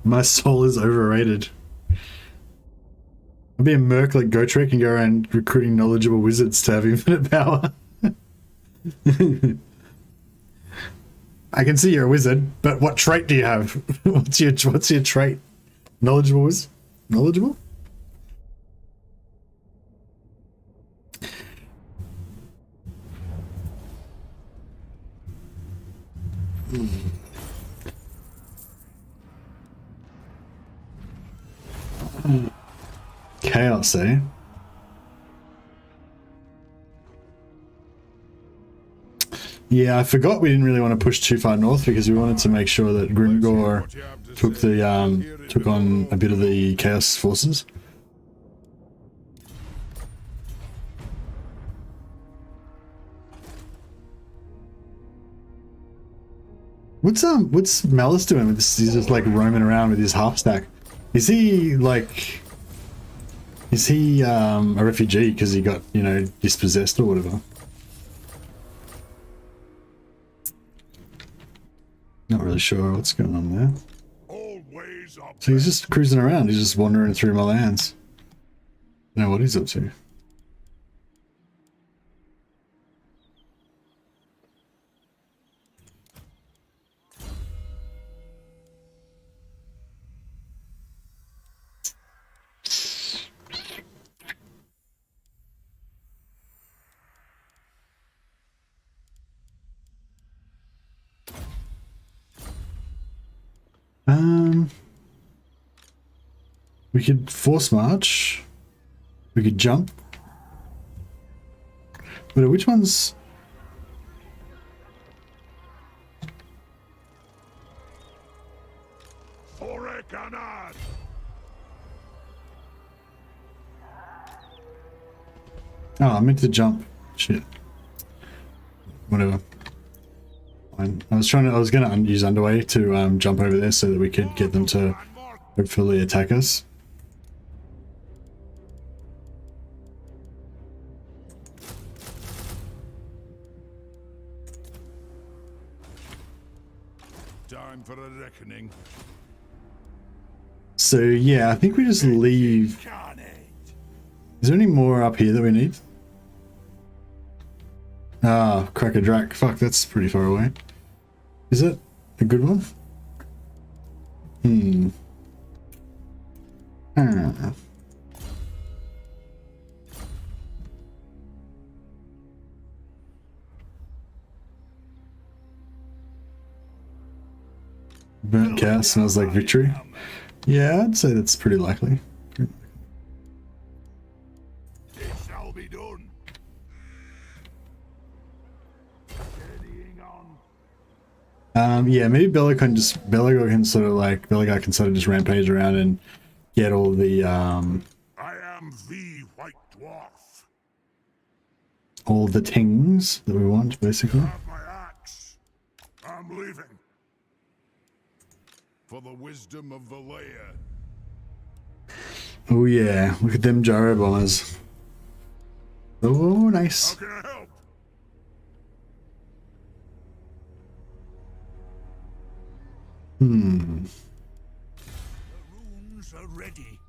My soul is overrated. I'll be a merc like Gotrek and go around recruiting knowledgeable wizards to have infinite power. I can see you're a wizard, but what trait do you have? What's your trait? Knowledgeable wizard? Knowledgeable? Chaos, eh? Yeah, I forgot we didn't really want to push too far north because we wanted to make sure that Grimgor took on a bit of the Chaos forces. What's Malice doing with this? He's just like roaming around with his half stack. Is he a refugee because he got, you know, dispossessed or whatever? Not really sure what's going on there. So he's just cruising around. He's just wandering through my lands. I don't know what he's up to. We could force march. We could jump. But which ones? THOREK'S. Oh, I meant to jump. Shit. Whatever. Fine. I was gonna use underway to jump over there so that we could get them to hopefully attack us. Time for a reckoning. So yeah, I think we just leave. Is there any more up here that we need? Ah, Cracker Drac. Fuck, that's pretty far away. Is it a good one? Ah. Burnt cow smells like victory. Yeah, I'd say that's pretty likely. It shall be done. Yeah, maybe Belagor can sort of just rampage around and get all the I am the White Dwarf. all the things that we want, basically. Have my axe. I'm leaving. For the wisdom of Valea. Oh yeah, look at them gyro bombers. Oh, nice. How can I help? The runes are ready.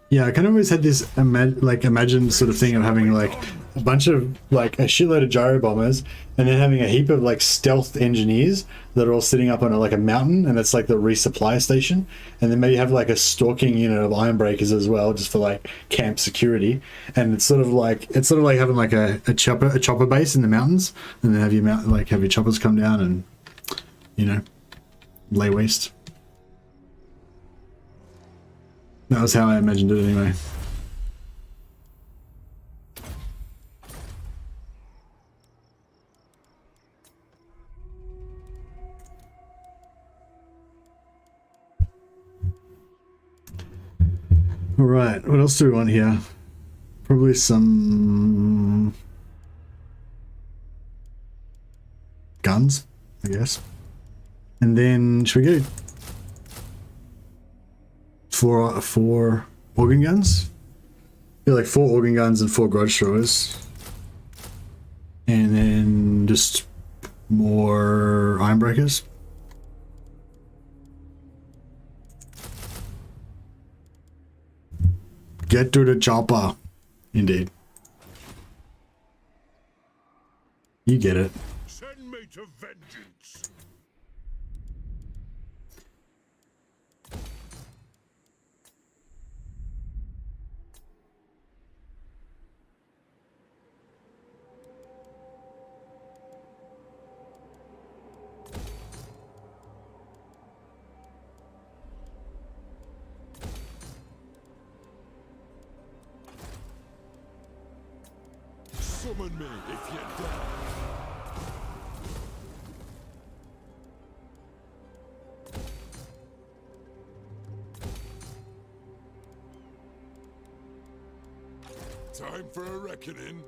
Yeah, I kind of always had this imagined sort of thing of having like a bunch of like a shitload of gyro bombers and then having a heap of like stealth engineers that are all sitting up on a mountain, and it's like the resupply station, and then maybe have like a stalking unit of iron breakers as well, just for like camp security. And it's sort of like having like a chopper base in the mountains, and then have your choppers come down and, you know, lay waste. That was how I imagined it anyway. All right, what else do we want here? Probably some guns, I guess. And then should we go four organ guns? Yeah, like 4 organ guns and 4 grudge throwers. And then just more ironbreakers. Get to the chopper. Indeed. You get it. Send me to vengeance. Summon me if you dare. Time for a reckoning.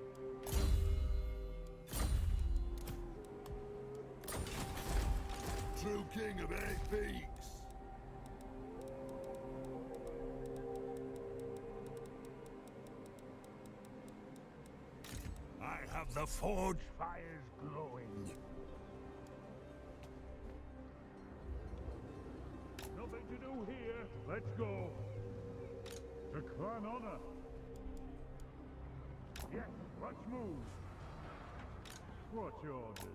True king of 8 peaks. I have the forge fires glowing. Nothing to do here. Let's go. To clan honor. Yes, let's move. What's orders?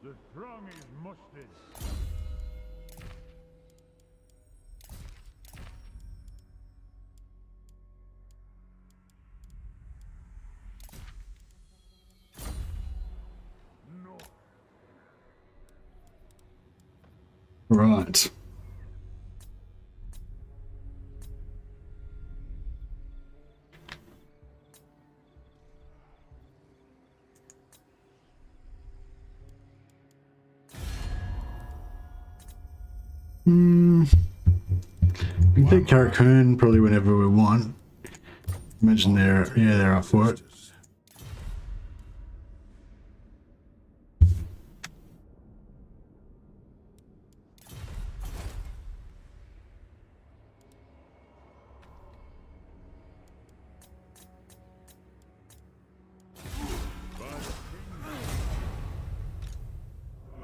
The throng is mustered. No. Right. We can take Karak probably whenever we want. Imagine they're up for it.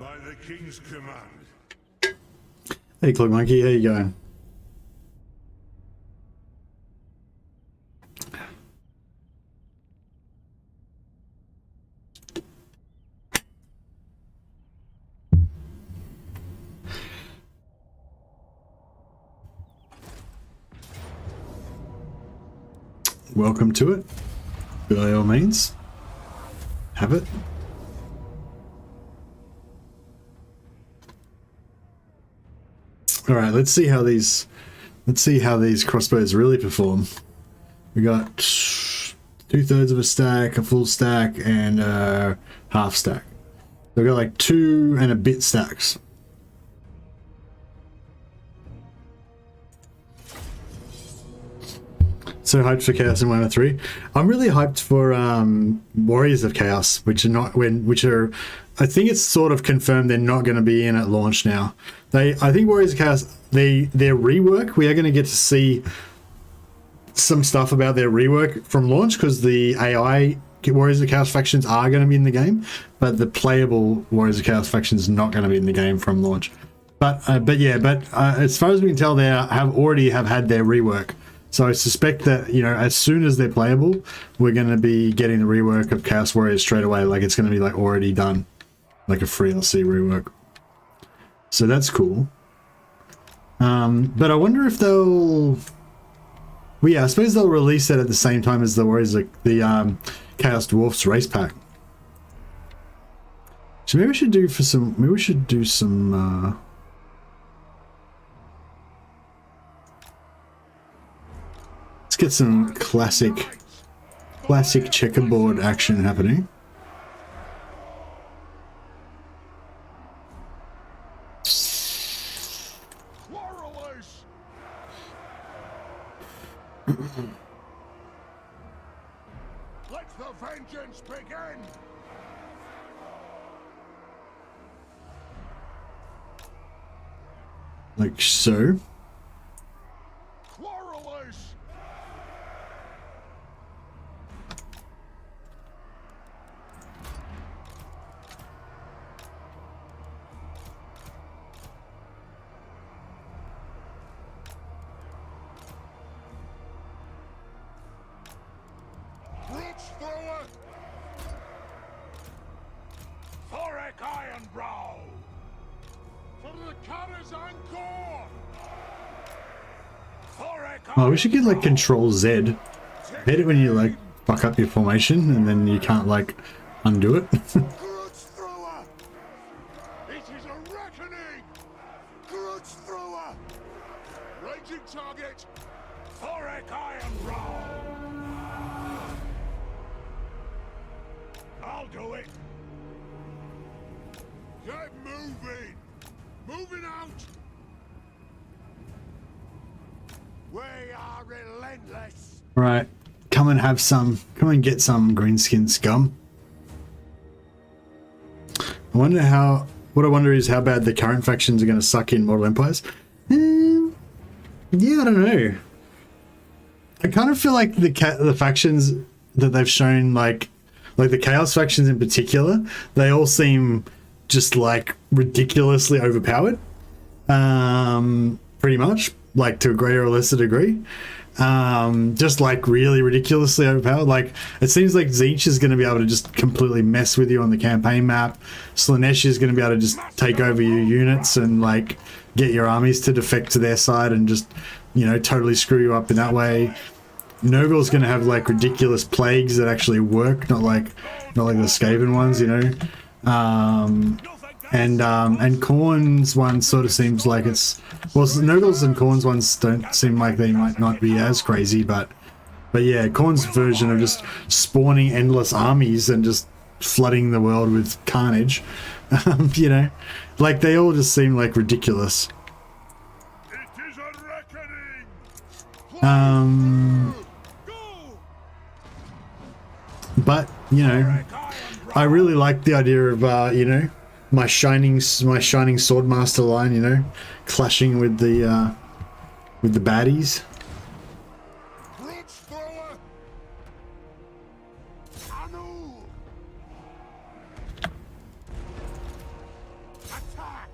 By the king's command. Hey Cloak Monkey, how you going? Welcome to it, by all means. Have it. All right, let's see how these crossbows really perform. We got 2/3 of a stack, a full stack, and a half stack. So we got like 2 and a bit stacks. So hyped for Chaos in 103. I'm really hyped for Warriors of Chaos, which are I think it's sort of confirmed they're not going to be in at launch now. I think Warriors of Chaos, their rework, we are going to get to see some stuff about their rework from launch, because the AI Warriors of Chaos factions are going to be in the game, but the playable Warriors of Chaos factions is not going to be in the game from launch. But as far as we can tell, they already have had their rework. So I suspect that, you know, as soon as they're playable, we're going to be getting the rework of Chaos Warriors straight away. Like, it's going to be like already done, like a free LC rework. So that's cool. But I wonder if they'll... Well, yeah, I suppose they'll release it at the same time as the Warriors, like the Chaos Dwarfs race pack. So maybe we should do some... get some classic checkerboard action happening. Quarrelers! Let the vengeance begin! Like so. Quarrelers! Brooch thrower! Thorek Ironbrow! For the Karak's encore! Oh, we should get like Control Z. I hate it when you like fuck up your formation and then you can't like undo it. Grudge thrower! It is a reckoning! Grudge thrower! Raging target! Thorek Ironbrow! I'll do it! Get moving! Moving out! We are relentless! Right, come and have some. Come and get some, greenskin scum. I wonder how. What I wonder is how bad the current factions are going to suck in Mortal Empires. Yeah, I don't know. I kind of feel like the factions that they've shown, like the Chaos factions in particular, they all seem just like ridiculously overpowered. Pretty much, like to a greater or lesser degree. Just like really ridiculously overpowered. Like it seems like Tzeentch is going to be able to just completely mess with you on the campaign map. Slaanesh is going to be able to just take over your units and like get your armies to defect to their side and just, you know, totally screw you up in that way. Nurgle's going to have like ridiculous plagues that actually work, not like the Skaven ones, you know. And Khorne's one sort of seems like it's, well, Nurgle's and Khorne's ones don't seem like they might not be as crazy, but yeah, Khorne's version of just spawning endless armies and just flooding the world with carnage, you know, like they all just seem like ridiculous. It is a reckoning! But you know, I really like the idea of you know, my shining swordmaster line, you know, clashing with the baddies. Brooch thrower! Anu! Attack!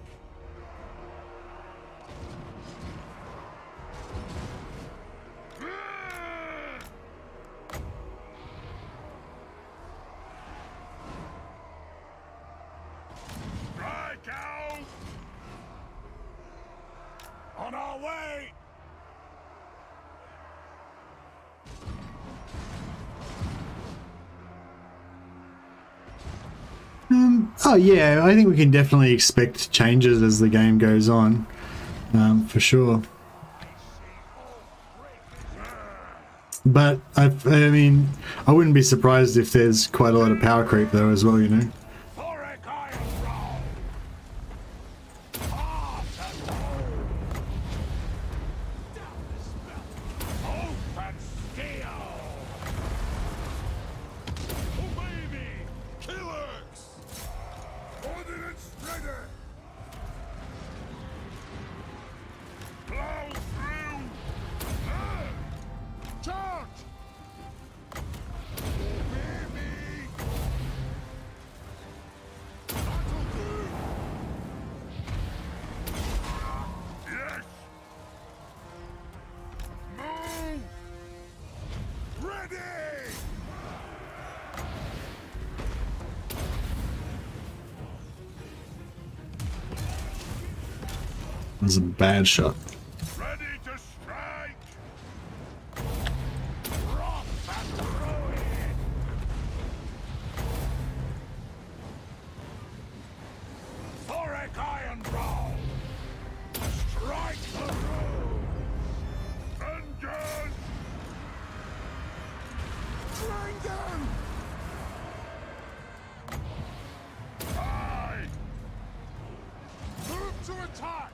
Strike out! On our way! Oh yeah, I think we can definitely expect changes as the game goes on, for sure. But I mean, I wouldn't be surprised if there's quite a lot of power creep though as well, you know. Thorek Ironbrow! Oath and steel! Obey me! Killers! Ordnance ready! Plow through! Charge! Obey me! That'll do! Yes! Move! Ready! That was a bad shot. Ready to strike! Wrath and ruin! Thorek Ironbrow! Strike the room! Vengeance! attack!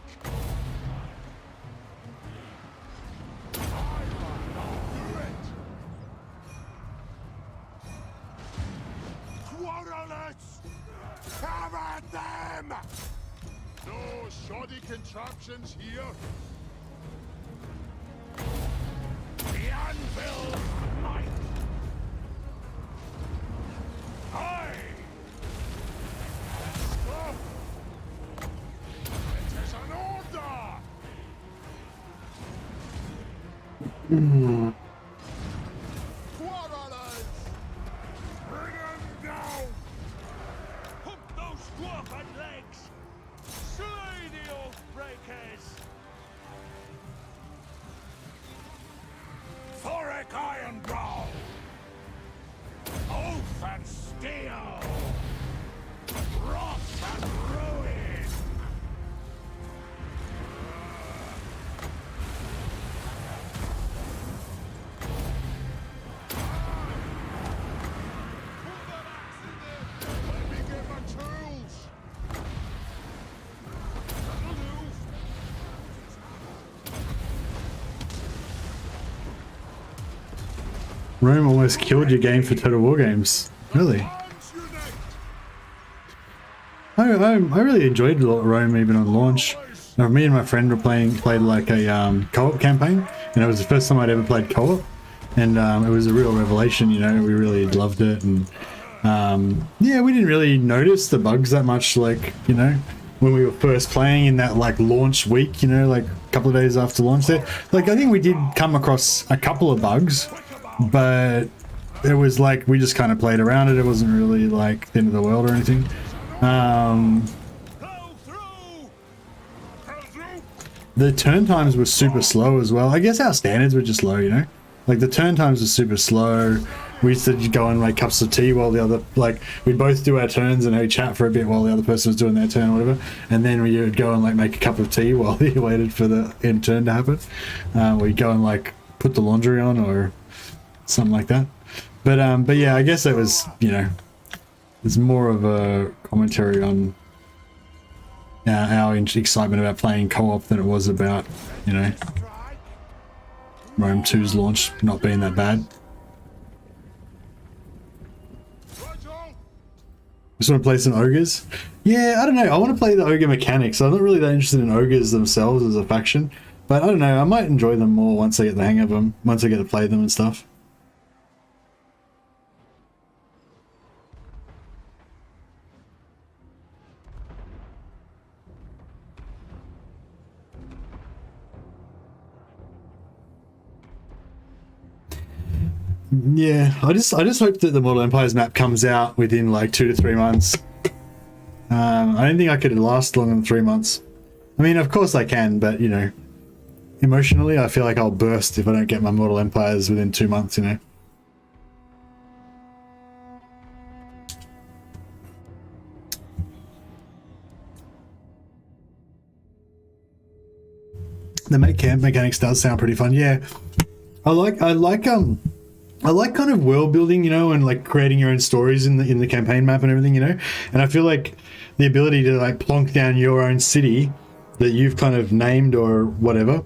Quarrelers! Come at them! No shoddy contraptions here. The anvil might. Aye! Stop! It is an order! Quarrelers! Bring them down! Hump those dwarven legs! Slay the oath breakers! Thorek Ironbrow! Oath and steel! Wrath and ruin! Let me get my tools! That'll do! Rome almost killed your game for Total War Games. Really? Arms unite! I really enjoyed Rome even on launch. Me and my friend were played like a co-op campaign, and it was the first time I'd ever played co-op, and it was a real revelation. You know, we really loved it, and yeah, we didn't really notice the bugs that much, like, you know, when we were first playing in that like launch week, you know, like a couple of days after launch there. Like, I think we did come across a couple of bugs, but it was like we just kind of played around it. It wasn't really like the end of the world or anything. The turn times were super slow as well. I guess our standards were just low, you know? Like, the turn times were super slow. We used to go and make cups of tea while the other, like, we'd both do our turns and we'd chat for a bit while the other person was doing their turn or whatever. And then we would go and, like, make a cup of tea while we waited for the end turn to happen. We'd go and, like, put the laundry on or something like that. But yeah, I guess it was, you know, it's more of a commentary on our excitement about playing co-op than it was about, you know, Rome 2's launch not being that bad. Just want to play some ogres? Yeah, I don't know. I want to play the ogre mechanics. I'm not really that interested in ogres themselves as a faction, but I don't know. I might enjoy them more once I get the hang of them, once I get to play them and stuff. Yeah, I just hope that the Mortal Empires map comes out within like 2 to 3 months. I don't think I could last longer than 3 months. I mean, of course I can, but you know, emotionally I feel like I'll burst if I don't get my Mortal Empires within 2 months, you know. The camp mechanics does sound pretty fun. Yeah, I like kind of world building, you know, and like creating your own stories in the campaign map and everything, you know. And I feel like the ability to like plonk down your own city that you've kind of named or whatever,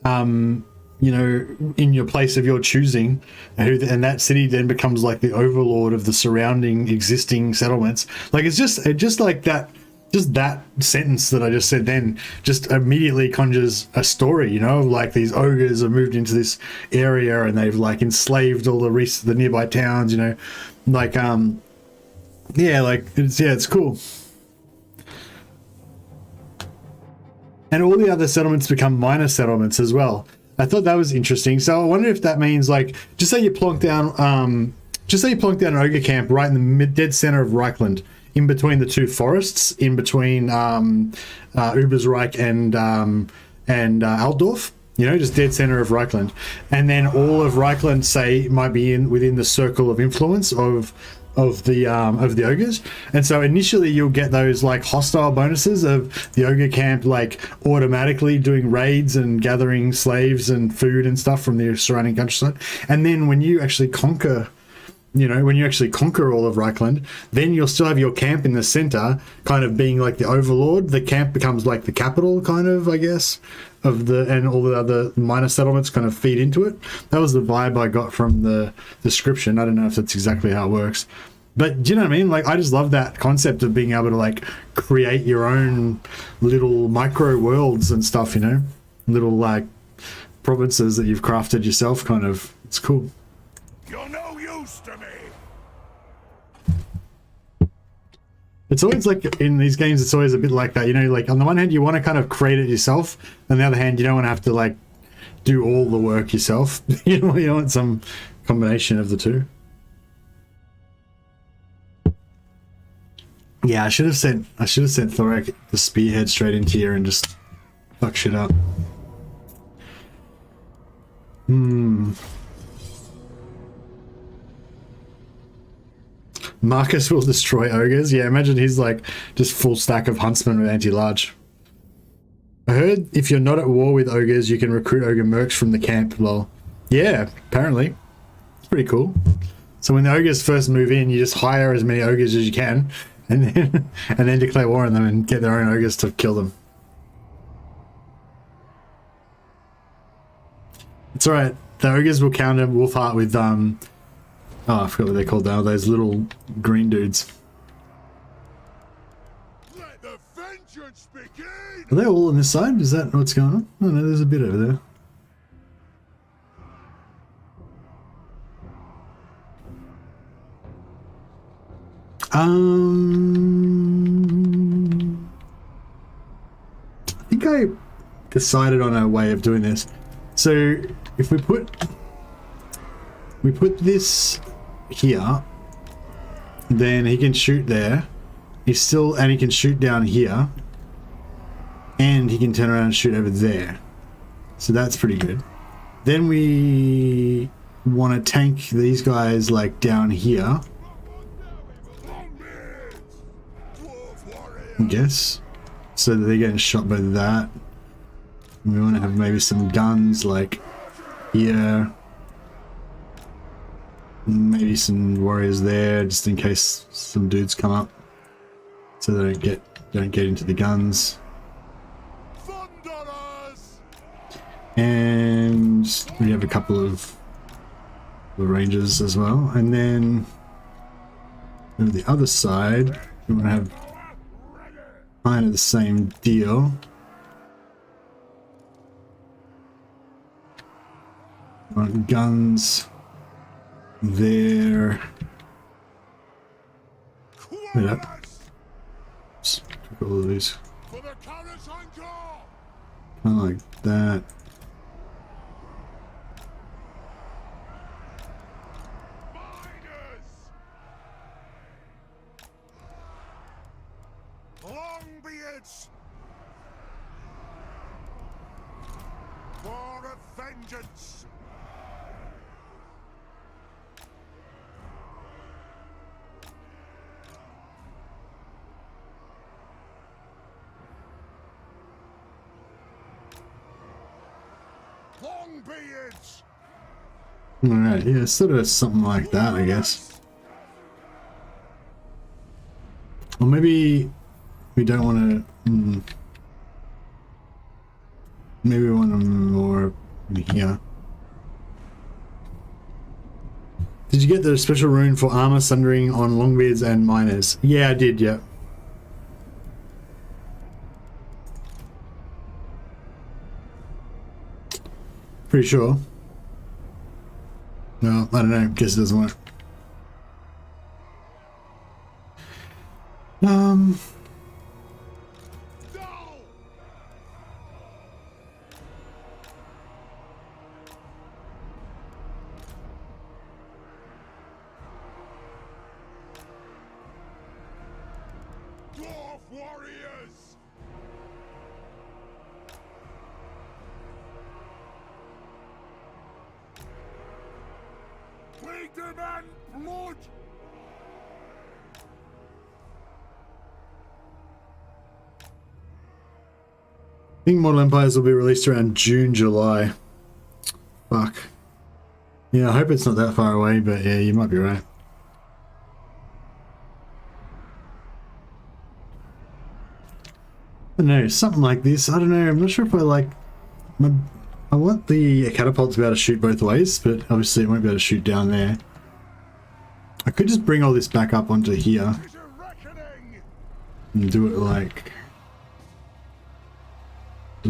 you know, in your place of your choosing, and that city then becomes like the overlord of the surrounding existing settlements. Like, it's just like that. Just that sentence that I just said then just immediately conjures a story, you know, like these ogres have moved into this area and they've like enslaved all the nearby towns, you know, like yeah, like it's cool. And all the other settlements become minor settlements as well. I thought that was interesting. So I wonder if that means, like, just say you plonk down an ogre camp right in the dead center of Reichland, in between the two forests, in between Ubersreich and Altdorf, you know, just dead center of Reichland. And then all of Reichland, say, might be within the circle of influence of the ogres. And so initially you'll get those like hostile bonuses of the ogre camp like automatically doing raids and gathering slaves and food and stuff from the surrounding countryside. And then when you actually conquer you know, when you actually conquer all of Reichland, then you'll still have your camp in the center, kind of being like the overlord. The camp becomes like the capital, kind of, I guess, of the, and all the other minor settlements kind of feed into it. That was the vibe I got from the description. I don't know if that's exactly how it works, but do you know what I mean? Like, I just love that concept of being able to like create your own little micro worlds and stuff, you know, little like provinces that you've crafted yourself, kind of. It's cool. You're no use to me. It's always like in these games, it's always a bit like that, you know, like on the one hand you want to kind of create it yourself, on the other hand you don't want to have to like do all the work yourself. You want some combination of the two. Yeah, I should have sent Thorek the spearhead straight into here and just fuck shit up. Marcus will destroy ogres. Yeah, imagine he's like just full stack of huntsmen with anti-large. I heard if you're not at war with ogres, you can recruit ogre mercs from the camp. Lol. Yeah, apparently. It's pretty cool. So when the ogres first move in, you just hire as many ogres as you can, and then declare war on them and get their own ogres to kill them. It's alright. The ogres will counter Wolfheart with oh, I forgot what they're called now. Those little green dudes. Let the vengeance begin. Are they all on this side? Is that what's going on? Oh no, there's a bit over there. I think I decided on a way of doing this. So if we put this here, then he can shoot there. He can shoot down here, and he can turn around and shoot over there. So that's pretty good. Then we want to tank these guys like down here, I guess, so that they're getting shot by that. And we want to have maybe some guns like here. Maybe some warriors there, just in case some dudes come up, so they don't get into the guns. And we have a couple of the rangers as well. And then on the other side, we want to have kind of the same deal. We want guns there. Wait up. Oops, took all of these. Kind of like that. Longbeards for a vengeance. Longbeards. All right, yeah, sort of something like that, I guess. Or maybe we don't want to. Maybe we want them more here. Did you get the special rune for armor sundering on Longbeards and miners? Yeah, I did. Yeah. Pretty sure. No, I don't know. Guess it doesn't work. Dwarf warriors. We demand blood. I think Model Empires will be released around June, July. Fuck. Yeah, I hope it's not that far away, but yeah, you might be right. I don't know, something like this. I don't know. I'm not sure if I like. I want the catapult to be able to shoot both ways, but obviously it won't be able to shoot down there. I could just bring all this back up onto here and do it like. For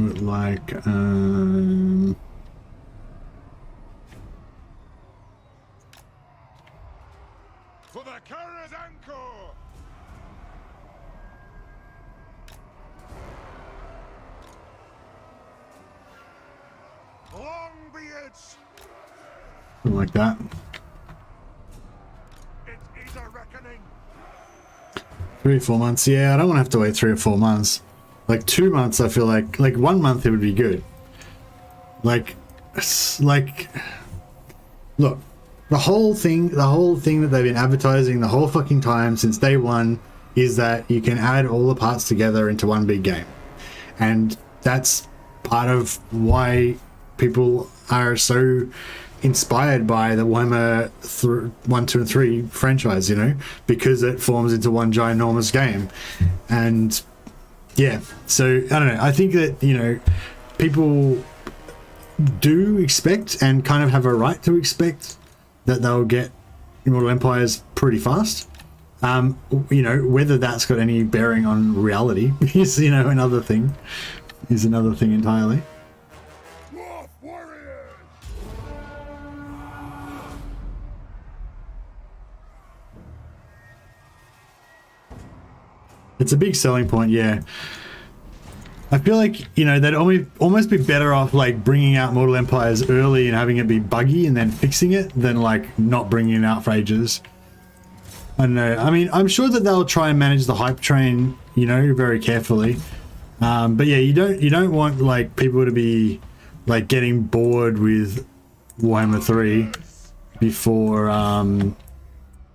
the Karak's anchor! Long be it! Something like that. It is a reckoning! 3 or 4 months. Yeah, I don't want to have to wait 3 or 4 months. Like 2 months, I feel like 1 month it would be good. Like, look, the whole thing that they've been advertising the whole fucking time since day one is that you can add all the parts together into one big game, and that's part of why people are so inspired by the Warhammer 1, 2, and 3 franchise, you know, because it forms into one ginormous game. And yeah, so I don't know, I think that, you know, people do expect and kind of have a right to expect that they'll get Immortal Empires pretty fast. You know, whether that's got any bearing on reality is, you know, another thing entirely. Dwarf warriors! It's a big selling point, yeah. I feel like, you know, they'd almost be better off like bringing out Mortal Empires early and having it be buggy and then fixing it than like not bringing it out for ages. I don't know. I mean, I'm sure that they'll try and manage the hype train, you know, very carefully. But yeah, you don't want like people to be like getting bored with Warhammer 3 before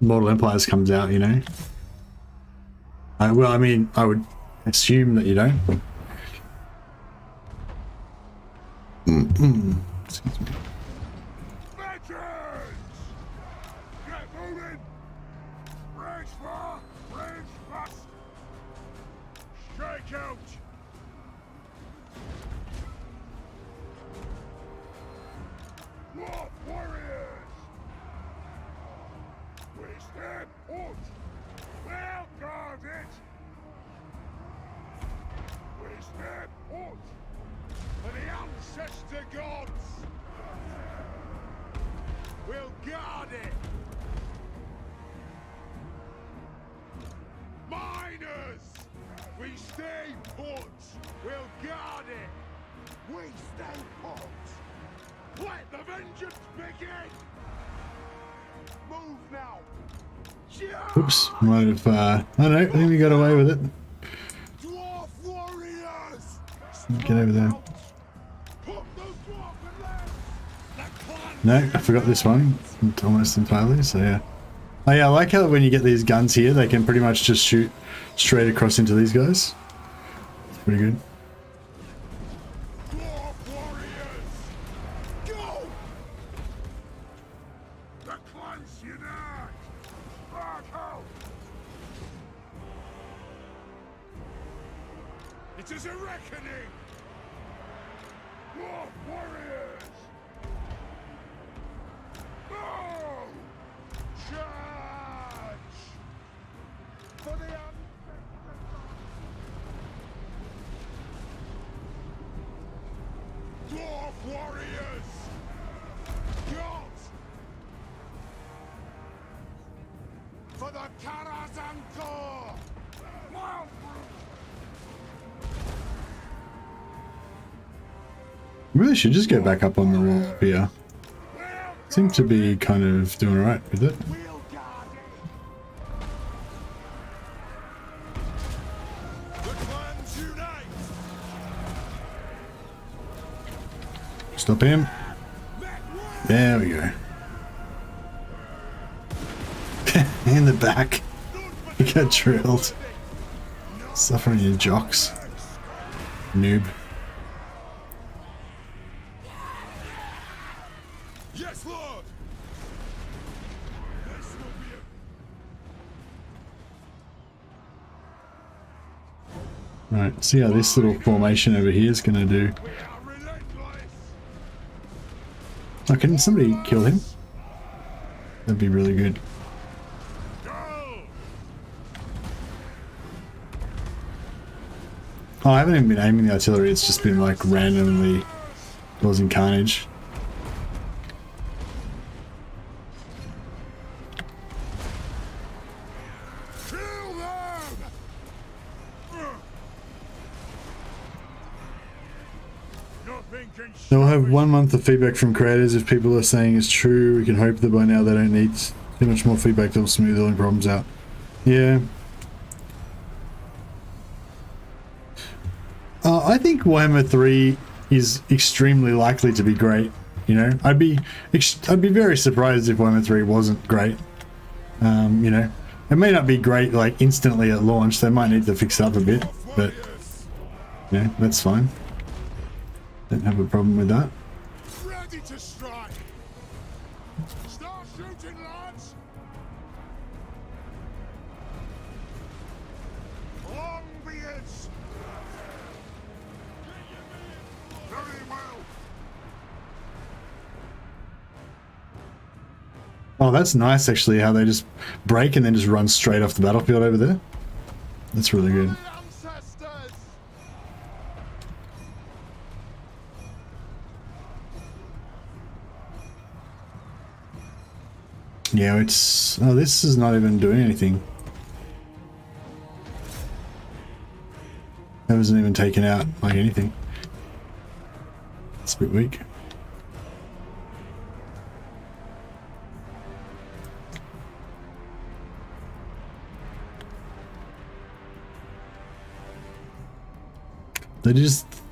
Mortal Empires comes out, you know. Well, I mean, I would assume that you don't. Excuse me. Veterans! Get moving! Brace for, brace fast! Strike out! Dwarf warriors! We stand put! Well guarded! We stand put! For the ancestor gods! We'll guard it! Miners! We stay put! We'll guard it! We stay put! Let the vengeance begin! Move now! Oops, might have, I don't know, I think we got away with it. Dwarf warriors! Get over there. Put the dwarf legs! The clan! No, I forgot this one almost entirely, so yeah. Oh yeah, I like how when you get these guns here, they can pretty much just shoot straight across into these guys. It's pretty good. Dwarf warriors! Go! The clans unite! Back out! It is a reckoning! Dwarf warriors! No! Charge! For the Dwarf warriors! Gods! For the Karak's anchor! Wild Really should just go back up on the wall up here. Seem to be kind of doing alright with it. We'll guard it! The clans unite! Stop him. There we go. In the back. You got drilled. Suffering your jocks. Noob. Yes, Lord! This will be Right, see how this little formation over here is going to do. We are relentless. Oh, can somebody kill him? That'd be really good. Go. Oh, I haven't even been aiming the artillery, it's just been like randomly causing carnage. Kill them. Nothing can They'll have 1 month of feedback from creators. If people are saying it's true, we can hope that by now they don't need too much more feedback. They'll smooth all the problems out. Yeah. I think Warhammer 3 is extremely likely to be great. You know, I'd be very surprised if Warhammer 3 wasn't great. You know, it may not be great like instantly at launch. They might need to fix it up a bit, but yeah, that's fine. Don't have a problem with that. ready to strike. Start shooting, lads. Long be it. Very well. Oh, that's nice actually, how they just break and then just run straight off the battlefield over there. That's really good. The ancestors. Yeah, it's... Oh, this is not even doing anything. That wasn't even taken out like anything. It's a bit weak. They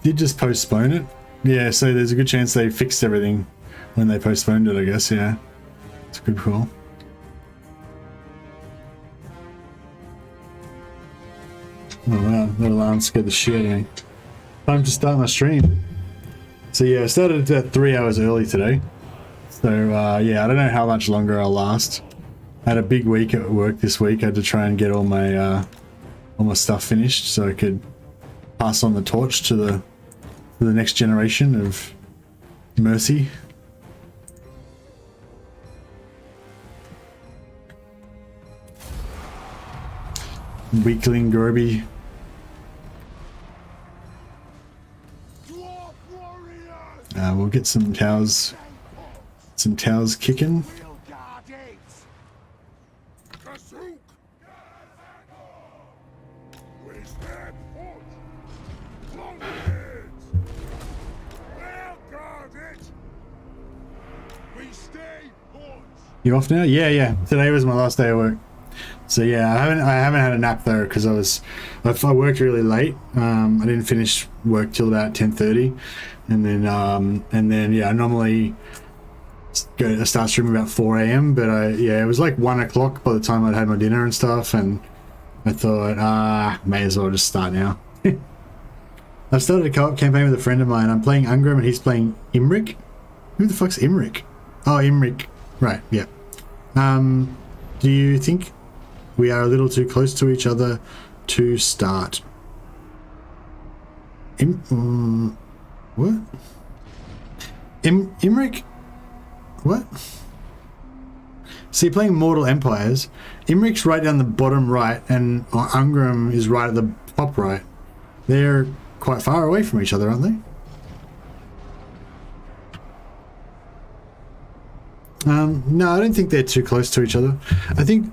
did just postpone it. Yeah, so there's a good chance they fixed everything when they postponed it, I guess, yeah. It's a good call. Oh wow, that alarm scared the shit out of me. Time to start my stream. So yeah, I started at 3 hours early today. So yeah, I don't know how much longer I'll last. I had a big week at work this week. I had to try and get all my stuff finished so I could pass on the torch to the next generation of Mercy. Weakling Groby. Dwarf warriors. We'll get some towers kicking. We'll guard it. Kazook. We stand put. Long heads. We'll guard it. We stay put. You off now? Yeah. Today was my last day of work. So yeah, I haven't had a nap though because I worked really late. I didn't finish work till about 10:30, and then yeah, I normally start streaming about 4 a.m. But it was like 1 o'clock by the time I'd had my dinner and stuff, and I thought may as well just start now. I've started a co-op campaign with a friend of mine. I'm playing Ungram and he's playing Imric. Who the fuck's Imric? Oh, Imric. Right. Yeah. Do you think we are a little too close to each other to start? What? Imric? What? See, playing Mortal Empires, Imric's right down the bottom right and Ungram is right at the top right. They're quite far away from each other, aren't they? No, I don't think they're too close to each other. I think,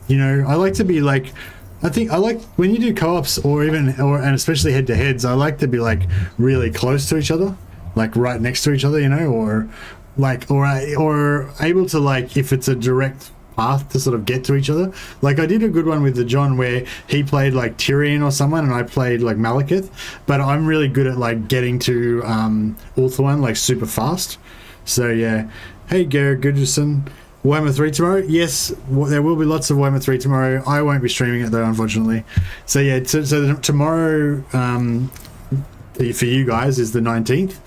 you know, I like to be like, I like when you do co-ops and especially head-to-heads, I like to be like really close to each other, like right next to each other, you know, or able to, like, if it's a direct path to sort of get to each other. Like I did a good one with the John where he played like Tyrion or someone and I played like Malekith, but I'm really good at like getting to Ulthuan like super fast. So yeah. Hey Garrett Goodison, Warhammer 3 tomorrow? Yes, there will be lots of Warhammer 3 tomorrow. I won't be streaming it though, unfortunately. So yeah, so tomorrow for you guys is the 19th,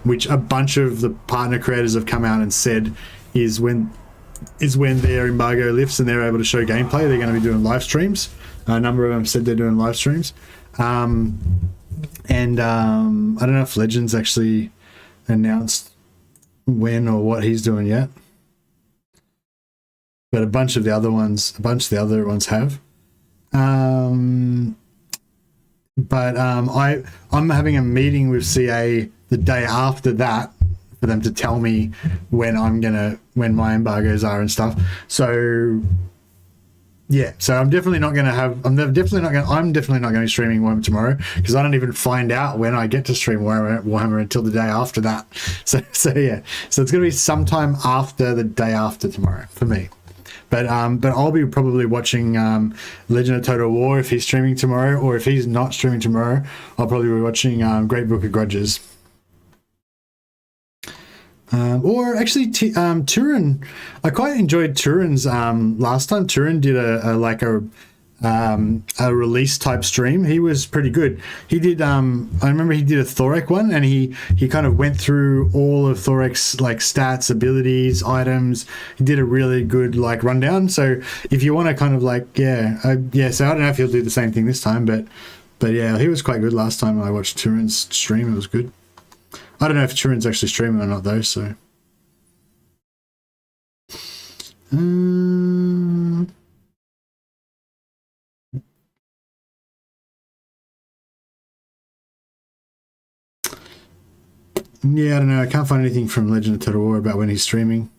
which a bunch of the partner creators have come out and said is when their embargo lifts and they're able to show gameplay. They're going to be doing live streams. A number of them said they're doing live streams. And I don't know if Legends actually announced when or what he's doing yet, but a bunch of the other ones have. But I'm having a meeting with CA the day after that for them to tell me when my embargoes are and stuff. So yeah, so I'm definitely not going to be streaming Warhammer tomorrow, because I don't even find out when I get to stream Warhammer until the day after that. So yeah, so it's going to be sometime after the day after tomorrow for me. But I'll be probably watching Legend of Total War if he's streaming tomorrow, or if he's not streaming tomorrow, I'll probably be watching Great Book of Grudges. Or actually, Turin. I quite enjoyed Turin's last time. Turin did a release type stream. He was pretty good. He did. I remember he did a Thorek one, and he kind of went through all of Thorek's like stats, abilities, items. He did a really good like rundown. So if you want to kind of like So I don't know if he'll do the same thing this time, but yeah, he was quite good last time I watched Turin's stream. It was good. I don't know if Turin's actually streaming or not though, so. Yeah, I don't know. I can't find anything from Legend of Total War about when he's streaming.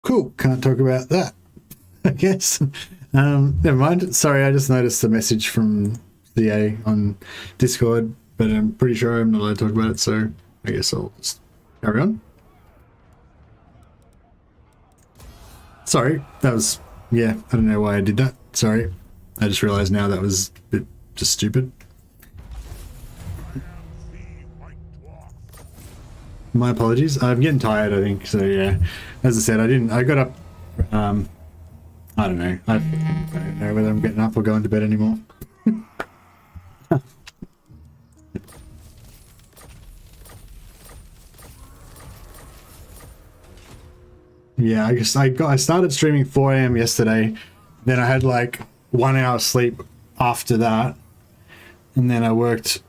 Cool. Can't talk about that, I guess. Never mind. Sorry, I just noticed a message from CA on Discord, but I'm pretty sure I'm not allowed to talk about it, so I guess I'll just carry on. Sorry, that was, I don't know why I did that. Sorry. I just realized now that was a bit just stupid. My apologies. I'm getting tired, I think. So yeah, as I said, I got up. I don't know. I don't know whether I'm getting up or going to bed anymore. Yeah, I started streaming 4 AM yesterday. Then I had like 1 hour sleep after that, and then I worked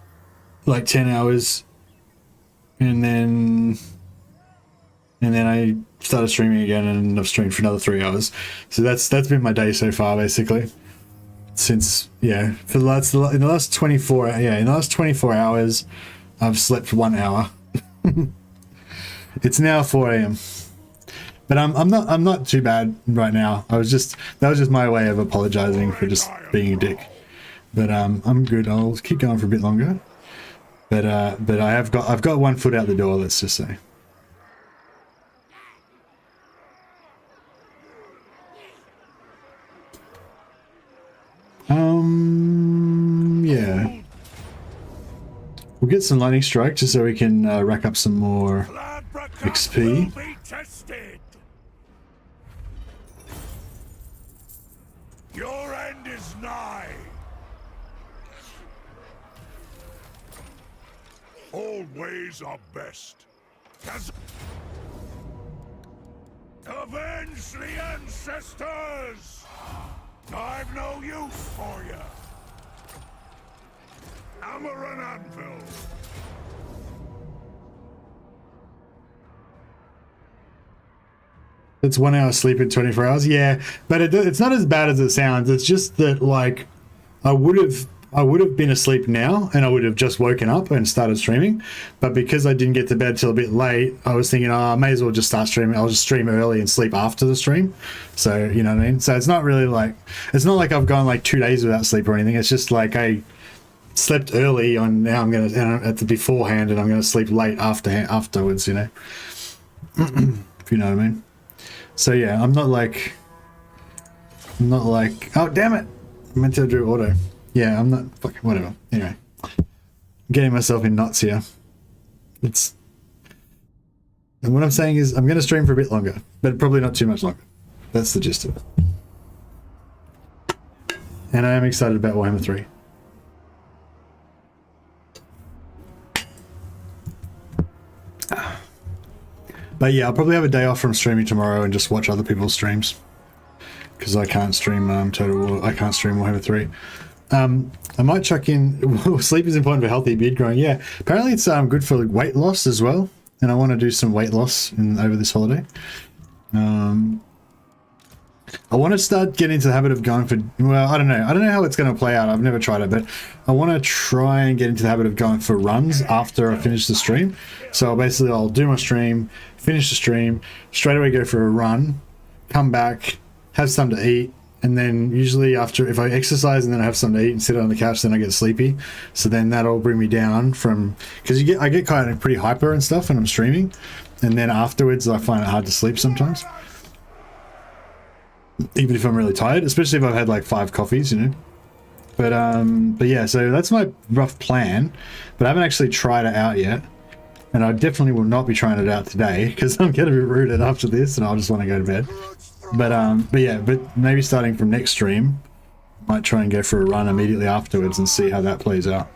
like 10 hours. And then I started streaming again, and I've streamed for another 3 hours. So that's been my day so far, basically. Since in the last 24 hours, I've slept 1 hour. It's now 4 AM, but I'm not too bad right now. that was just my way of apologizing for just being a dick. But I'm good. I'll keep going for a bit longer. But I've got 1 foot out the door, let's just say. Yeah. We'll get some lightning strike just so we can rack up some more XP. Your end is nigh. All ways are best. Avenge the ancestors! I've no use for you. Hammer and anvil. It's 1 hour sleep in 24 hours. Yeah, but it's not as bad as it sounds. It's just that, like, I would have I would have been asleep now and I would have just woken up and started streaming. But because I didn't get to bed till a bit late, I was thinking, I may as well just start streaming. I'll just stream early and sleep after the stream. So, you know what I mean? So it's not really like, it's not like I've gone like 2 days without sleep or anything. It's just like I slept early on, now I'm going to, at the beforehand, and I'm going to sleep late afterwards, you know? If you know what I mean. So yeah, I'm not like, oh damn it, I meant to do auto. Yeah, I'm not, fucking whatever. Anyway, I'm getting myself in knots here. And what I'm saying is I'm going to stream for a bit longer, but probably not too much longer. That's the gist of it. And I am excited about Warhammer 3. But yeah, I'll probably have a day off from streaming tomorrow and just watch other people's streams, because I can't stream Total War. I can't stream Warhammer 3. I might chuck in. Sleep is important for healthy beard growing. Yeah, apparently it's good for weight loss as well. And I want to do some weight loss over this holiday. I want to start getting into the habit of going for. Well, I don't know. I don't know how it's going to play out. I've never tried it, but I want to try and get into the habit of going for runs after I finish the stream. So basically, I'll do my stream, finish the stream, straight away go for a run, come back, have something to eat, and then usually after, if I exercise and then I have something to eat and sit on the couch, then I get sleepy. So then that'll bring me down from, because I get kind of pretty hyper and stuff when I'm streaming, and then afterwards I find it hard to sleep sometimes, even if I'm really tired, especially if I've had like 5 coffees, you know. But yeah, so that's my rough plan, but I haven't actually tried it out yet. And I definitely will not be trying it out today, because I'm going to be rooted after this and I'll just want to go to bed. But yeah, but maybe starting from next stream, I might try and go for a run immediately afterwards and see how that plays out.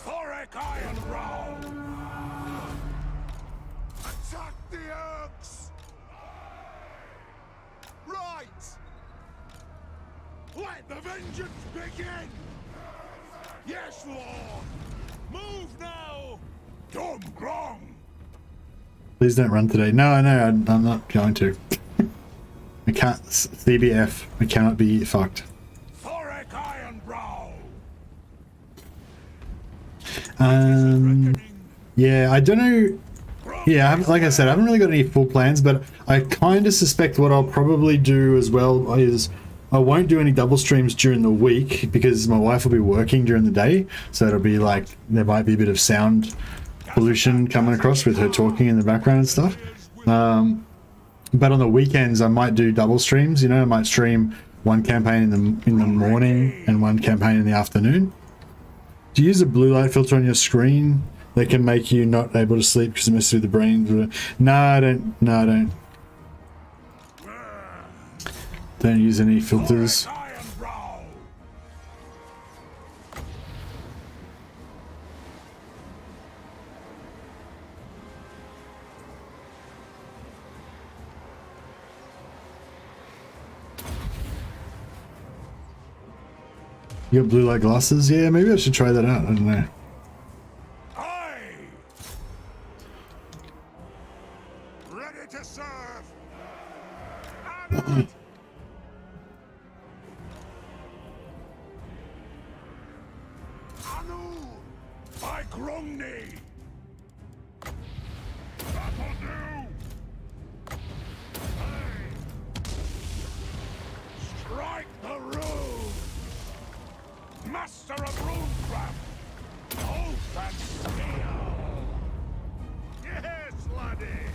Ironbrow! Attack the Orcs! Right! Let the vengeance begin! Yes, Lord! Move now! Dom Grong! Please don't run today. No, I know, I'm not going to. I can't. CBF. I cannot be fucked. THOREK'S Ironbrow! Yeah, I don't know. Yeah, like I said, I haven't really got any full plans, but I kind of suspect what I'll probably do as well is I won't do any double streams during the week, because my wife will be working during the day, so it'll be like there might be a bit of sound pollution coming across with her talking in the background and stuff. But on the weekends I might do double streams, you know. I might stream one campaign in the morning and one campaign in the afternoon. Do you use a blue light filter on your screen that can make you not able to sleep because it messes with the brain? No, I don't. No, I don't. Don't use any filters. You got blue light glasses? Yeah, maybe I should try that out. I don't know. Aye! Ready to serve! Anu! By Grongni! That'll do! Aye! Strike the room! Master of runecraft! Oath and steel! Yes, laddie!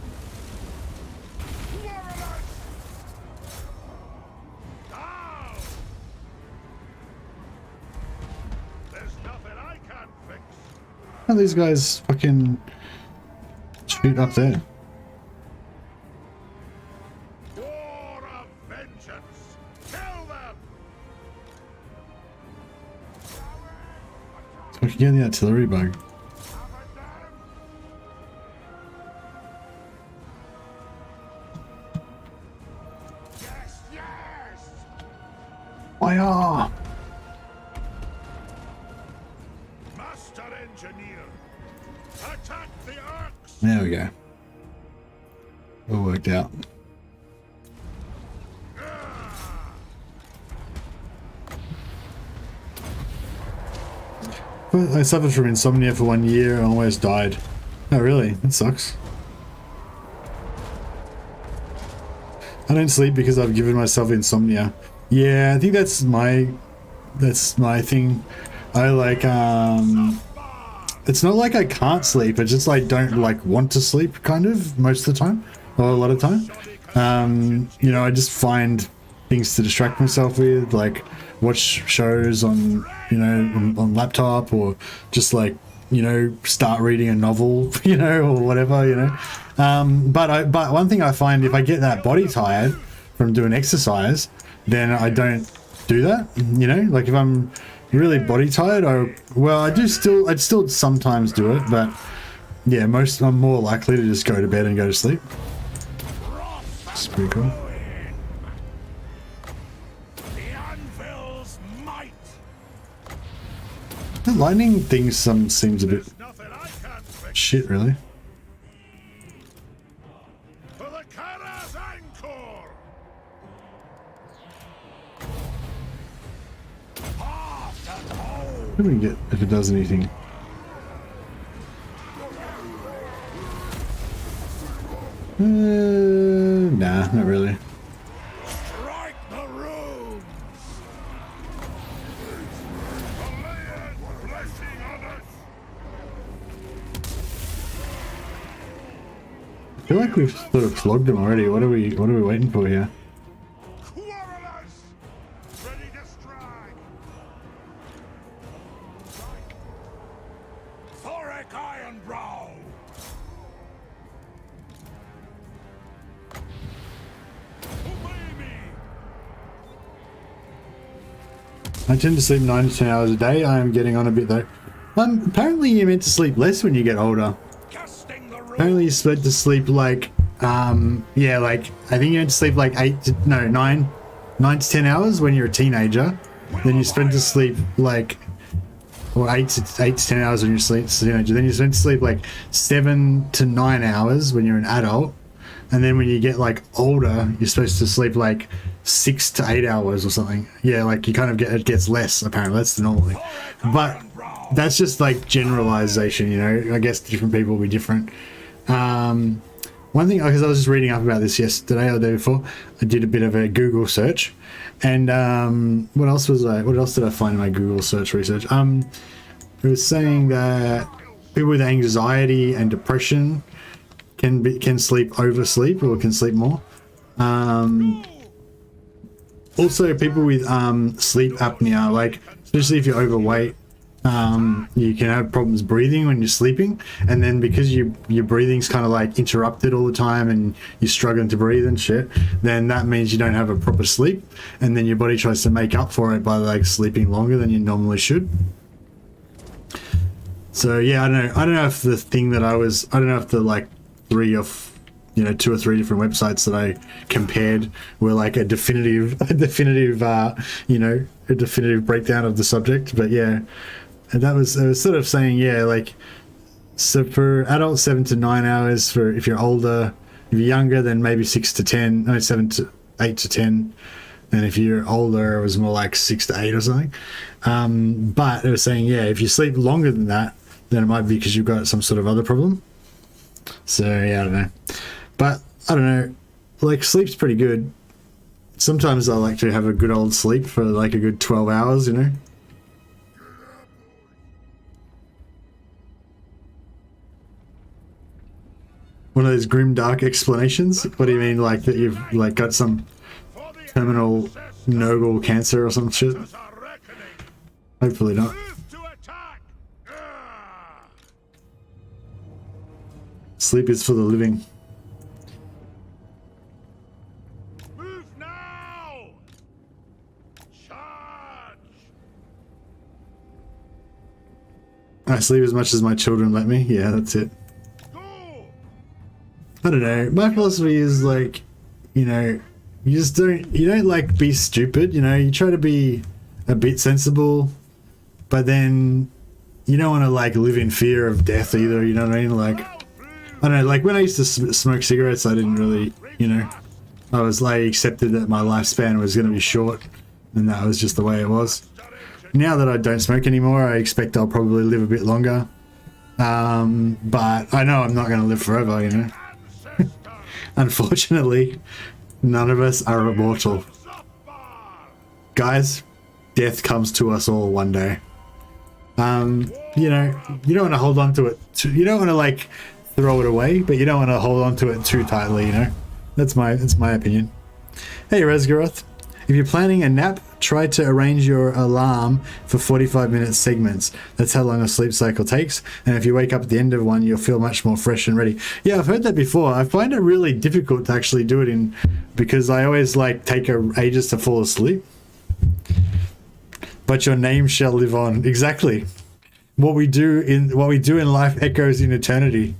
Warriors! Down! There's nothing I can't fix! How these guys fucking shoot up there? War of vengeance! Kill them! I can get the artillery bug. Yes, yes! Fire! Master engineer! Attack the Orcs! There we go. All worked out. I suffered from insomnia for 1 year and almost died. Oh really? That sucks. I don't sleep because I've given myself insomnia. Yeah, I think that's my thing. I like it's not like I can't sleep, it's just I don't like want to sleep kind of most of the time, or a lot of time. You know, I just find things to distract myself with, like watch shows on, you know, on laptop, or just like, you know, start reading a novel, you know, or whatever, you know. But one thing I find, if I get that body tired from doing exercise, then I don't do that, you know. Like if I'm really body tired, I'd still sometimes do it, but yeah, I'm more likely to just go to bed and go to sleep. It's pretty cool. The lightning thing seems a bit shit, really. For the Karak's anchor. What do we get if it does anything? Nah, not really. Strike the room. Blessing on us. I feel like we've sort of flogged them already. What are we waiting for here? Quarrelers. Ready to strike. Thorek Ironbrow. Obey me. I tend to sleep 9 to 10 hours a day. I am getting on a bit though. Apparently you're meant to sleep less when you get older. Casting the room. Apparently you're supposed to sleep like, yeah, like, I think you're meant to sleep like 9 to 10 hours when you're a teenager. Then you're supposed to sleep like, or 8 to 10 hours when you're a teenager. Then you're supposed to sleep like 7 to 9 hours when you're an adult. And then when you get like older, you're supposed to sleep like 6 to 8 hours or something. Yeah, like you kind of it gets less apparently. That's the normal thing. But that's just like generalization, you know. I guess different people will be different. One thing, because I was just reading up about this yesterday or the day before, I did a bit of a Google search, and what else did I find in my Google search research? It was saying that people with anxiety and depression can oversleep or can sleep more. Also, people with sleep apnea, like especially if you're overweight, you can have problems breathing when you're sleeping, and then because your breathing's kind of like interrupted all the time and you're struggling to breathe and shit, then that means you don't have a proper sleep, and then your body tries to make up for it by like sleeping longer than you normally should. So yeah, I don't know if the thing that I don't know if the like 2 or 3 different websites that I compared were like a definitive breakdown of the subject, but yeah. And it was sort of saying, yeah, like, so for adults 7 to 9 hours, for if you're older, if you're younger, then maybe 6 to 10, no, 7 to 8 to 10, and if you're older, it was more like 6 to 8 or something. But it was saying, yeah, if you sleep longer than that, then it might be because you've got some sort of other problem. So yeah, I don't know, but I don't know, like sleep's pretty good. Sometimes I like to have a good old sleep for like a good 12 hours, you know. One of those grim dark explanations. What do you mean, like that you've like got some terminal nogal cancer or some shit? Hopefully not. Sleep is for the living. Move now! Charge! I sleep as much as my children let me. Yeah, that's it. I don't know. My philosophy is like, you know, you don't like be stupid, you know, you try to be a bit sensible, but then you don't want to like live in fear of death either, you know what I mean? Like, I don't know, like when I used to smoke cigarettes, I didn't really, you know, I was like accepted that my lifespan was going to be short, and that was just the way it was. now that I don't smoke anymore, I expect I'll probably live a bit longer. But I know I'm not going to live forever, you know. Unfortunately, none of us are immortal. Guys, death comes to us all one day. You know, you don't want to hold on to it. You don't want to like throw it away, but you don't want to hold on to it too tightly, you know. That's my opinion. Hey, Resgaroth. If you're planning a nap, try to arrange your alarm for 45-minute segments. That's how long a sleep cycle takes. And if you wake up at the end of one, you'll feel much more fresh and ready. Yeah, I've heard that before. I find it really difficult to actually do it in, because I always like take ages to fall asleep. But your name shall live on. Exactly. What we do in life echoes in eternity.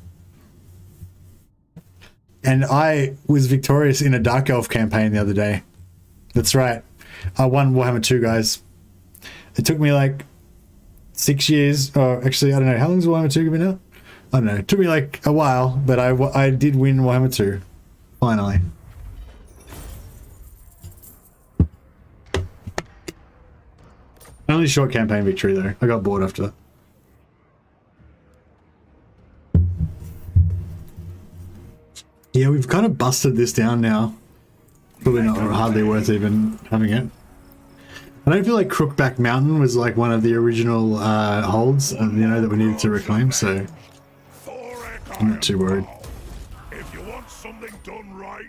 And I was victorious in a Dark Elf campaign the other day. That's right. I won Warhammer 2, guys. It took me like 6 years. Or actually, I don't know. How long's Warhammer 2 been now? I don't know. It took me like a while, but I did win Warhammer 2. Finally. Only short campaign victory though. I got bored after that. Yeah, we've kind of busted this down now. Probably not hardly worth even having it. I don't feel like Crookback Mountain was like one of the original holds, you know, that we needed to reclaim, so I'm not too worried. If you want something done right,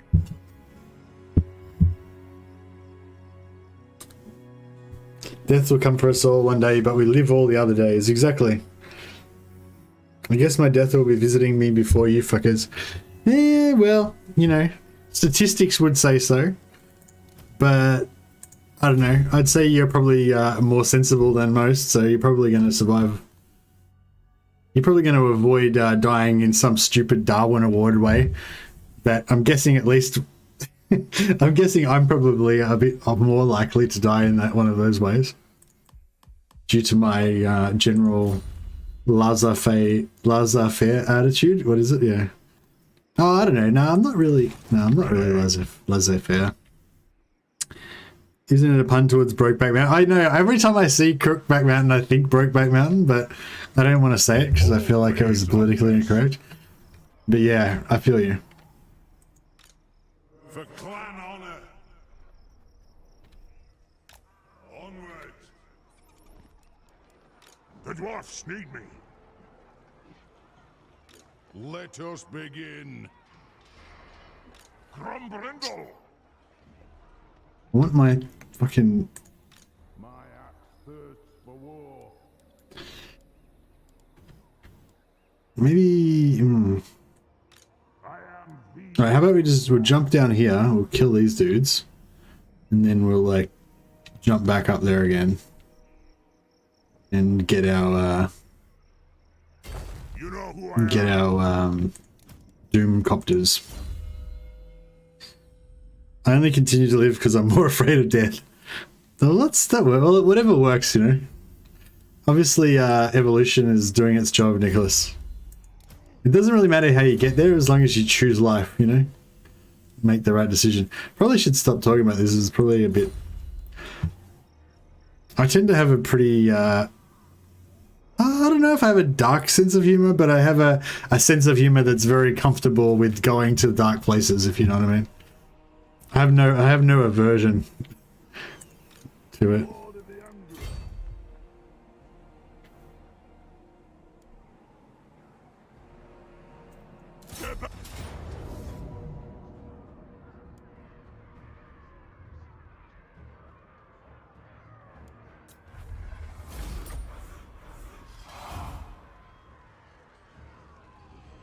Death will come for us all one day, but we live all the other days. Exactly. I guess my death will be visiting me before you fuckers. Yeah, well, you know, statistics would say so, but I don't know. I'd say you're probably more sensible than most, so you're probably going to survive. You're probably going to avoid dying in some stupid Darwin Award way, but I'm guessing at least... I'm guessing I'm probably a bit more likely to die in that one of those ways, due to my general laissez-faire attitude. What is it? Yeah. Oh, I don't know. No, I'm not really laissez-faire. Isn't it a pun towards Brokeback Mountain? I know. Every time I see Crookback Mountain, I think Brokeback Mountain, but I don't want to say it because I feel like it was politically incorrect. But yeah, I feel you. for clan honor. Onward. The dwarfs need me. Let us begin. Grumbrindle. I want my fucking... My axe thirsts for war. Maybe... I am the... Alright, how about we'll jump down here, we'll kill these dudes, and then we'll like jump back up there again and get our You know who I get our doom copters. I only continue to live because I'm more afraid of death. Well, well, whatever works, you know. Obviously, evolution is doing its job, Nicholas. It doesn't really matter how you get there as long as you choose life, you know? Make the right decision. Probably should stop talking about this. It's probably a bit... I tend to have a pretty... I don't know if I have a dark sense of humor, but I have a sense of humor that's very comfortable with going to dark places, if you know what I mean. I have no aversion to it.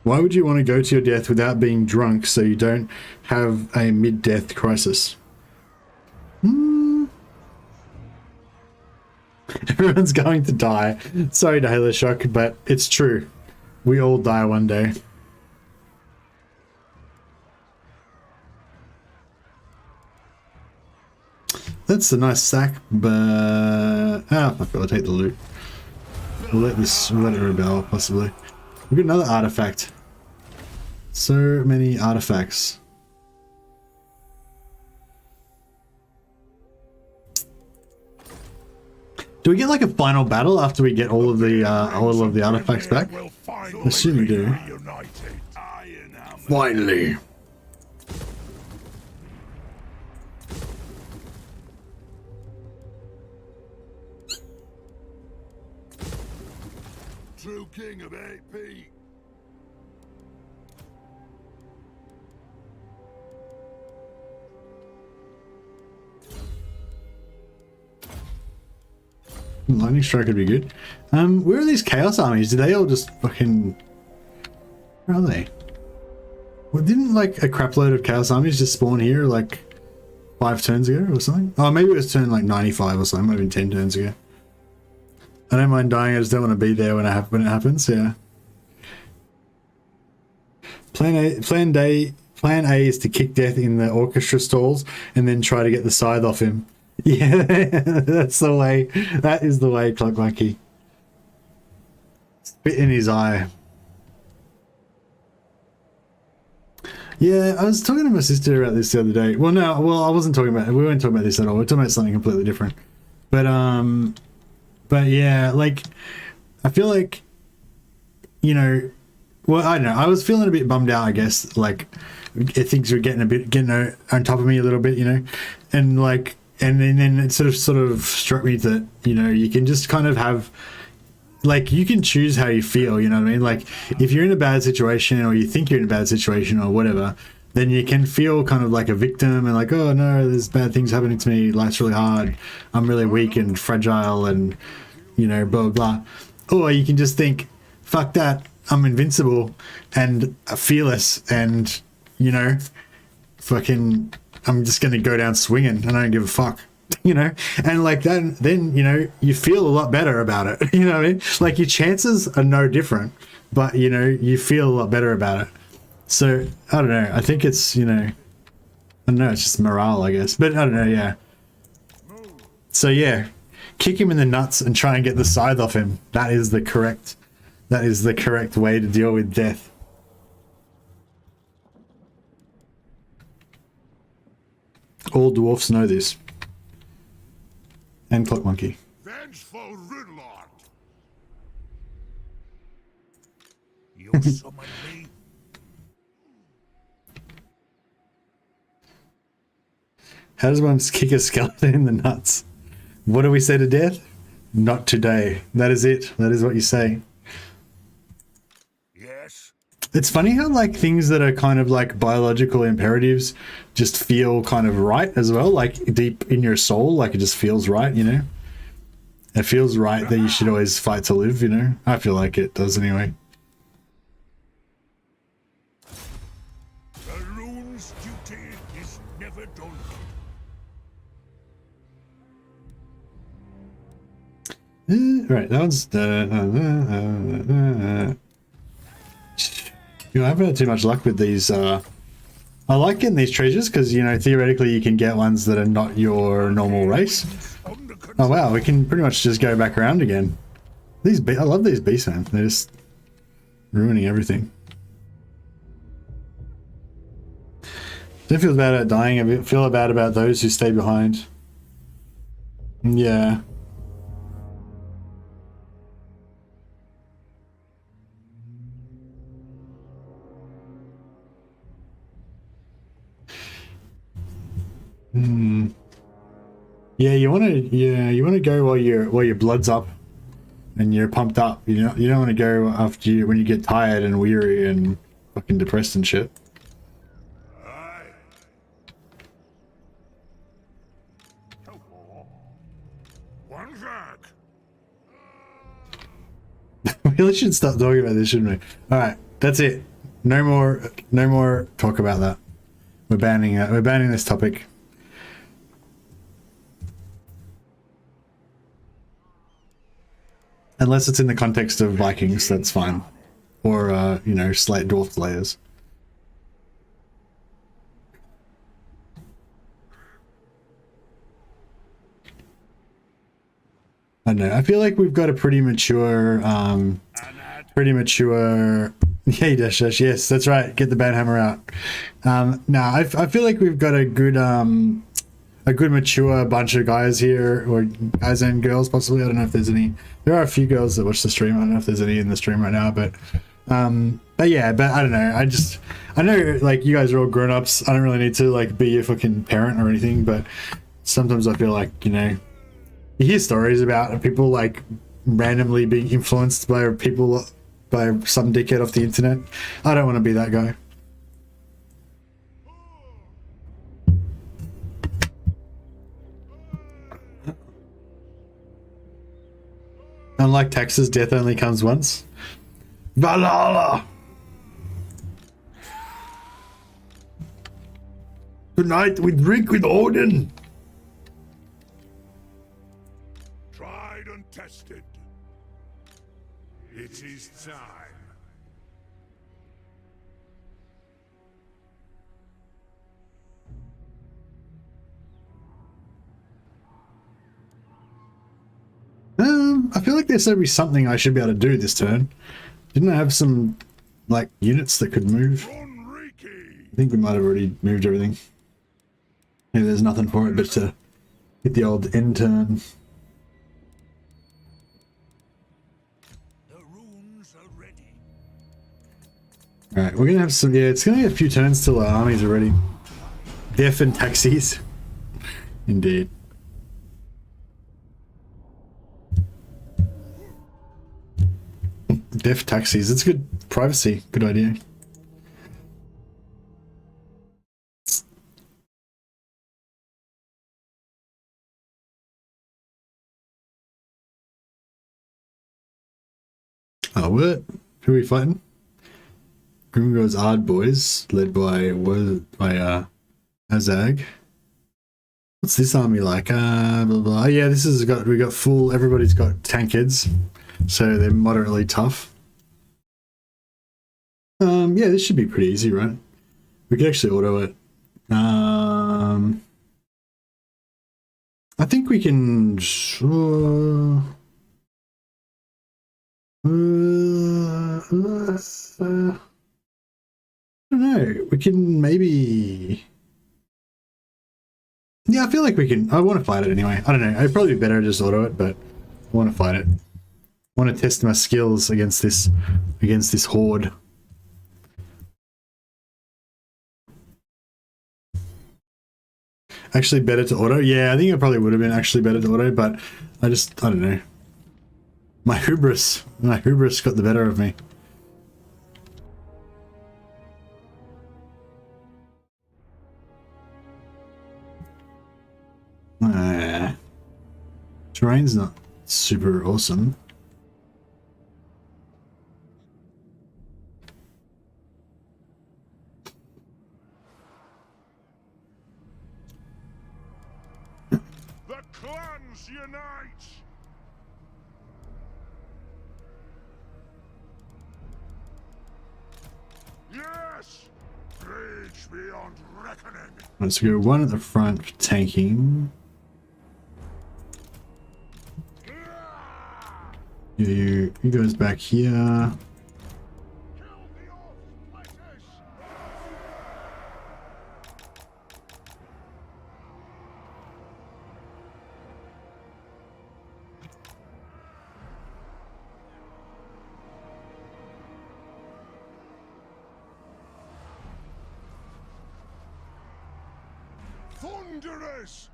Why would you want to go to your death without being drunk so you don't have a mid-death crisis? Everyone's going to die. Sorry to Halo Shock, but it's true. We all die one day. That's a nice sack, but... fuck it, I'll take the loot. We'll let it rebel, possibly. We've got another artifact. So many artifacts. Do we get like a final battle after we get all of the artifacts back? Will finally Assume we do. be reunited. Finally. True king of AP. Lightning strike would be good. Where are these chaos armies? Did they all just fucking... Where are they? Well, didn't like a crap load of chaos armies just spawn here like 5 turns ago or something? Oh, maybe it was turn like 95 or something. Might have been 10 turns ago. I don't mind dying. I just don't want to be there when it happens. Yeah. Plan A is to kick death in the orchestra stalls and then try to get the scythe off him. Yeah, that's the way. That is the way, Clock Monkey. Spit in his eye. Yeah, I was talking to my sister about this the other day. Well, no, I wasn't talking about it. We weren't talking about this at all. We're talking about something completely different. But yeah, like, I feel like, you know, well, I don't know. I was feeling a bit bummed out, I guess. Like, things were getting on top of me a little bit, you know, and like. And then it sort of struck me that, you know, you can just kind of have, like, you can choose how you feel, you know what I mean? Like, if you're in a bad situation or you think you're in a bad situation or whatever, then you can feel kind of like a victim and like, oh no, there's bad things happening to me, life's really hard, I'm really weak and fragile and, you know, blah, blah, blah. Or you can just think, fuck that, I'm invincible and fearless and, you know, fucking... I'm just going to go down swinging. I don't give a fuck, you know? And like that, then, you know, you feel a lot better about it. You know what I mean? Like your chances are no different, but, you know, you feel a lot better about it. So, I don't know. I think it's, you know, I don't know. It's just morale, I guess. But I don't know, yeah. So, yeah. Kick him in the nuts and try and get the scythe off him. That is the correct way to deal with death. All dwarfs know this. And Clock Monkey. Vengeful Runelord. You summon me. How does one kick a skeleton in the nuts? What do we say to death? Not today. That is it. That is what you say. Yes. It's funny how like things that are kind of like biological imperatives just feel kind of right as well, like deep in your soul, like it just feels right, you know? It feels right that you should always fight to live, you know? I feel like it does anyway. The rune's duty is never done. Right, that one's... You know, I haven't had too much luck with these. I like getting these treasures because, you know, theoretically you can get ones that are not your normal race. Oh wow, we can pretty much just go back around again. I love these beasts, man. They're just ruining everything. Don't feel bad about dying. I feel bad about those who stay behind. Yeah. Yeah, you want to go while your blood's up and you're pumped up. You know, you don't want to go after when you get tired and weary and fucking depressed and shit. One back. We really should stop talking about this, shouldn't we? All right, that's it. No more talk about that. We're banning this topic. Unless it's in the context of Vikings, that's fine. Or, you know, dwarf slayers. I don't know. I feel like we've got a pretty mature, Hey, Dash Dash, yes, that's right. Get the banhammer out. No, I feel like we've got a good, a good mature bunch of guys here, or guys and girls possibly. I don't know if there's any. There are a few girls that watch the stream. I don't know if there's any in the stream right now, but yeah, but I don't know. I know like you guys are all grown ups. I don't really need to like be your fucking parent or anything, but sometimes I feel like, you know, you hear stories about people like randomly being influenced by people, by some dickhead off the internet. I don't want to be that guy. Unlike Texas, death only comes once. Valhalla! Tonight we drink with Odin! Tried and tested. It is time. I feel like there's be something I should be able to do this turn. Didn't I have some, like, units that could move? I think we might have already moved everything. Maybe there's nothing for it but to hit the old end turn. The runes are ready. Alright, we're gonna have some, yeah, it's gonna be a few turns till our armies are ready. Death and taxis. Indeed. Deaf taxis. It's good privacy. Good idea. Oh, what? Who are we fighting? Grimgo's Ard Boys, led by Azag. What's this army like? Blah, blah. Yeah, this has got, we got full, everybody's got tank heads, so they're moderately tough. Yeah, this should be pretty easy, right? We could actually auto it. I think we can. I don't know. We can maybe. Yeah, I feel like we can. I want to fight it anyway. I don't know. It'd probably be better to just auto it, but I want to fight it. I want to test my skills against this horde. Actually better to auto? Yeah, I think it probably would have been actually better to auto, but I don't know. My hubris got the better of me. Terrain's not super awesome. Clans unite! Yes! Rage beyond reckoning! Let's go one at the front for tanking. You goes back here. Thunderous!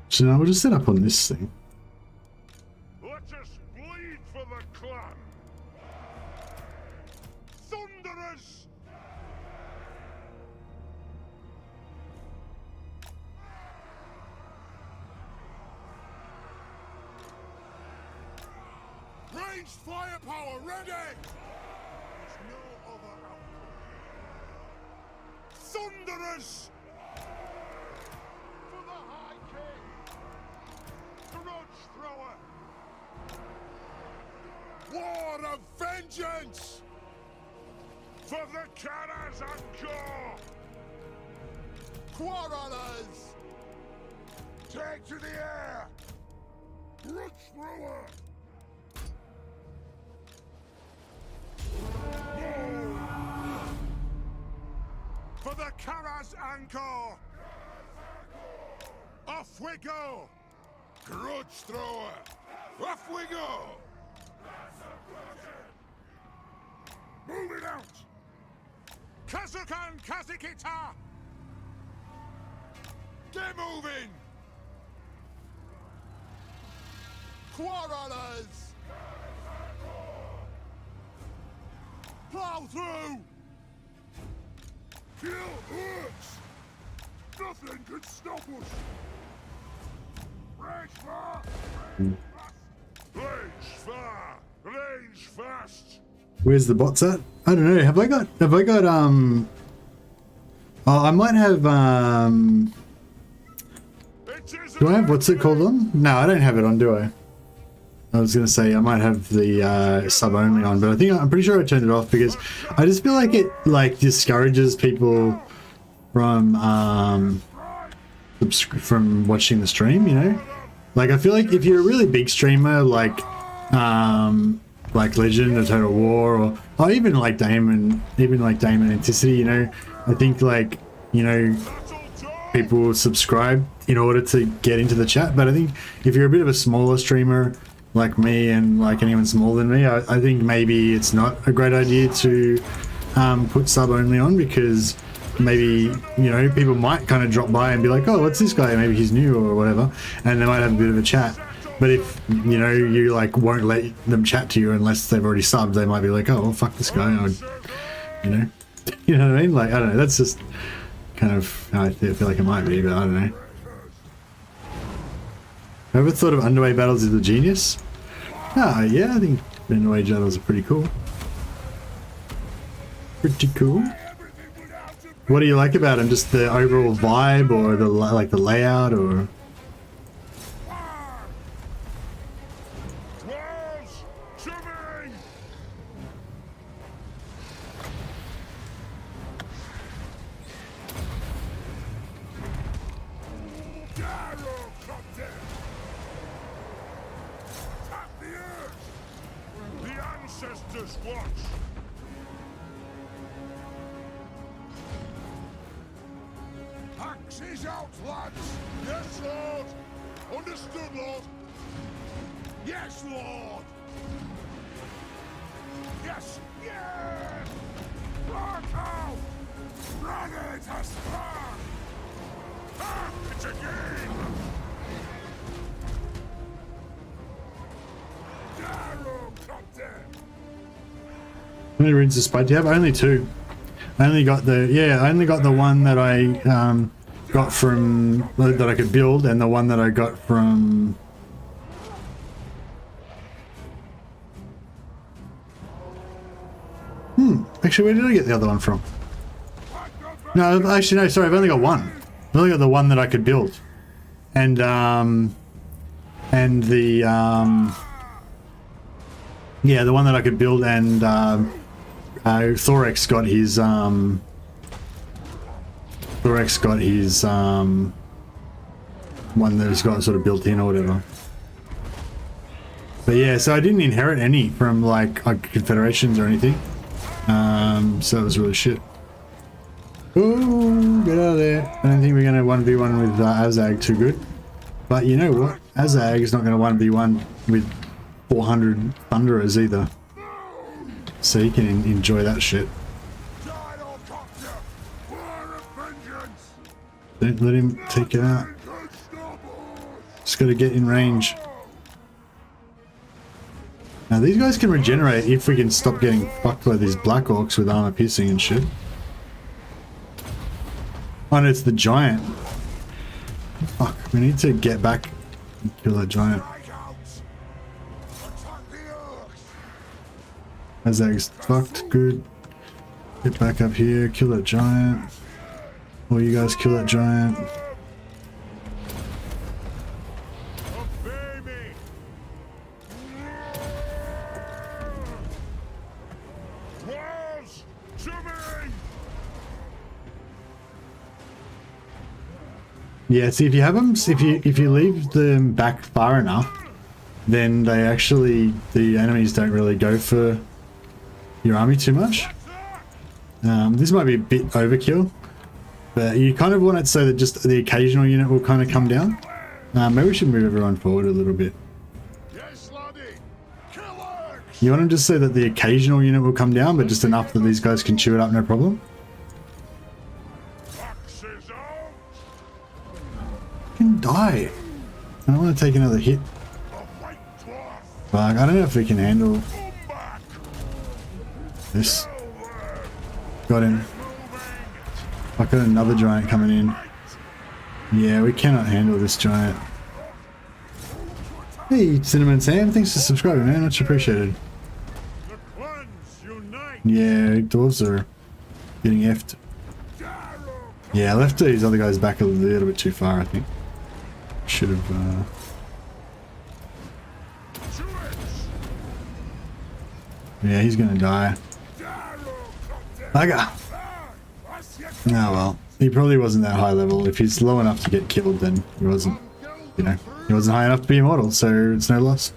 So now we'll just set up on this thing. Let us bleed for the clan! Thunderous! Ranged firepower ready! There's no other outcome. Thunderous! For the High King! Grudge thrower! War of vengeance! For the Karas and Gore! Quarrelers! Take to the air! Grudge thrower! for the Karak's anchor! Off we go! Grudge thrower! Off we go! Moving out! Kazukan Kazikita! Get moving! Quarrelers! Plow through! Kill hooks! Nothing can stop us! Range far! Range far! Range fast! Where's the bots at? I don't know. Have I got oh, I might have do I have what's it called on? No, I don't have it on, do I? I was gonna say I might have the sub only on, but I'm pretty sure I turned it off because I just feel like it discourages people from watching the stream, you know? Like I feel like if you're a really big streamer like Legend or Total War or even like Damon Anticity, you know, I think like, you know, people will subscribe in order to get into the chat. But I think if you're a bit of a smaller streamer like me and like anyone smaller than me, I think maybe it's not a great idea to put sub only on, because maybe, you know, people might kind of drop by and be like, oh, what's this guy? Maybe he's new or whatever, and they might have a bit of a chat. But if, you know, you like won't let them chat to you unless they've already subbed, they might be like, oh, well, fuck this guy, or, you know what I mean? Like, I don't know, that's just kind of how I feel like it might be, but I don't know. Ever thought of underway battles as a genius? Ah, yeah, I think underway battles are pretty cool. Pretty cool. What do you like about them? Just the overall vibe, or the like the layout, or? How many runes of spite do you have? Only 2. I only got the one that I got from that I could build, and the one that I got from actually, where did I get the other one from? No, actually no, sorry, I've only got one. I've only got the one that I could build. And the yeah, the one that I could build, and THOREK'S got his one that he's got sort of built in or whatever. But yeah, so I didn't inherit any from like confederations or anything. So it was really shit. Ooh, get out of there. I don't think we're gonna 1v1 with Azag too good. But you know what? Azag is not gonna 1v1 with 400 Thunderers either. So you can enjoy that shit. Don't let him take it out. Just gotta get in range. Now these guys can regenerate if we can stop getting fucked by these Black Orcs with armor piercing and shit. Oh no, it's the giant. Fuck, we need to get back and kill that giant. Azag's fucked, good. Get back up here, kill that giant. Or you guys kill that giant. Yeah, see, if you have them, if you leave them back far enough, then they actually, the enemies don't really go for your army too much. This might be a bit overkill, But you kind of want it so that just the occasional unit will kind of come down. Maybe we should move everyone forward a little bit. Yes, laddie. Karak. You want them just so that the occasional unit will come down, but just enough that these guys can chew it up, no problem. Axes out. You can die. I don't want to take another hit. The white dwarf. Fuck, I don't know if we can handle Come back. this. Over. Got him. Moving. I got another giant coming in. Yeah, we cannot handle this giant. Hey, Cinnamon Sam, thanks for subscribing, man. Much appreciated. The clans unite. Yeah, dwarves are getting effed. Yeah, I left these other guys back a little bit too far, I think. Should have, yeah, he's gonna die. Bugger! Oh well. He probably wasn't that high level. If he's low enough to get killed, then he wasn't, you know, he wasn't high enough to be immortal, so it's no loss.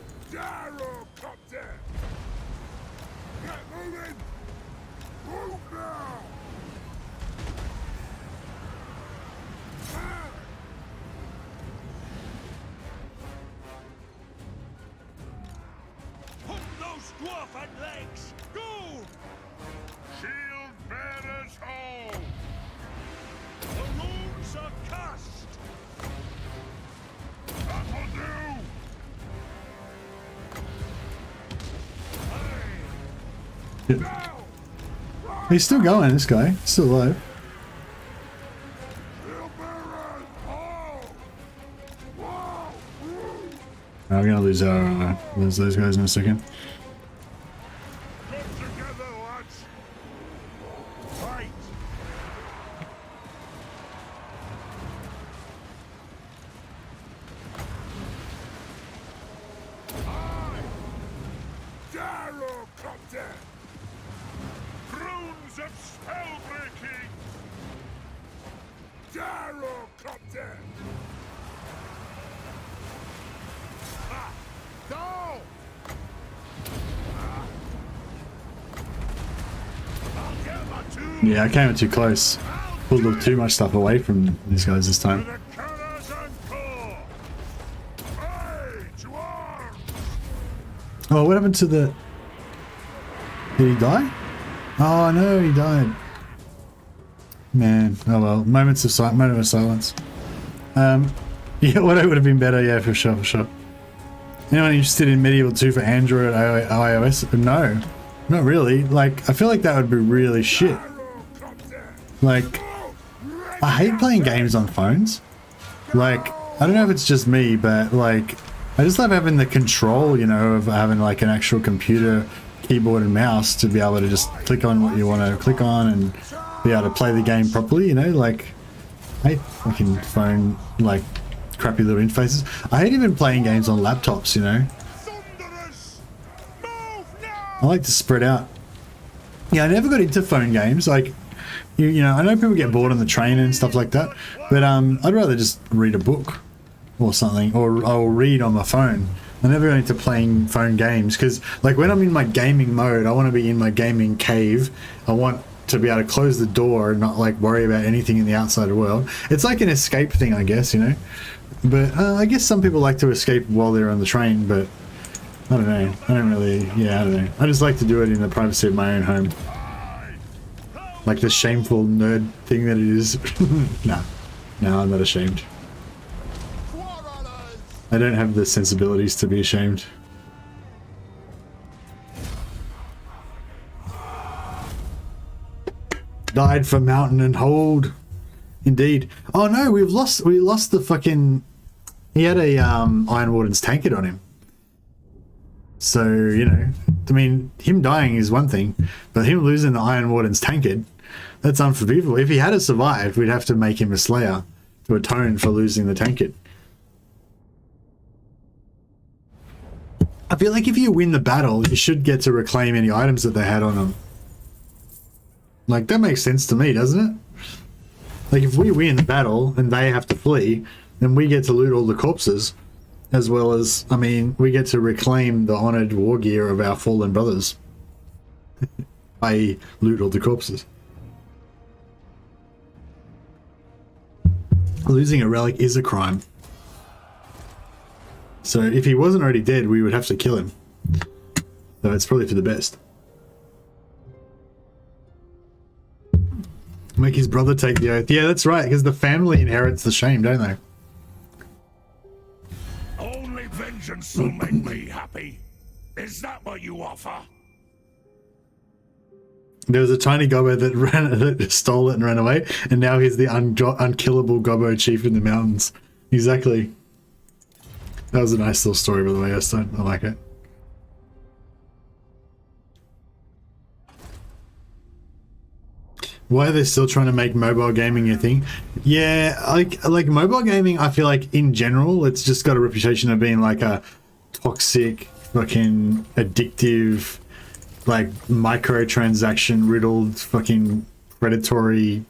He's still going, this guy. He's still alive. We're gonna lose those guys in a second. Yeah, I came too close. Pulled too much stuff away from these guys this time. Oh, what happened to the... Did he die? Oh no, he died. Man, oh well. Moment of silence. Yeah, what would have been better, yeah, for sure, for sure. Anyone interested in Medieval 2 for Android or iOS? No, not really. Like, I feel like that would be really shit. Like, I hate playing games on phones. Like, I don't know if it's just me, but like, I just love having the control, you know, of having like an actual computer, keyboard and mouse to be able to just click on what you want to click on and be able to play the game properly, you know, like, I hate fucking phone, like, crappy little interfaces. I hate even playing games on laptops, you know. I like to spread out. Yeah, I never got into phone games, like, you know, I know people get bored on the train and stuff like that, but I'd rather just read a book or something, or I'll read on my phone. I never got into playing phone games because, like, when I'm in my gaming mode, I want to be in my gaming cave. I want to be able to close the door and not like worry about anything in the outside world. It's like an escape thing, I guess, you know. But I guess some people like to escape while they're on the train, but I don't know. I don't really, yeah, I don't know. I just like to do it in the privacy of my own home. Like the shameful nerd thing that it is. No, I'm not ashamed. I don't have the sensibilities to be ashamed. Died for Mountain and Hold. Indeed. Oh no, we lost the fucking... He had a Iron Warden's tankard on him. So, you know, I mean, him dying is one thing, but him losing the Iron Warden's tankard, that's unforgivable. If he had survived, we'd have to make him a Slayer to atone for losing the tankard. I feel like if you win the battle, you should get to reclaim any items that they had on them. Like, that makes sense to me, doesn't it? Like, if we win the battle and they have to flee, then we get to loot all the corpses. As well as, I mean, we get to reclaim the honoured war gear of our fallen brothers. I loot all the corpses. Losing a relic is a crime. So if he wasn't already dead, we would have to kill him. So it's probably for the best. Make his brother take the oath. Yeah, that's right, because the family inherits the shame, don't they? Only vengeance will make me happy. Is that what you offer? There was a tiny gobbo that stole it and ran away, and now he's the unkillable gobbo chief in the mountains. Exactly. That was a nice little story, by the way. I like it. Why are they still trying to make mobile gaming a thing? Yeah, like mobile gaming, I feel like in general, it's just got a reputation of being like a toxic, fucking addictive, like microtransaction riddled, fucking predatory,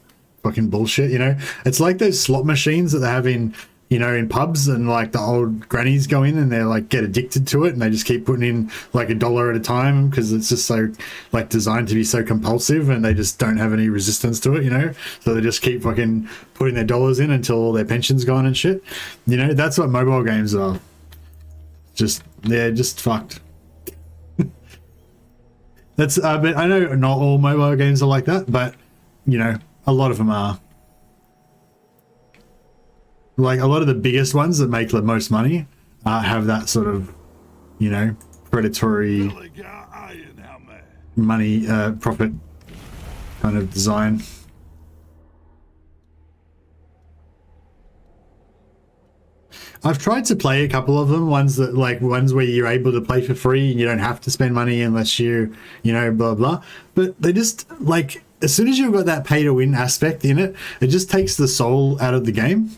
fucking bullshit. You know, it's like those slot machines that they have in, you know, in pubs, and like the old grannies go in and they're like get addicted to it, and they just keep putting in like $1 at a time because it's just so like designed to be so compulsive, and they just don't have any resistance to it, you know. So they just keep fucking putting their dollars in until all their pension's gone and shit. You know, that's what mobile games are. They're just fucked. That's but I know not all mobile games are like that, but you know, a lot of them are. Like a lot of the biggest ones that make the most money have that sort of, you know, predatory money profit kind of design. I've tried to play a couple of them, ones where you're able to play for free and you don't have to spend money unless you know, blah blah. But they just like, as soon as you've got that pay to win aspect in it, it just takes the soul out of the game.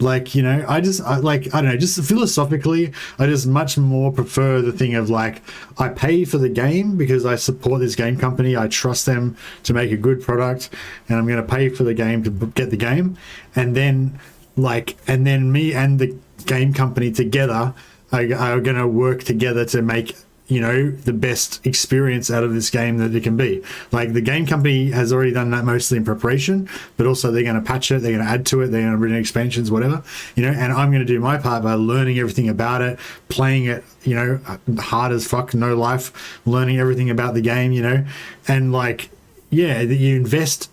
Like, you know, I don't know, just philosophically, I just much more prefer the thing of like, I pay for the game because I support this game company, I trust them to make a good product, and I'm going to pay for the game to get the game, and then me and the game company together are going to work together to make, you know, the best experience out of this game that it can be. Like the game company has already done that mostly in preparation, but also they're going to patch it, they're going to add to it, they're going to bring in expansions, whatever, you know, and I'm going to do my part by learning everything about it, playing it, you know, hard as fuck, no life, learning everything about the game, you know, and like, yeah, you invest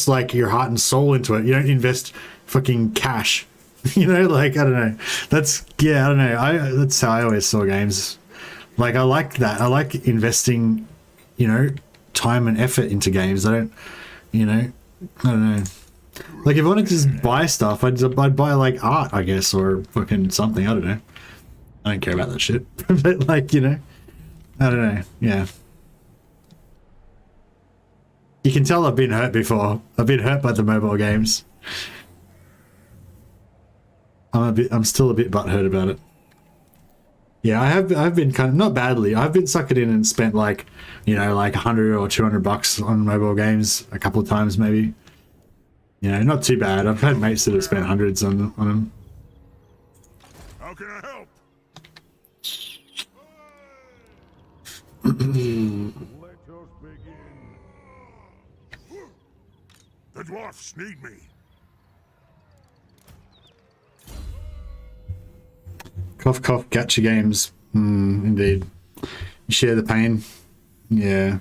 like your heart and soul into it. You don't invest fucking cash, you know, like, I don't know. That's how I always saw games. Like, I like that. I like investing, you know, time and effort into games. I don't, you know, I don't know. Like, if I wanted to just buy stuff, I'd buy, like, art, I guess, or fucking something. I don't know. I don't care about that shit. But, like, you know, I don't know. Yeah. You can tell I've been hurt before. I've been hurt by the mobile games. I'm still a bit butthurt about it. Yeah, I've been kind of, not badly, I've been suckered in and spent like, you know, like $100 or $200 on mobile games a couple of times maybe. You know, not too bad. I've had mates that have spent hundreds on them. How can I help? Let us begin. The dwarfs need me. Cough, cough, gacha games. Indeed. You share the pain. Yeah.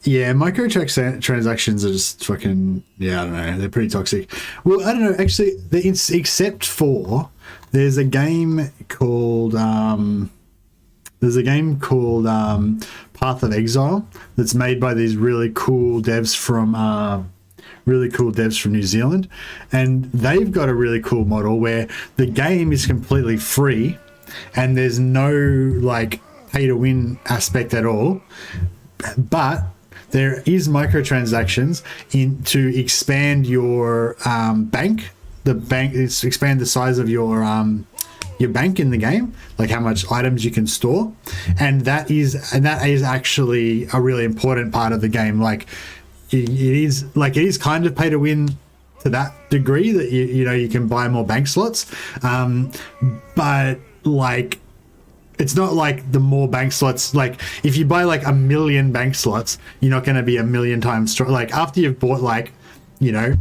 Yeah, microtransactions are just fucking, yeah, I don't know. They're pretty toxic. Well, I don't know. Actually, except for there's a game called Path of Exile that's made by these really cool devs from New Zealand, and they've got a really cool model where the game is completely free and there's no like pay to win aspect at all, but there is microtransactions to expand your bank. Expand the size of your bank in the game, like how much items you can store, and that is actually a really important part of the game. Like it is kind of pay to win to that degree that you know you can buy more bank slots, but like it's not like the more bank slots, like if you buy like 1 million bank slots, you're not going to be 1 million times strong. Like after you've bought like, you know,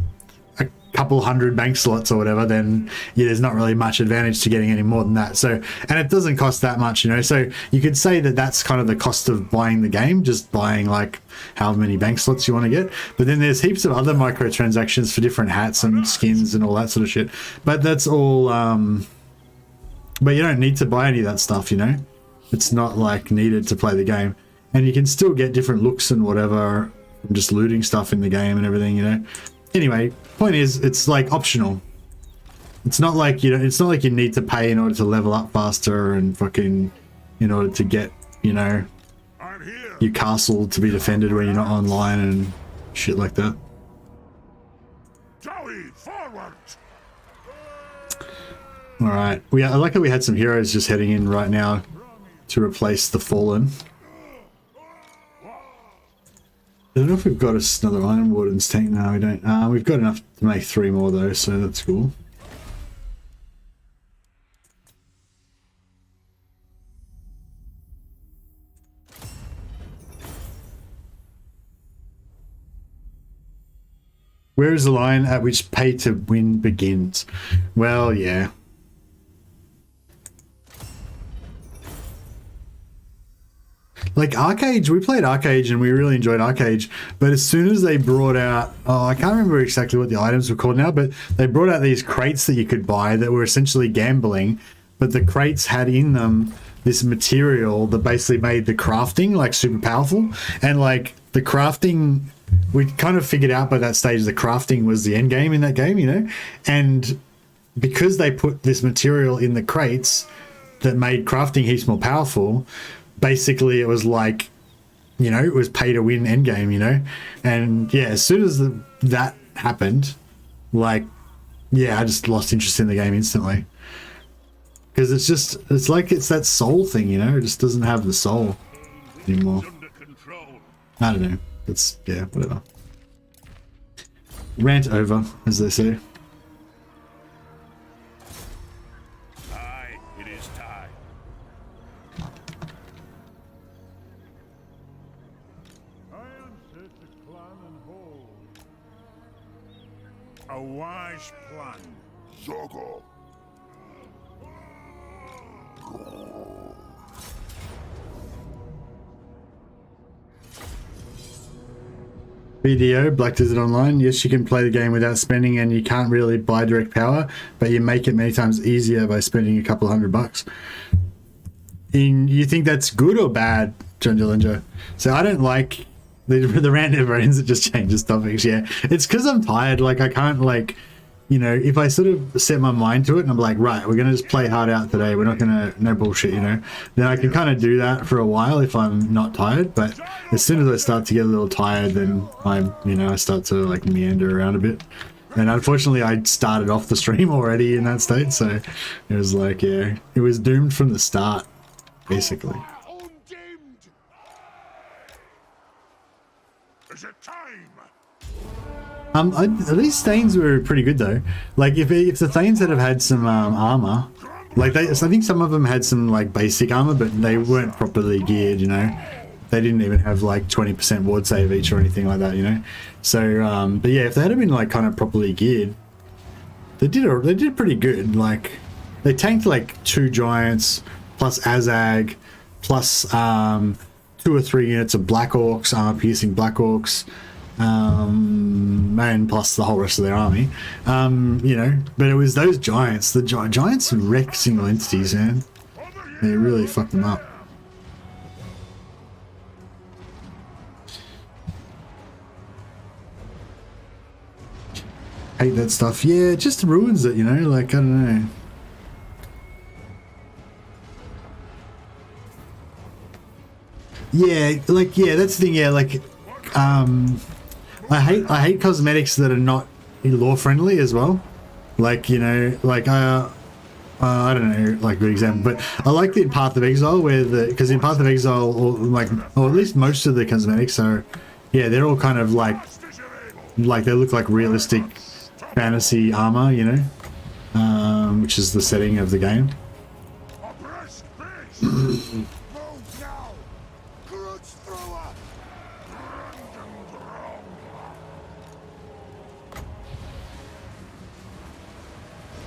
couple hundred bank slots or whatever, then yeah, there's not really much advantage to getting any more than that. So, and it doesn't cost that much, you know. So you could say that that's kind of the cost of buying the game, just buying like however many bank slots you want to get. But then there's heaps of other microtransactions for different hats and skins and all that sort of shit. But that's all. But you don't need to buy any of that stuff, you know. It's not like needed to play the game, and you can still get different looks and whatever from just looting stuff in the game and everything, you know. Anyway, point is, it's like optional. It's not like, you know, it's not like you need to pay in order to level up faster and fucking in order to get, you know, your castle to be defended when you're not online and shit like that. Joey, forward! All right, I like that we had some heroes just heading in right now to replace the Fallen. I don't know if we've got another Iron Warden's tank. No, we don't. We've got enough to make 3 more though, so that's cool. Where is the line at which pay to win begins? Well, yeah. Like Arcade, we played Arcade and we really enjoyed Arcade, but as soon as they brought out, oh, I can't remember exactly what the items were called now, but they brought out these crates that you could buy that were essentially gambling, but the crates had in them this material that basically made the crafting like super powerful, and like the crafting, we kind of figured out by that stage the crafting was the end game in that game, you know, and because they put this material in the crates that made crafting heaps more powerful, basically it was like, you know, it was pay to win end game, you know. And yeah, as soon as that happened, like, yeah, I just lost interest in the game instantly, because it's like it's that soul thing, you know. It just doesn't have the soul anymore. I don't know, it's, yeah, whatever. Rant over, as they say. A wise plan. Zogo. BDO, Black Desert Online. Yes, you can play the game without spending, and you can't really buy direct power, but you make it many times easier by spending a couple $100. You think that's good or bad, John Dillinger? So I don't like the rant never ends. It just changes topics. Yeah, it's because I'm tired. Like I can't, like, you know, if I sort of set my mind to it and I'm like, right, we're gonna just play hard out today, we're not gonna, no bullshit, you know, then I can kind of do that for a while if I'm not tired. But as soon as I start to get a little tired, then I start to like meander around a bit. And unfortunately I started off the stream already in that state, so it was like, yeah, it was doomed from the start basically. Is it time? These Thanes were pretty good though. Like if the Thanes had have had some armor, like I think some of them had some like basic armor, but they weren't properly geared, you know. They didn't even have like 20% ward save each or anything like that, you know. So but yeah, if they had been like kind of properly geared, they did pretty good. Like they tanked like 2 giants plus Azag plus 2 or 3 units of Black Orcs, armor piercing Black Orcs, and plus the whole rest of their army, you know. But it was those giants. The giants wrecked single entities, man. They really fucked them up. Hate that stuff. Yeah, it just ruins it, you know. Like, I don't know. Yeah, like, yeah, that's the thing. Yeah, like, I hate cosmetics that are not lore friendly as well. Like, you know, like I don't know, like good example, but I like the Path of Exile where because in Path of Exile, or at least most of the cosmetics are, yeah, they're all kind of like they look like realistic fantasy armor, you know, which is the setting of the game.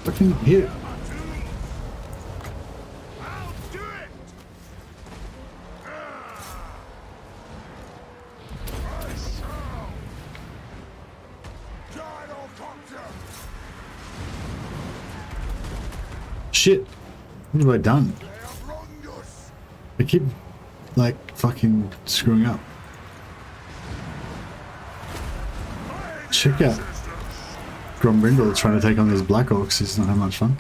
Fucking hit it. I'll do it! I shall! Gyrocopter! Shit. What have I done? They have wronged us! I keep, like, fucking screwing up. Check out Grombrindle trying to take on these Black Orcs. It's not that much fun.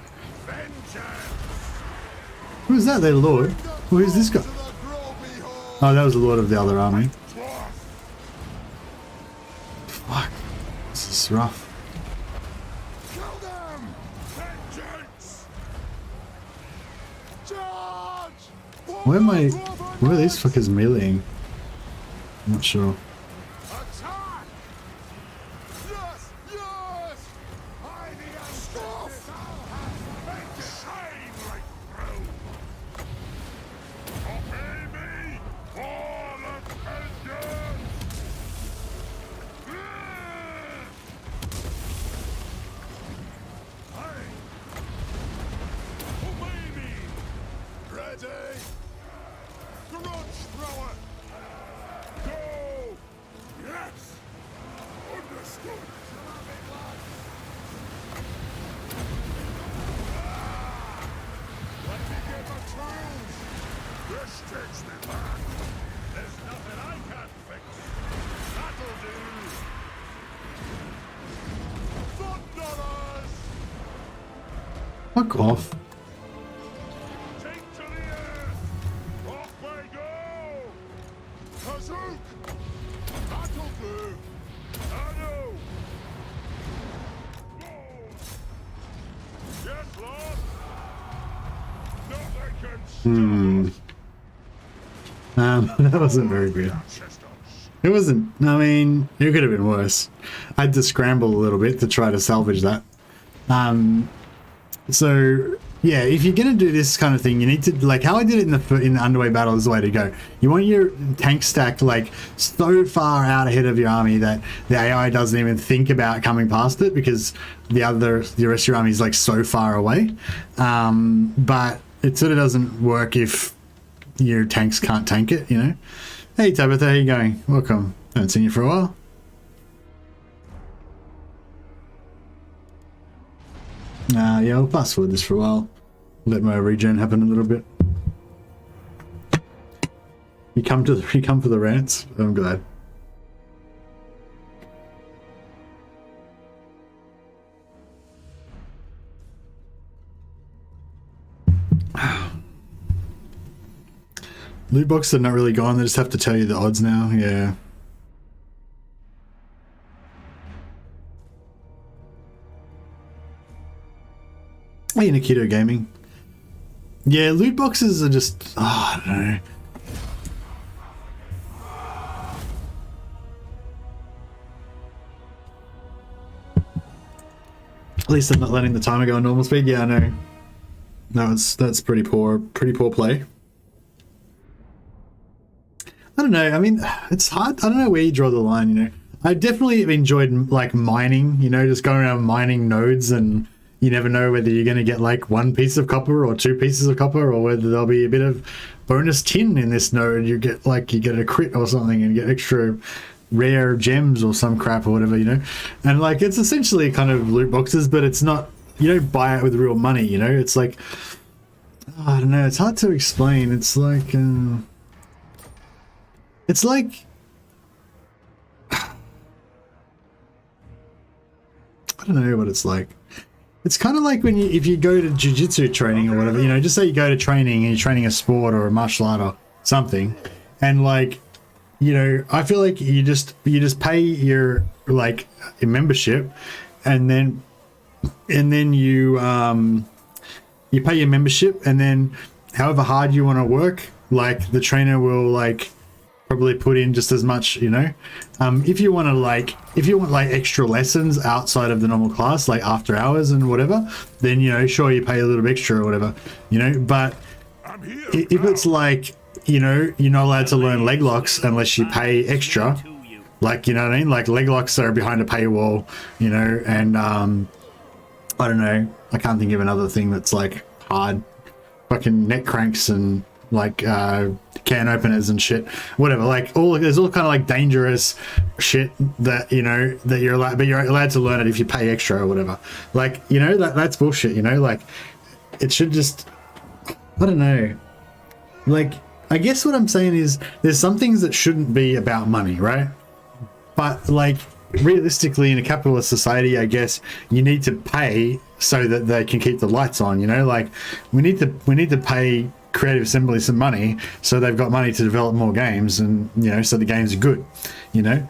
Who is that, their lord? Who's this guy? Oh, that was the lord of the other army. Fuck. This is rough. Kill them! Vengeance! Charge! Where am I? Where are these fuckers meleeing? I'm not sure. Attack! Yes! Yes! I need a scoff! Make shame like through! Obey me! All of vengeance! Hey! Obey me! Ready! Grudge thrower! Go! Yes! Understood! Let me get my tools! This takes me back! There's nothing I can't fix! That'll do! Thunderers! Fuck off. Take to the earth! Off we go! Kazook! That'll do! Anu! Go! Yes, Lord! Nothing can stop us! That wasn't very good. It wasn't. I mean, it could have been worse. I had to scramble a little bit to try to salvage that. So yeah, if you're gonna do this kind of thing, you need to, like how I did it in the underway battle is the way to go. You want your tank stacked like so far out ahead of your army that the AI doesn't even think about coming past it because the rest of your army is like so far away. But it sort of doesn't work if your tanks can't tank it, you know. Hey Tabitha, how you going? Welcome. Haven't seen you for a while. Yeah, I'll fast forward this for a while. Let my regen happen a little bit. You come for the rants? I'm glad. Loot boxes are not really gone, they just have to tell you the odds now, yeah. Hey, Nikito Gaming. Yeah, loot boxes are just, I don't know. At least I'm not letting the timer go on normal speed. Yeah, I know. No, that's pretty poor play. I don't know. I mean, it's hard. I don't know where you draw the line, you know. I definitely enjoyed like mining, you know, just going around mining nodes, and you never know whether you're going to get like one piece of copper or two pieces of copper, or whether there'll be a bit of bonus tin in this node. You get a crit or something and get extra rare gems or some crap or whatever, you know. And like it's essentially kind of loot boxes, but it's not, you don't buy it with real money, you know. It's like, I don't know, it's hard to explain. It's like I don't know what it's like. It's kind of like when if you go to jiu-jitsu training or whatever, you know, just say you go to training and you're training a sport or a martial art or something, and like, you know, I feel like you just pay your like your membership, and then you pay your membership, and then however hard you want to work, like the trainer will like probably put in just as much, you know. If you want extra lessons outside of the normal class, like after hours and whatever, then, you know, sure, you pay a little bit extra or whatever, you know. But if it's like, you know, you're not allowed to learn leg locks unless you pay extra, like, you know what I mean, like leg locks are behind a paywall, you know, and I don't know. I can't think of another thing that's like hard. Fucking neck cranks and like can openers and shit. Whatever. Like there's all kind of like dangerous shit that you know that you're allowed, but you're allowed to learn it if you pay extra or whatever. Like you know that's bullshit. You know, like it should just. I don't know. Like I guess what I'm saying is there's some things that shouldn't be about money, right? But like realistically in a capitalist society, I guess you need to pay so that they can keep the lights on, you know, like we need to pay Creative Assembly some money so they've got money to develop more games and, you know, so the games are good, you know.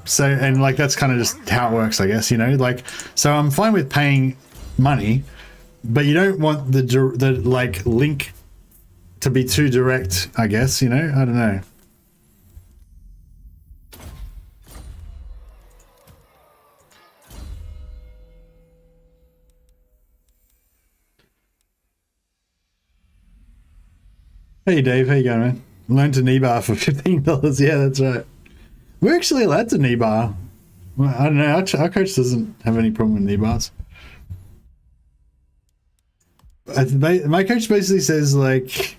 So and like that's kind of just how it works, I guess, you know, like so I'm fine with paying money, but you don't want the like link to be too direct, I guess, you know. I don't know. Hey Dave, how you going, man? Learn to knee bar for $15. Yeah, that's right. We're actually allowed to knee bar. Well, I don't know, our coach doesn't have any problem with knee bars. My coach basically says like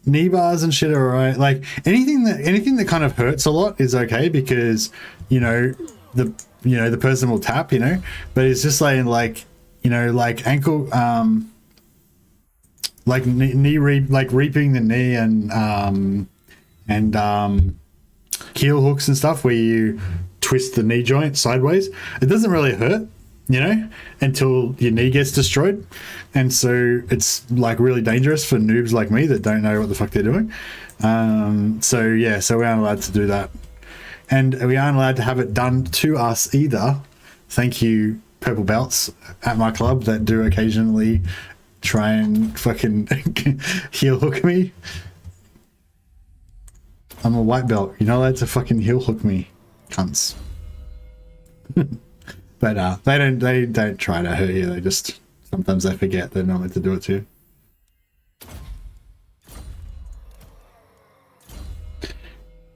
knee bars and shit are alright. Like anything that kind of hurts a lot is okay because you know the person will tap, you know. But it's just like you know like ankle like reaping the knee and heel hooks and stuff where you twist the knee joint sideways. It doesn't really hurt, you know, until your knee gets destroyed, and so it's like really dangerous for noobs like me that don't know what the fuck they're doing. So yeah, so we aren't allowed to do that, and we aren't allowed to have it done to us either. Thank you, purple belts at my club that do occasionally try and fucking heel hook me. I'm a white belt. You're not allowed to fucking heel hook me, cunts. But they don't try to hurt you. They just sometimes they forget they're not meant to do it to you.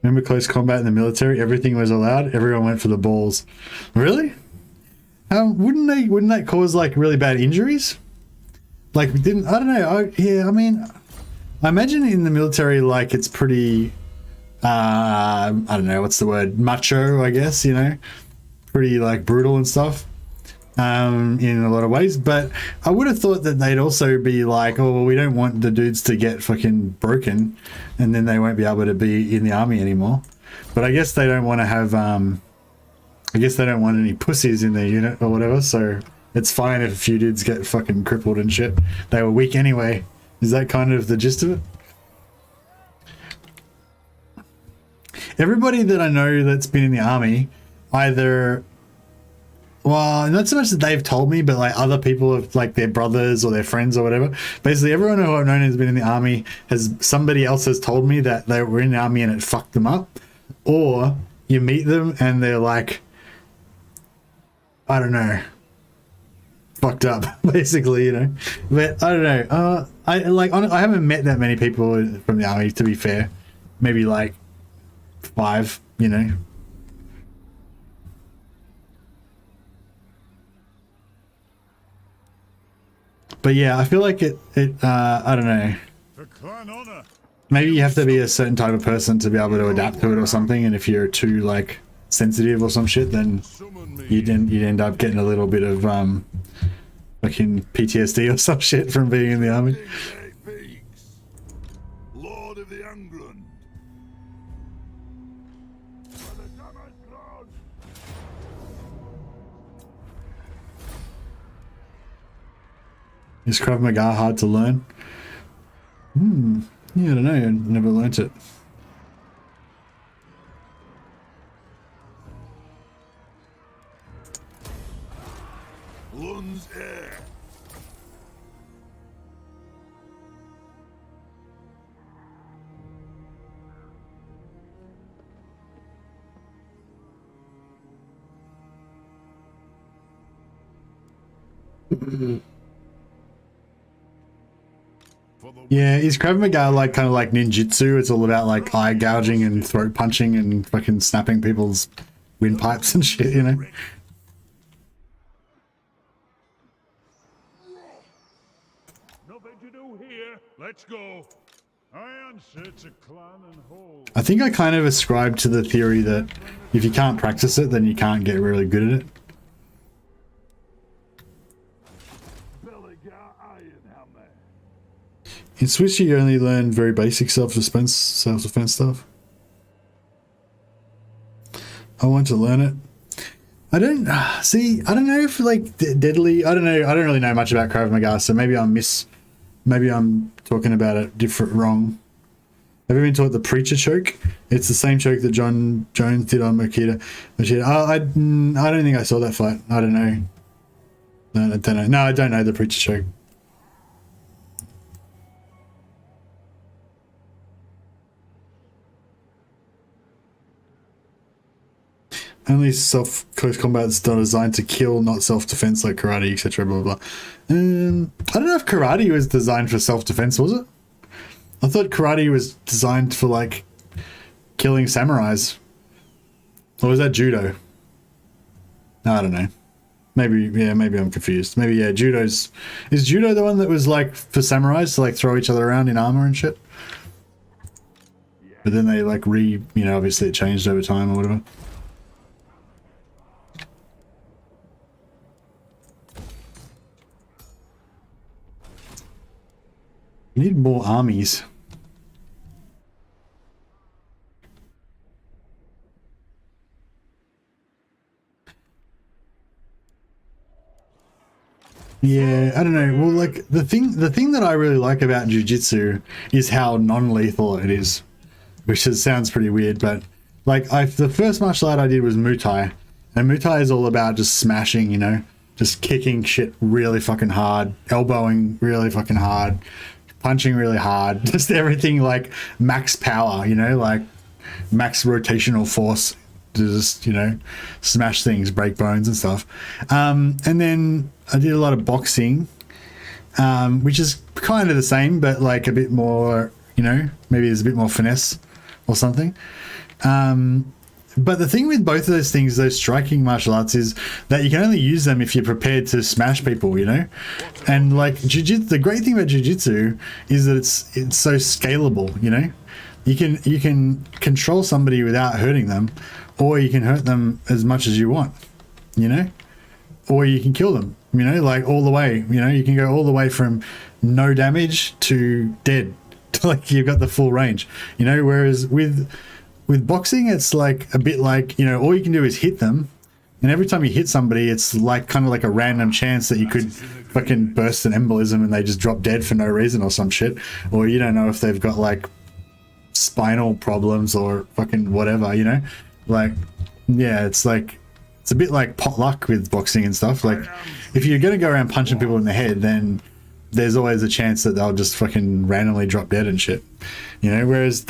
Remember close combat in the military? Everything was allowed. Everyone went for the balls. Really? Wouldn't that cause like really bad injuries? Like we didn't. I don't know. Yeah, I mean, I imagine in the military, like it's pretty. I don't know what's the word. Macho, I guess. You know, pretty like brutal and stuff. In a lot of ways, but I would have thought that they'd also be like, oh, well, we don't want the dudes to get fucking broken, and then they won't be able to be in the army anymore. But I guess they don't want to have. I guess they don't want any pussies in their unit or whatever. So. It's fine if a few dudes get fucking crippled and shit. They were weak anyway. Is that kind of the gist of it? Everybody that I know that's been in the army, either... Well, not so much that they've told me, but like other people have, like their brothers or their friends or whatever. Basically, everyone who I've known has been in the army somebody else has told me that they were in the army and it fucked them up. Or you meet them and they're like, I don't know, fucked up, basically, you know. But I don't know. I haven't met that many people from the army, to be fair. Maybe like 5, you know. But yeah, I feel like it I don't know. Maybe you have to be a certain type of person to be able to adapt to it or something, and if you're too like sensitive or some shit, then you'd end up getting a little bit of fucking PTSD or some shit from being in the army. Lord of the England. Is Krav Maga hard to learn? Yeah, I don't know. I never learnt it. Lun's air. Yeah, is Krav Maga like kind of like ninjutsu? It's all about like eye gouging and throat punching and fucking snapping people's windpipes and shit, you know? Nothing to do here. Let's go. I answer to clan and hold. I think I kind of ascribe to the theory that if you can't practice it, then you can't get really good at it. In Swiss, you only learn very basic self-defense stuff. I want to learn it. I don't see. I don't know if like deadly. I don't know. I don't really know much about Krav Maga, so maybe maybe I'm talking about it wrong. Have you been taught the preacher choke? It's the same choke that John Jones did on Makita. I don't think I saw that fight. I don't know. No, I don't know. No, I don't know the preacher choke. Only close combat is not designed to kill, not self-defense like karate, etc. Blah, blah, blah. I don't know if karate was designed for self-defense, was it? I thought karate was designed for like killing samurais. Or was that judo? No, I don't know. Maybe, yeah, maybe I'm confused. Maybe, yeah, is judo the one that was like for samurais to like throw each other around in armor and shit? But then they like obviously it changed over time or whatever. You need more armies. Yeah, I don't know. Well, like the thing that I really like about jiu-jitsu is how non-lethal it is, which sounds pretty weird, but like the first martial art I did was Muay Thai, and Muay Thai is all about just smashing, just kicking shit really fucking hard, elbowing really fucking hard, punching really hard, just everything like max power, like max rotational force to just, smash things, break bones and stuff. And then I did a lot of boxing, which is kind of the same, but like a bit more, maybe there's a bit more finesse or something. But the thing with both of those things, those striking martial arts, is that you can only use them if you're prepared to smash people, And like jiu-jitsu, the great thing about jiu-jitsu is that it's so scalable, You can control somebody without hurting them, or you can hurt them as much as you want, Or you can kill them, like all the way, You can go all the way from no damage to dead. Like you've got the full range, Whereas with boxing, it's like a bit like, all you can do is hit them. And every time you hit somebody, it's like kind of like a random chance that you could fucking burst an embolism and they just drop dead for no reason or some shit. Or you don't know if they've got like spinal problems or fucking whatever, Like, yeah, it's a bit like potluck with boxing and stuff. Like, if you're going to go around punching people in the head, then there's always a chance that they'll just fucking randomly drop dead and shit, whereas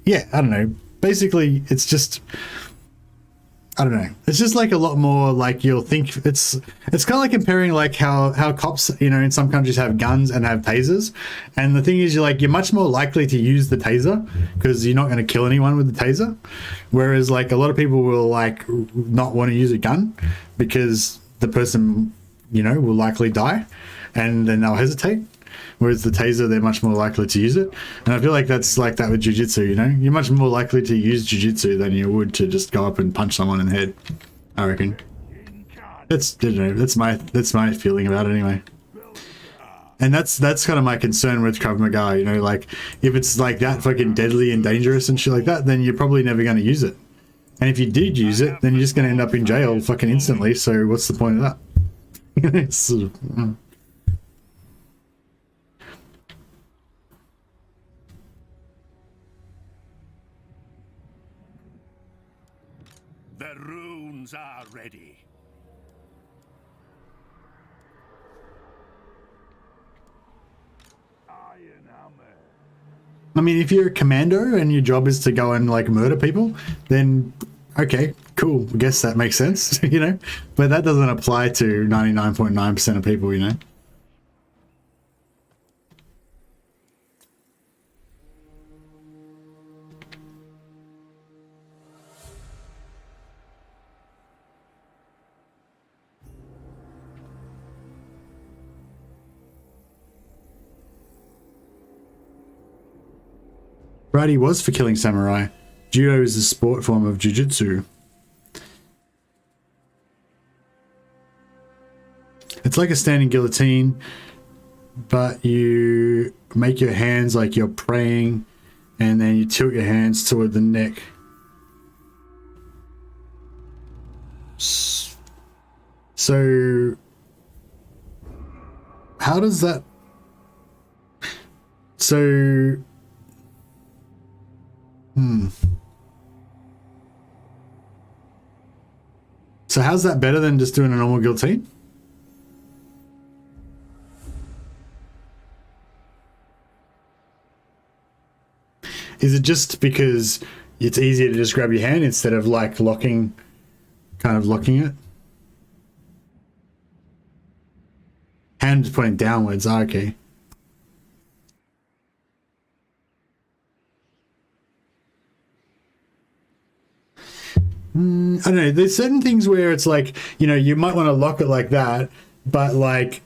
yeah, I don't know, basically it's just, I don't know, it's just like a lot more like you'll think. It's kind of like comparing like how cops, in some countries have guns and have tasers, and the thing is you're much more likely to use the taser because you're not going to kill anyone with the taser, whereas like a lot of people will like not want to use a gun because the person will likely die, and then they'll hesitate. Whereas the taser, they're much more likely to use it. And I feel like that's like that with jiu-jitsu, You're much more likely to use jiu-jitsu than you would to just go up and punch someone in the head, I reckon. That's my feeling about it anyway. And that's kind of my concern with Krav Maga, like if it's like that fucking deadly and dangerous and shit like that, then you're probably never going to use it. And if you did use it, then you're just going to end up in jail fucking instantly. So what's the point of that? It's sort of, The runes are ready. I mean, if you're a commando and your job is to go and like murder people, then okay, cool. I guess that makes sense, But that doesn't apply to 99.9% of people, Karate was for killing samurai. Judo is a sport form of jiu-jitsu. It's like a standing guillotine, but you make your hands like you're praying, and then you tilt your hands toward the neck. So how does that... So... So how's that better than just doing a normal guillotine? Is it just because it's easier to just grab your hand instead of like locking it? Hand pointing downwards. Oh, okay. I don't know. There's certain things where it's like, you know, you might want to lock it like that, but like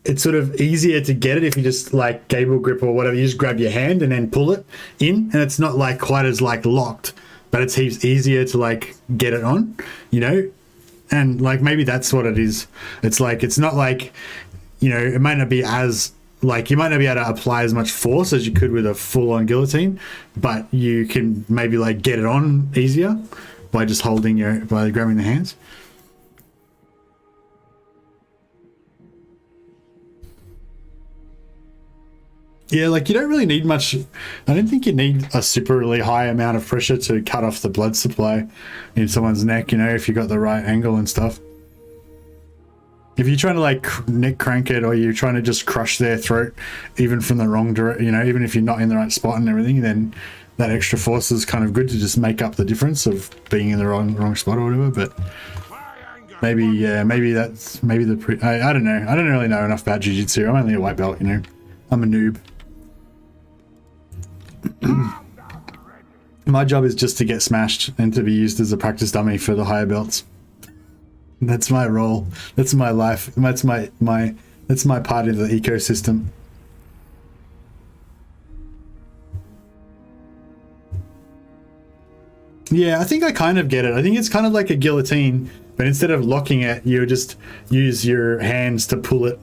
it's sort of easier to get it if you just like gable grip or whatever. You just grab your hand and then pull it in, and it's not like quite as like locked, but it's heaps easier to like get it on, you know? And like maybe that's what it is. It's like, it's not like, you know, it might not be as like, you might not be able to apply as much force as you could with a full-on guillotine, but you can maybe like get it on easier by just holding by grabbing the hands. Yeah, like you don't really need much. I don't think you need a super really high amount of pressure to cut off the blood supply in someone's neck, you know, if you got the right angle and stuff. If you're trying to like neck crank it, or you're trying to just crush their throat, even from the wrong direction, you know, even if you're not in the right spot and everything, then that extra force is kind of good to just make up the difference of being in the wrong spot or whatever. But maybe, yeah, maybe that's I don't know. I don't really know enough about jiu-jitsu. I'm only a white belt, you know. I'm a noob. My job is just to get smashed and to be used as a practice dummy for the higher belts. That's my role. That's my life. That's my part of the ecosystem. Yeah, I think I kind of get it. I think it's kind of like a guillotine, but instead of locking it, you just use your hands to pull it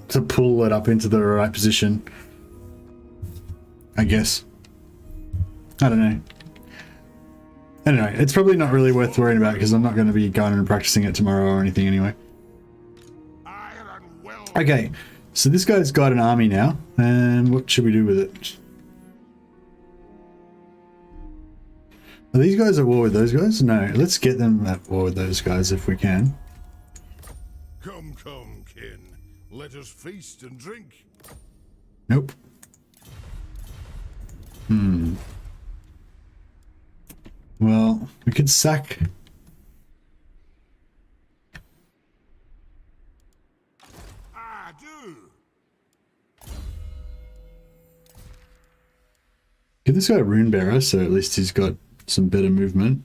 up into the right position, I guess. I don't know. Anyway, it's probably not really worth worrying about because I'm not going to be going and practicing it tomorrow or anything anyway. Okay, so this guy's got an army now, and what should we do with it? Are these guys at war with those guys? No, let's get them at war with those guys if we can. Come, kin. Let us feast and drink. Nope. Well, we could sack... Give this guy a rune bearer, so at least he's got some better movement.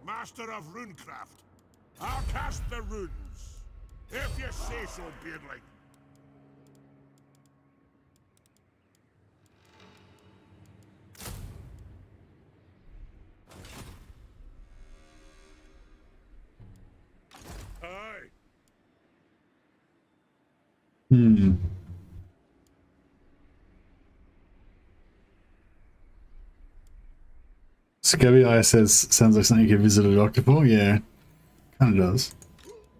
Master of runecraft, I'll cast the runes, if you say so, Beardling. Aye. Scabby Eye says, sounds like something you could visit a doctor for. Yeah, kind of does.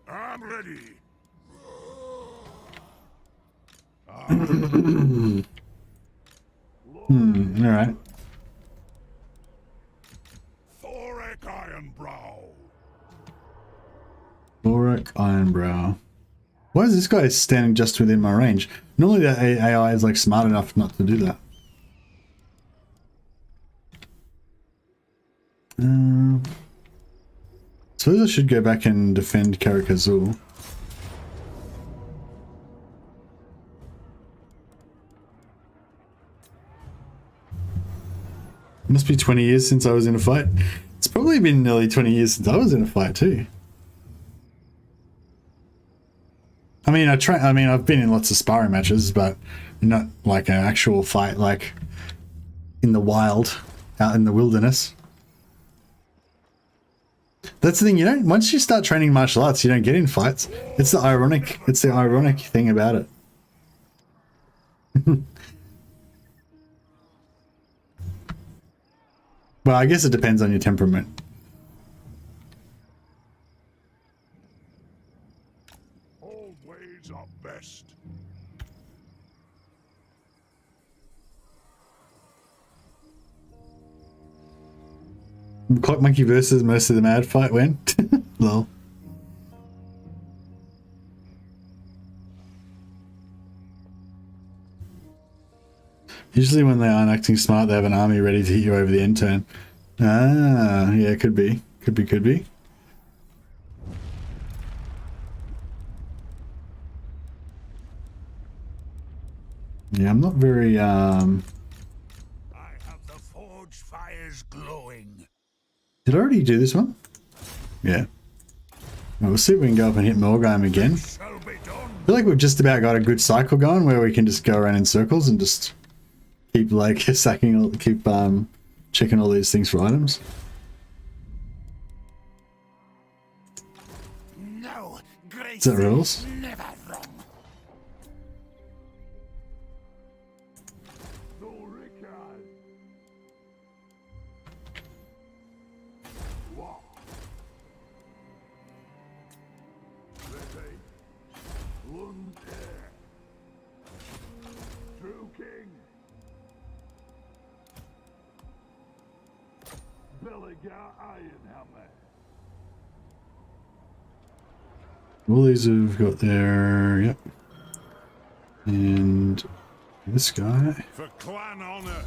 I'm ready. Alright. Thorek Ironbrow. Thorek Ironbrow. Why is this guy standing just within my range? Normally the AI is like smart enough not to do that. Suppose I should go back and defend Karak Azul. Must be 20 years since I was in a fight. It's probably been nearly 20 years since I was in a fight too. I mean, I've been in lots of sparring matches, but not like an actual fight, like in the wild, out in the wilderness. That's the thing, you know, once you start training martial arts, you don't get in fights. It's the ironic thing about it. Well, I guess it depends on your temperament. Old ways are best. Clock Monkey versus most of the mad fight went. Lol. Usually when they aren't acting smart, they have an army ready to hit you over the end turn. Ah, yeah, could be. Could be. Yeah, I'm not very, I have the forge fires glowing. Did I already do this one? Yeah. Well, we'll see if we can go up and hit Morgheim again. Shall be done. I feel like we've just about got a good cycle going where we can just go around in circles and just keep like keep checking all these things for items. No, grace Is that rules? never wrong. THOREK'S. Wow. Ready. Lunter. True King. Belligar Ironhammer. All these have got their, yep. And this guy. For clan honor.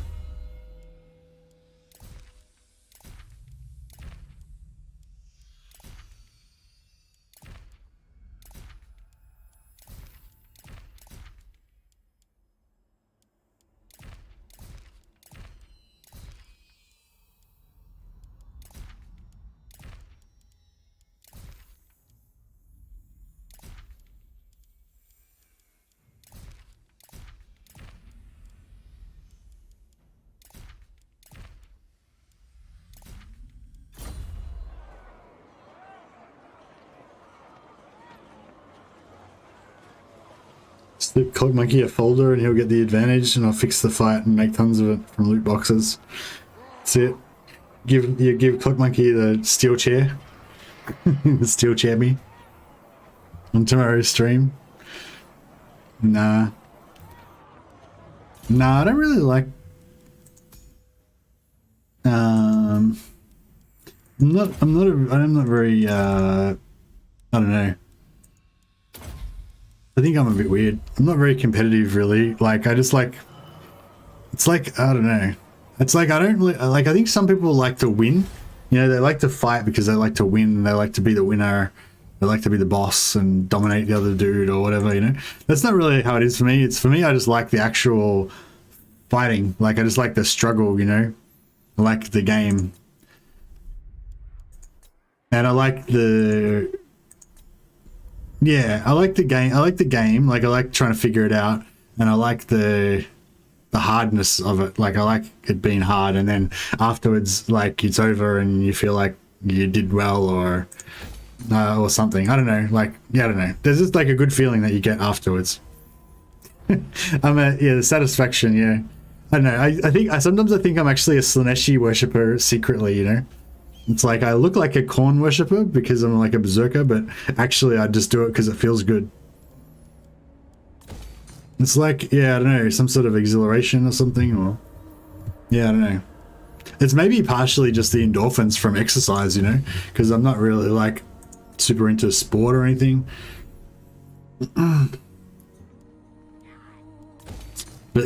Slip Clock Monkey a folder and he'll get the advantage, and I'll fix the fight and make tons of it from loot boxes. That's it. Give Clock Monkey the steel chair. The steel chair me. On tomorrow's stream. Nah, I don't really like I'm not very I don't know. I think I'm a bit weird. I'm not very competitive, really. Like, I just like... It's like, I don't know. It's like, I don't really... Like, I think some people like to win. You know, they like to fight because they like to win. They like to be the winner. They like to be the boss and dominate the other dude or whatever, you know? That's not really how it is for me. It's for me, I just like the actual fighting. Like, I just like the struggle, you know? I like the game. And I like the... Yeah, I like the game. Like, I like trying to figure it out, and I like the hardness of it. Like, I like it being hard, and then afterwards, like, it's over, and you feel like you did well, or something. I don't know. Like, yeah, I don't know. There's just like a good feeling that you get afterwards. The satisfaction. Yeah, I don't know. I think sometimes I think I'm actually a Slaneshi worshipper secretly. You know. It's like I look like a corn worshipper because I'm like a berserker, but actually I just do it because it feels good. It's like, yeah, I don't know, some sort of exhilaration or something, or... Yeah, I don't know. It's maybe partially just the endorphins from exercise, you know? Because I'm not really, like, super into sport or anything. But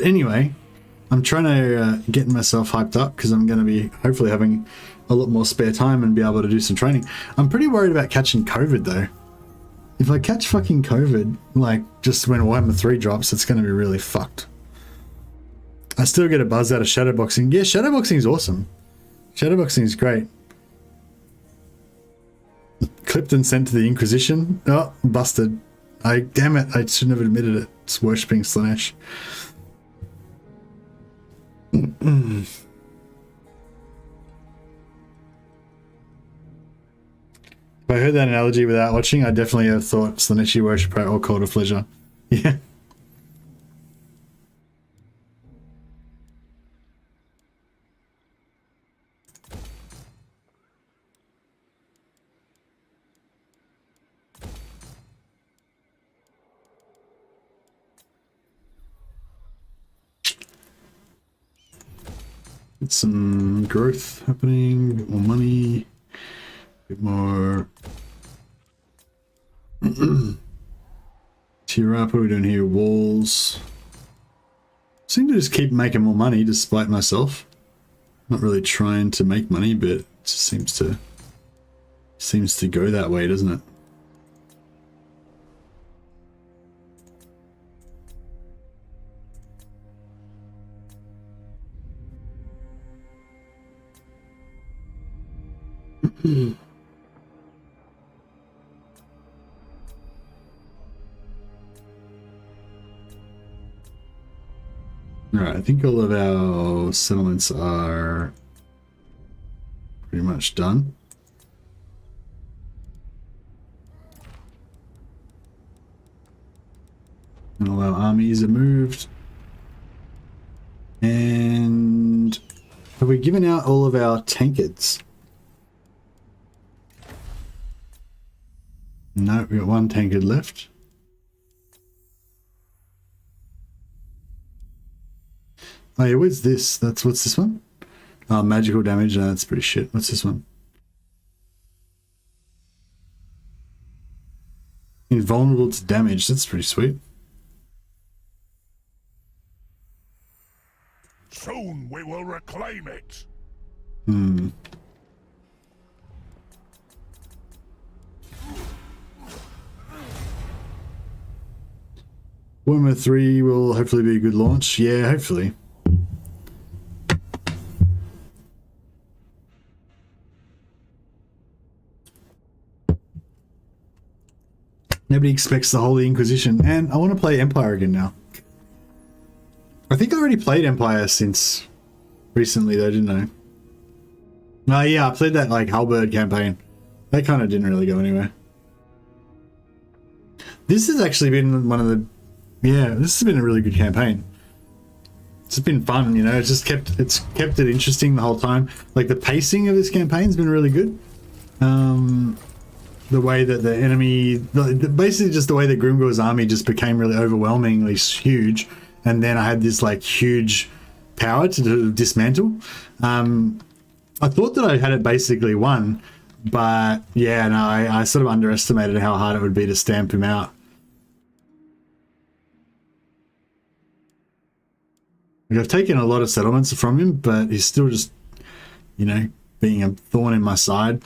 anyway, I'm trying to get myself hyped up because I'm going to be hopefully having a lot more spare time and be able to do some training. I'm pretty worried about catching COVID though. If I catch fucking COVID, like just when Warhammer 3 drops, it's going to be really fucked. I still get a buzz out of shadowboxing. Yeah, shadowboxing is awesome. Shadowboxing is great. Clipped and sent to the Inquisition. Oh, busted. Damn it, I shouldn't have admitted it. It's worshipping Slanesh. If I heard that analogy without watching, I definitely have thought Slaneshi worshipper or Cult of Pleasure. Yeah. Get some growth happening, a bit more money, a bit more. Tier up, what are we doing here? Walls. Seem to just keep making more money despite myself. Not really trying to make money, but it just seems to go that way, doesn't it? Alright, I think all of our settlements are pretty much done. And all our armies are moved. And have we given out all of our tankards? No, we've got one tankard left. Oh yeah, where's this? What's this one? Oh, magical damage. No, that's pretty shit. What's this one? Invulnerable to damage. That's pretty sweet. Soon we will reclaim it. Warhammer 3 will hopefully be a good launch. Yeah, hopefully. Nobody expects the Holy Inquisition, and I want to play Empire again now. I think I already played Empire since recently though, didn't I? No, yeah, I played that like Halberd campaign. That kind of didn't really go anywhere. This has actually been one of the... Yeah, this has been a really good campaign. It's been fun, you know, it's kept it interesting the whole time. Like the pacing of this campaign's been really good. The way that the enemy, basically just the way that Grimgor's army just became really overwhelmingly huge, and then I had this like huge power to dismantle. I thought that I had it basically won, but yeah, no, I sort of underestimated how hard it would be to stamp him out. Like, I've taken a lot of settlements from him, but he's still just, you know, being a thorn in my side.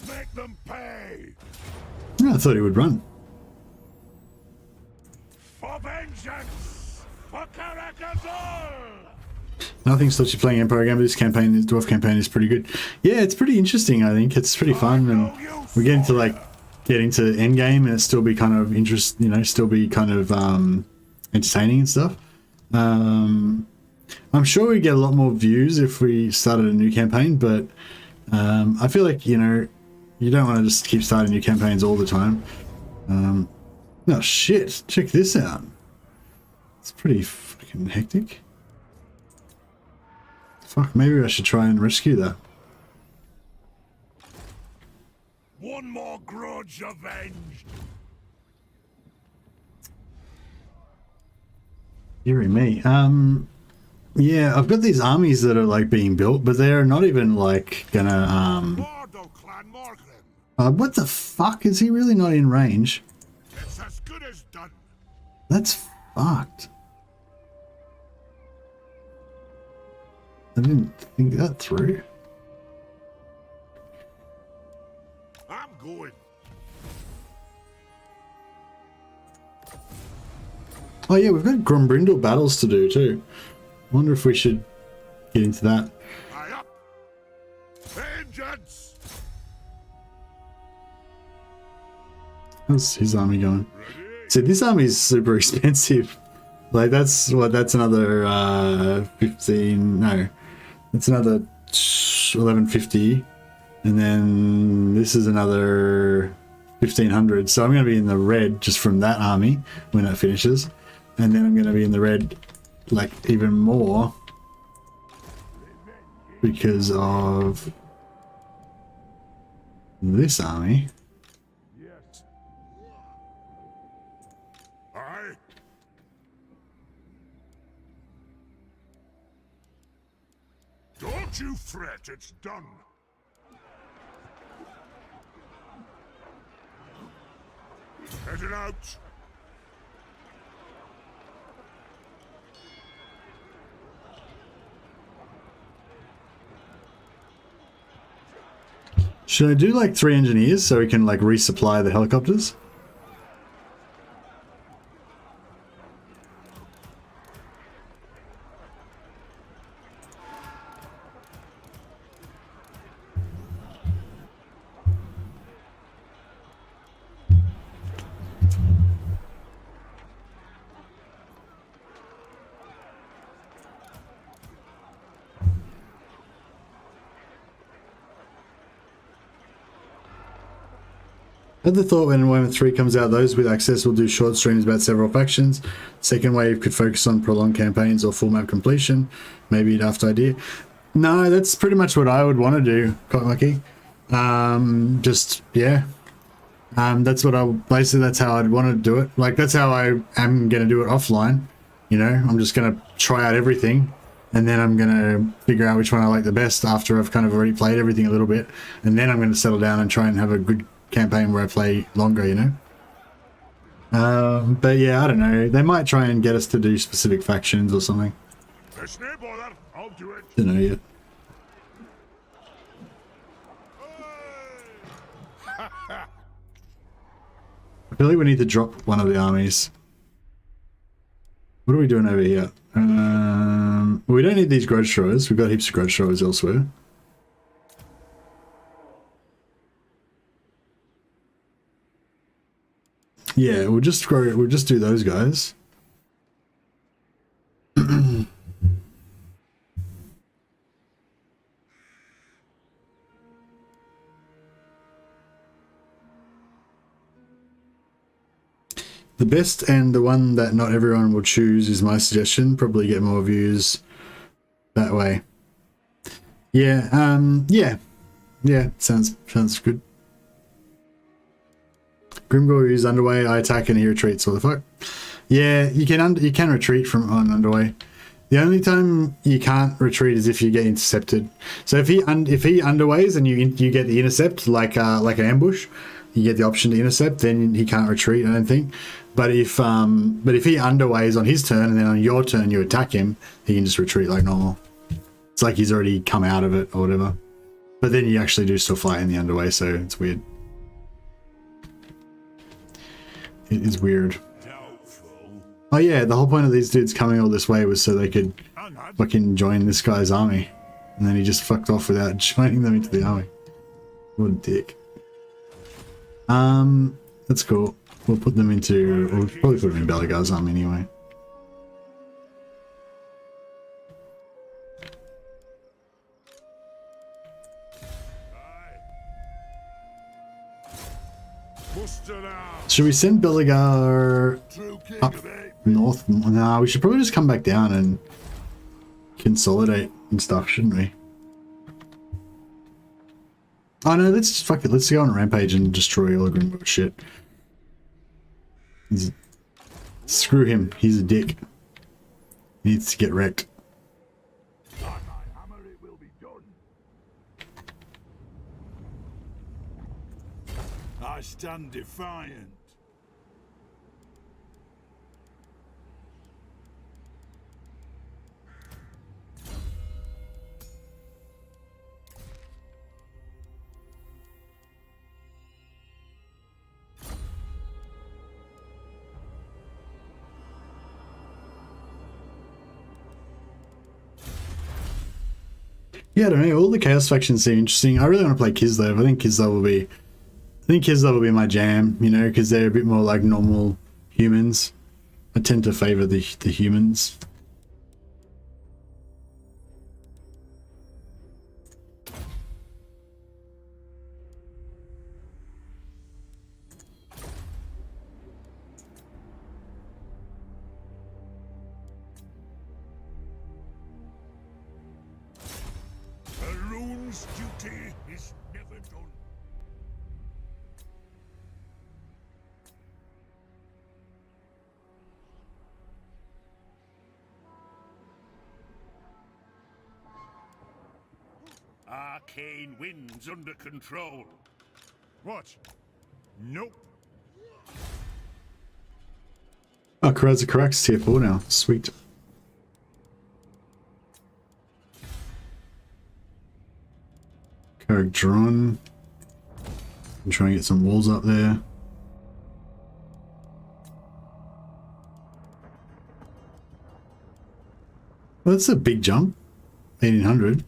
Make them pay. I thought he would run. For vengeance. For Karak. Nothing stops you playing Empire again, but this campaign, this Dwarf campaign, is pretty good. Yeah, it's pretty interesting, I think. It's pretty fun, and we get into like endgame and it still be kind of still be kind of entertaining and stuff. I'm sure we get a lot more views if we started a new campaign, but I feel like, you know, you don't want to just keep starting new campaigns all the time. Oh shit, check this out. It's pretty fucking hectic. Fuck, maybe I should try and rescue that. One more grudge avenged. Deary me. Yeah, I've got these armies that are like being built, but they're not even like gonna what the fuck? Is he really not in range? It's as good as done. That's fucked. I didn't think that through. I'm going. Oh yeah, we've got Grombrindle battles to do too. Wonder if we should get into that. High up. Vengeance. How's his army going? See, this army is super expensive. Like that's another 15. No, it's another 1150, and then this is another 1500. So I'm going to be in the red just from that army when it finishes, and then I'm going to be in the red like even more because of this army. Aye. Don't you fret, it's done. Headed out. Should I do like 3 engineers so we can like resupply the helicopters? I had the thought when Warhammer 3 comes out, those with access will do short streams about several factions. Second wave could focus on prolonged campaigns or full map completion. Maybe a daft idea. No, that's pretty much what I would want to do, quite lucky. Just, yeah. That's what basically that's how I'd want to do it. Like, that's how I am going to do it offline. You know, I'm just going to try out everything. And then I'm going to figure out which one I like the best after I've kind of already played everything a little bit. And then I'm going to settle down and try and have a good campaign where I play longer, you know. But yeah, I don't know. They might try and get us to do specific factions or something. There's no bother. I'll do it. Don't know yet. I feel like we need to drop one of the armies. What are we doing over here? We don't need these grudge throwers. We've got heaps of grudge throwers elsewhere. Yeah, we'll just do those guys. The best and the one that not everyone will choose is my suggestion. Probably get more views that way. Yeah, yeah, sounds good. Grimgor is underway. I attack and he retreats. What the fuck? Yeah, you can retreat from on underway. The only time you can't retreat is if you get intercepted. So if he underways and you get the intercept like an ambush, you get the option to intercept. Then he can't retreat, I don't think. But if he underways on his turn and then on your turn you attack him, he can just retreat like normal. It's like he's already come out of it or whatever. But then you actually do still fight in the underway, so it's weird. It is weird. Oh yeah, the whole point of these dudes coming all this way was so they could fucking join this guy's army. And then he just fucked off without joining them into the army. What a dick. That's cool. We'll put them into... We'll probably put them in Belegar's army anyway. Should we send Belegar up north? No, we should probably just come back down and consolidate and stuff, shouldn't we? Oh no, let's just fuck it. Let's go on a rampage and destroy all the Grimgor shit. Screw him. He's a dick. He needs to get wrecked. I stand defiant. Yeah, I don't know. All the Chaos factions seem interesting. I really want to play Kislev. I think Kislev will be my jam, you know, because they're a bit more like normal humans. I tend to favor the humans. The rune's duty is never done. Arcane winds under control. What? Nope. Oh, Karak's tier 4 now. Sweet. Karak drawn. I'm trying to get some walls up there. Well, that's a big jump. 1800.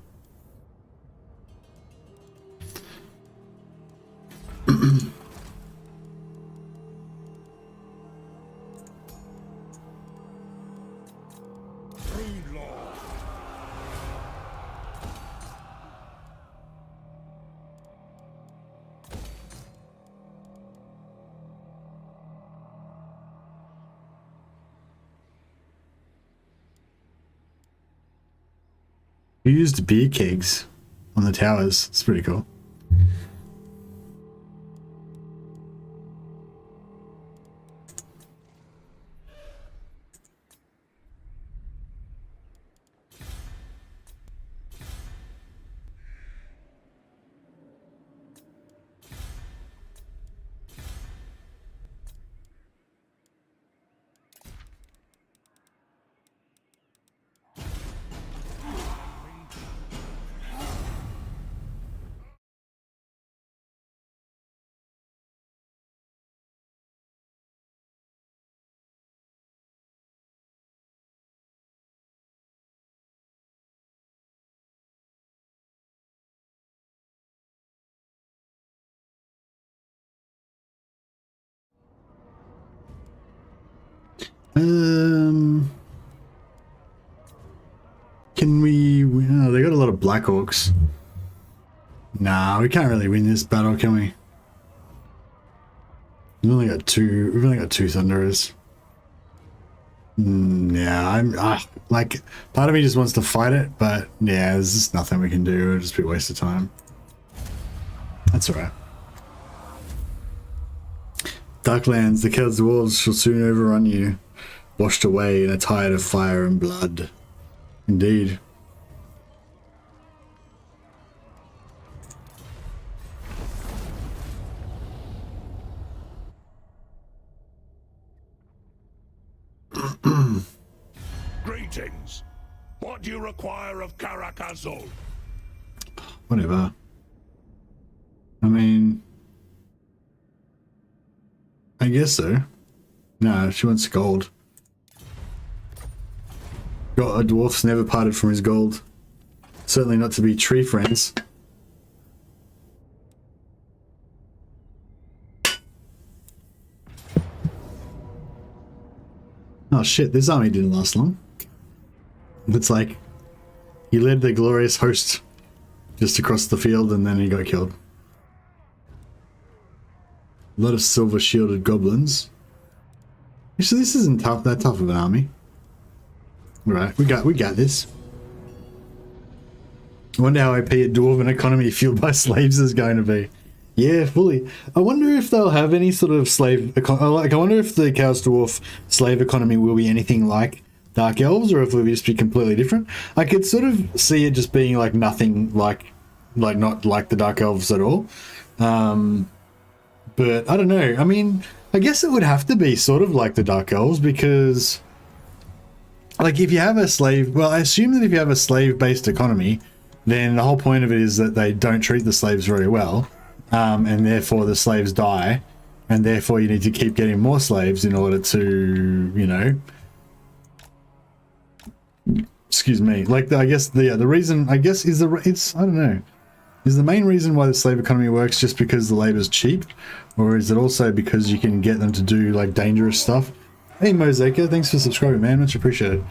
We used beer kegs on the towers. It's pretty cool. Can we win? Oh, they got a lot of Black Orcs. Nah, we can't really win this battle, can we? We've only got two Thunderers. Yeah, like, part of me just wants to fight it, but yeah, there's just nothing we can do. It'll just be a waste of time. That's alright. Darklands, the Khazad dwarves shall soon overrun you, washed away in a tide of fire and blood. Indeed. Greetings. What do you require of Karak Azul? Whatever. I mean, I guess so. No, she wants gold. God, a dwarf's never parted from his gold. Certainly not to be tree friends. Oh shit, this army didn't last long. It's like, he led the glorious host just across the field and then he got killed. A lot of silver shielded goblins. Actually, this isn't that tough of an army. Right, we got this. I wonder how OP a dwarven economy fueled by slaves is going to be. Yeah, fully. I wonder if they'll have any sort of slave like, I wonder if the Chaos Dwarf slave economy will be anything like Dark Elves, or if it will just be completely different. I could sort of see it just being like nothing like not like the Dark Elves at all. But I don't know. I mean, I guess it would have to be sort of like the Dark Elves, because like if you have a slave, well, I assume that if you have a slave-based economy, then the whole point of it is that they don't treat the slaves very well. And therefore the slaves die, and therefore you need to keep getting more slaves in order to, you know, excuse me. Like, I guess the reason, I guess, is I don't know. Is the main reason why the slave economy works just because the labor's cheap? Or is it also because you can get them to do, like, dangerous stuff? Hey, Mosaica, thanks for subscribing, man. Much appreciated.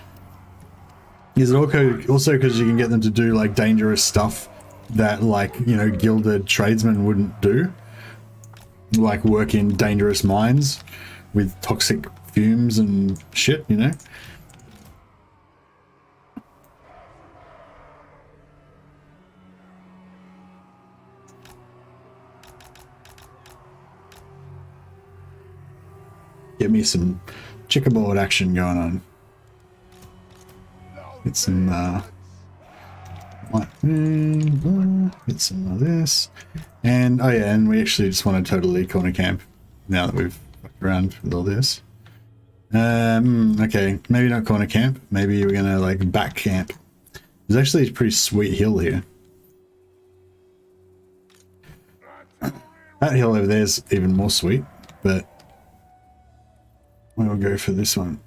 Is it also because you can get them to do, like, dangerous stuff that, like, you know, gilded tradesmen wouldn't do? Like, work in dangerous mines with toxic fumes and shit, you know? Get me some checkerboard action going on. Get some, get some of this. And, oh yeah, and we actually just want to totally corner camp now that we've fucked around with all this. Okay, maybe not corner camp. Maybe we're gonna, like, back camp. There's actually a pretty sweet hill here. That hill over there is even more sweet, but we'll go for this one.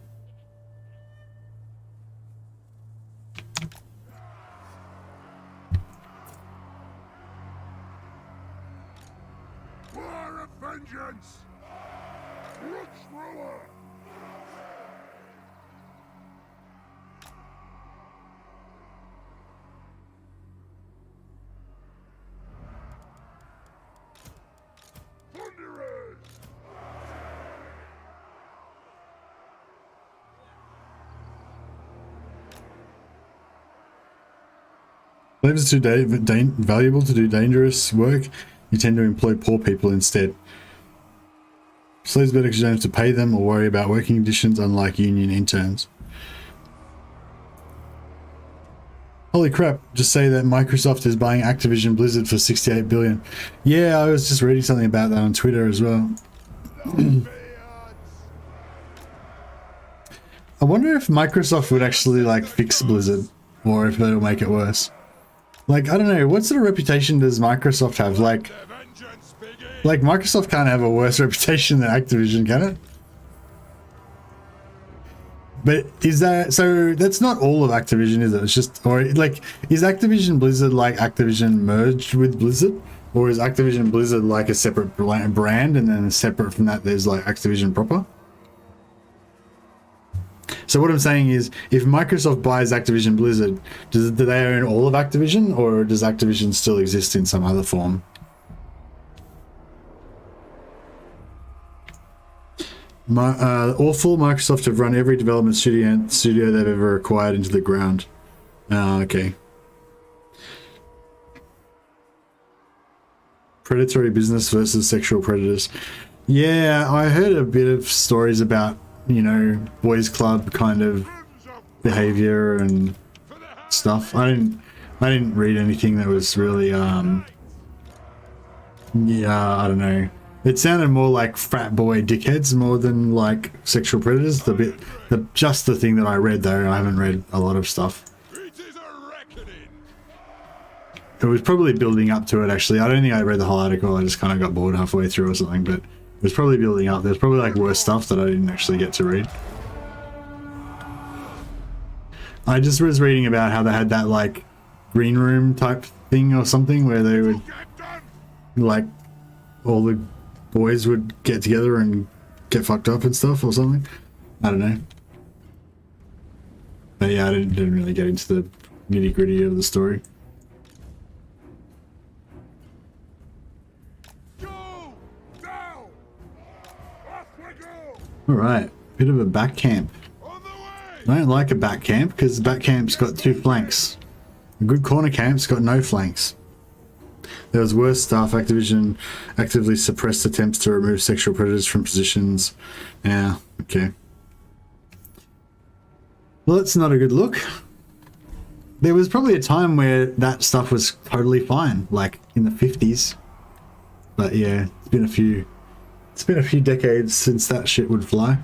War of vengeance! Rook's ruler! Thunderers! Slaves are too valuable to do dangerous work. You tend to employ poor people instead. Slaves better because you don't have to pay them or worry about working conditions, unlike union interns. Holy crap, just say that Microsoft is buying Activision Blizzard for $68 billion. Yeah, I was just reading something about that on Twitter as well. I wonder if Microsoft would actually, like, fix Blizzard, or if it'll make it worse. Like, I don't know, what sort of reputation does Microsoft have? Like Microsoft can't have a worse reputation than Activision, can it? But is that, so that's not all of Activision, is it? It's just, or like, is Activision Blizzard like Activision merged with Blizzard? Or is Activision Blizzard like a separate brand, and then separate from that there's like Activision proper? So what I'm saying is, if Microsoft buys Activision Blizzard, do they own all of Activision, or does Activision still exist in some other form? Awful. Microsoft have run every development studio they've ever acquired into the ground. Okay. Predatory business versus sexual predators. Yeah, I heard a bit of stories about, you know, boys club kind of behavior and stuff. I didn't read anything that was really yeah, I don't know. It sounded more like frat boy dickheads more than like sexual predators. Just the thing that I read though. I haven't read a lot of stuff. It was probably building up to it actually. I don't think I read the whole article. I just kind of got bored halfway through or something, but it was probably building up. There's probably like worse stuff that I didn't actually get to read. I just was reading about how they had that like green room type thing or something where they would like all the boys would get together and get fucked up and stuff or something. I don't know. But yeah, I didn't really get into the nitty gritty of the story. Alright, bit of a back camp. I don't like a back camp because the back camp's got two flanks. A good corner camp's got no flanks. There was worse stuff. Activision actively suppressed attempts to remove sexual predators from positions. Yeah, okay. Well, that's not a good look. There was probably a time where that stuff was totally fine, like in the 50s. But yeah, it's been a few decades since that shit would fly.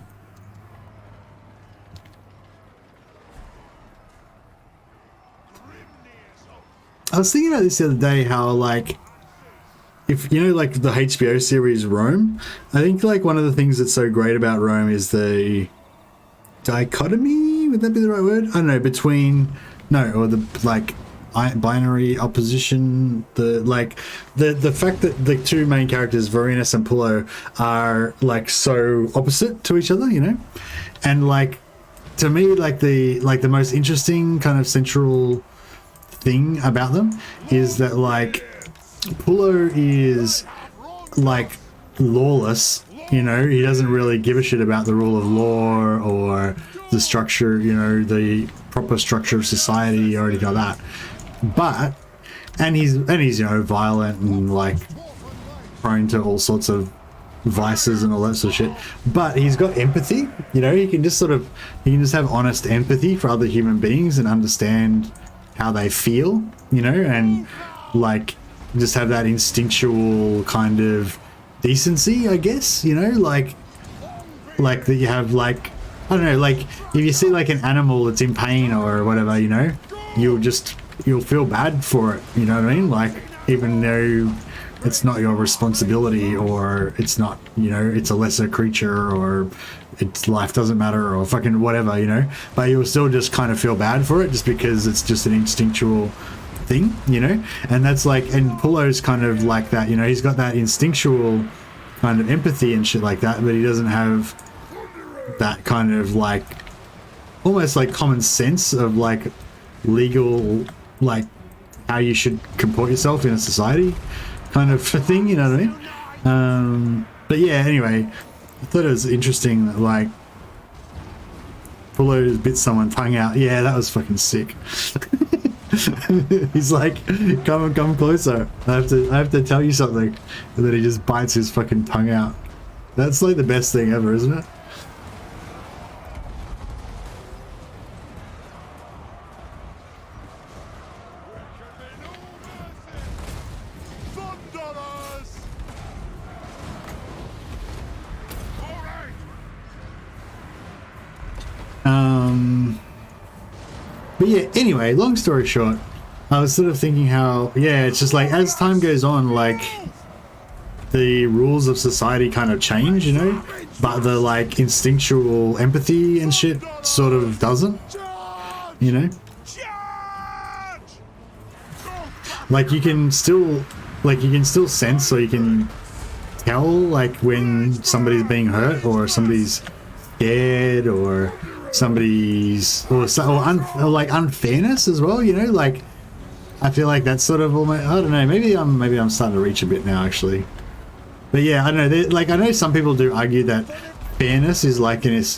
I was thinking about this the other day, how like, if you know, like the HBO series Rome, I think like one of the things that's so great about Rome is the dichotomy would that be the right word? I don't know, between, no, or the, like, binary opposition, the fact that the two main characters, Varinus and Pullo, are like so opposite to each other, you know? And like, to me, like the most interesting kind of central thing about them is that like Pullo is like lawless, you know, he doesn't really give a shit about the rule of law or the structure, you know, the proper structure of society or anything like that. But and he's you know, violent and like prone to all sorts of vices and all that sort of shit, but he's got empathy, you know, he can just have honest empathy for other human beings and understand how they feel, you know, and like just have that instinctual kind of decency, I guess, you know, like that you have, like, I don't know, like if you see like an animal that's in pain or whatever, you know, you'll feel bad for it, you know what I mean, like even though it's not your responsibility, or it's not, you know, it's a lesser creature, or its life doesn't matter, or fucking whatever, you know, but you'll still just kind of feel bad for it just because it's just an instinctual thing, you know. And that's like, and Pullo's kind of like that, you know, he's got that instinctual kind of empathy and shit like that, but he doesn't have that kind of like almost like common sense of like legal, like how you should comport yourself in a society kind of thing, you know what I mean? But yeah, anyway, I thought it was interesting that like Pullo bit someone tongue out. Yeah, that was fucking sick. He's like, come closer, I have to tell you something, and then he just bites his fucking tongue out. That's like the best thing ever, isn't it? But yeah, anyway, long story short, I was sort of thinking how, yeah, it's just like as time goes on, like the rules of society kind of change, you know, but the like instinctual empathy and shit sort of doesn't, you know. Like you can still sense, or you can tell like when somebody's being hurt, or somebody's scared, or somebody's or like unfairness as well, you know. Like I feel like that's sort of almost, I don't know, maybe I'm starting to reach a bit now actually, but yeah, I don't know, like I know some people do argue that fairness is like a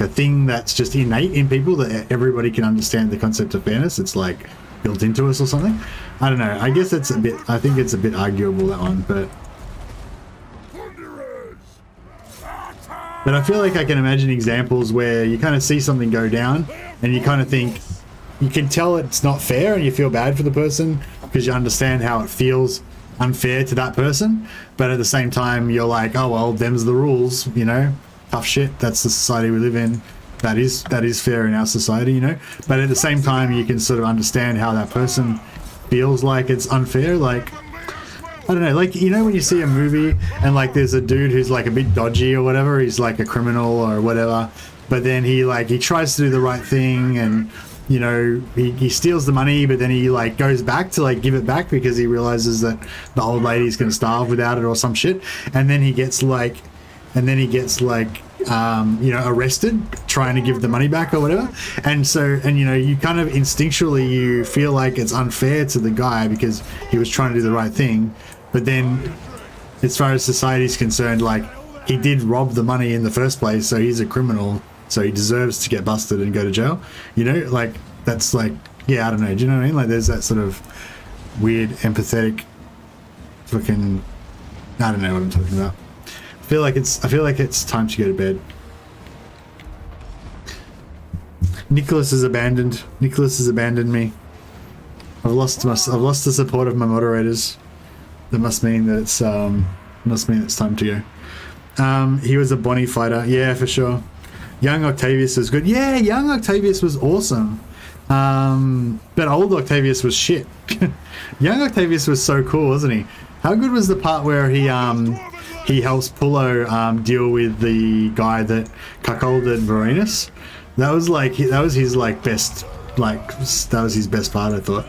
thing that's just innate in people, that everybody can understand the concept of fairness, it's like built into us or something. I don't know, I guess it's a bit, I think it's a bit arguable, that one, but I feel like I can imagine examples where you kind of see something go down and you kind of think, you can tell it's not fair and you feel bad for the person because you understand how it feels unfair to that person, but at the same time you're like, oh well, them's the rules, you know, tough shit, that's the society we live in, that is fair in our society, you know. But at the same time you can sort of understand how that person feels like it's unfair. Like I don't know, like, you know, when you see a movie and like there's a dude who's like a bit dodgy or whatever, he's like a criminal or whatever, but then he tries to do the right thing, and you know, he steals the money, but then he like goes back to like give it back because he realizes that the old lady's gonna starve without it or some shit, and then he gets like you know, arrested trying to give the money back or whatever. And so, and you know, you kind of instinctually you feel like it's unfair to the guy because he was trying to do the right thing, but then as far as society is concerned, like he did rob the money in the first place, so he's a criminal, so he deserves to get busted and go to jail, you know. Like that's like, yeah, I don't know, do you know what I mean? Like there's that sort of weird empathetic fucking, I don't know what I'm talking about. I feel like it's time to go to bed. Nicholas has abandoned me. I've lost the support of my moderators. That must mean that it's time to go. He was a Bonnie fighter, yeah, for sure. Young Octavius was good. Yeah, young Octavius was awesome. But old Octavius was shit. Young Octavius was so cool, wasn't he? How good was the part where he he helps Pullo deal with the guy that cuckolded Varenus. That was like that was his like best that was his best part, I thought.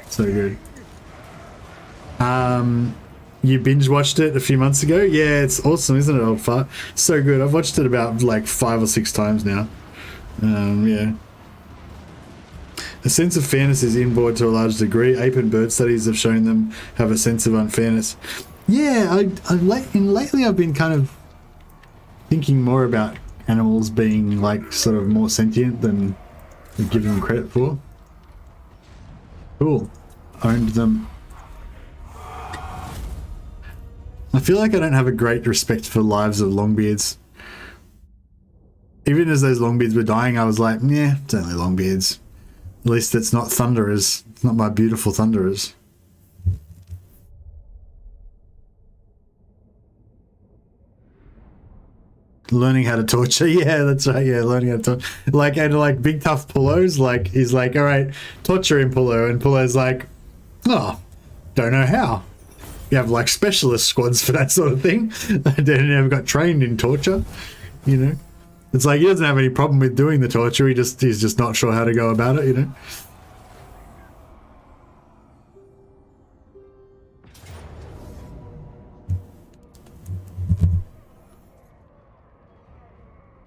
So good. You binge watched it a few months ago? Yeah, it's awesome, isn't it, old fart? So good. I've watched it about like 5 or 6 times now. Yeah. A sense of fairness is inborn to a large degree. Ape and bird studies have shown them have a sense of unfairness. Yeah, lately I've been kind of thinking more about animals being like sort of more sentient than giving them credit for. Cool. Owned them. I feel like I don't have a great respect for lives of longbeards. Even as those longbeards were dying, I was like, yeah, it's only longbeards. At least it's not thunderers. It's not my beautiful thunderers. Learning how to torture. Yeah, that's right. Yeah, learning how to torture. Like, and like big tough Pullo's like, he's like, all right, torture him, Pullo. And Pullo's like, oh, don't know how. You have like specialist squads for that sort of thing. They never got trained in torture, you know. It's like he doesn't have any problem with doing the torture. He's just not sure how to go about it, you know.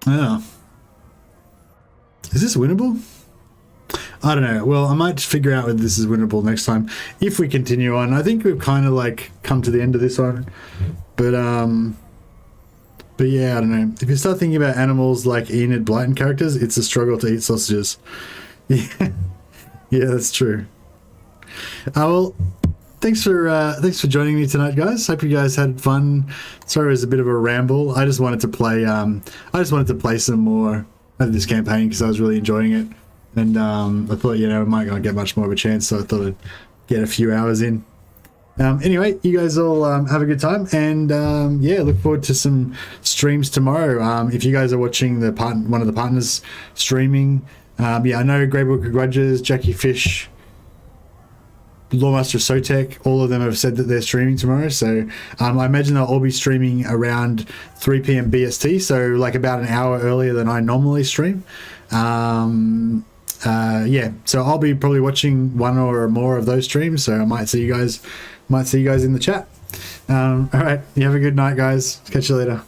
Yeah. Is this winnable? I don't know. Well, I might figure out whether this is winnable next time if we continue on. I think we've kind of like come to the end of this one, but yeah, I don't know. If you start thinking about animals like Enid Blyton characters, it's a struggle to eat sausages. Yeah, yeah, that's true. Well, thanks for joining me tonight, guys. Hope you guys had fun. Sorry, it was a bit of a ramble. I just wanted to play. I just wanted to play some more of this campaign because I was really enjoying it. And I thought, you know, I might not get much more of a chance, so I thought I'd get a few hours in. Anyway, you guys all have a good time, and yeah, look forward to some streams tomorrow. If you guys are watching one of the partners streaming, yeah, I know Grey Book of Grudges, Jackie Fish, Lawmaster Sotek, all of them have said that they're streaming tomorrow, so I imagine they'll all be streaming around 3 p.m. BST, so like about an hour earlier than I normally stream. Yeah, so I'll be probably watching one or more of those streams, so I might see you guys in the chat. All right, you have a good night, guys. Catch you later.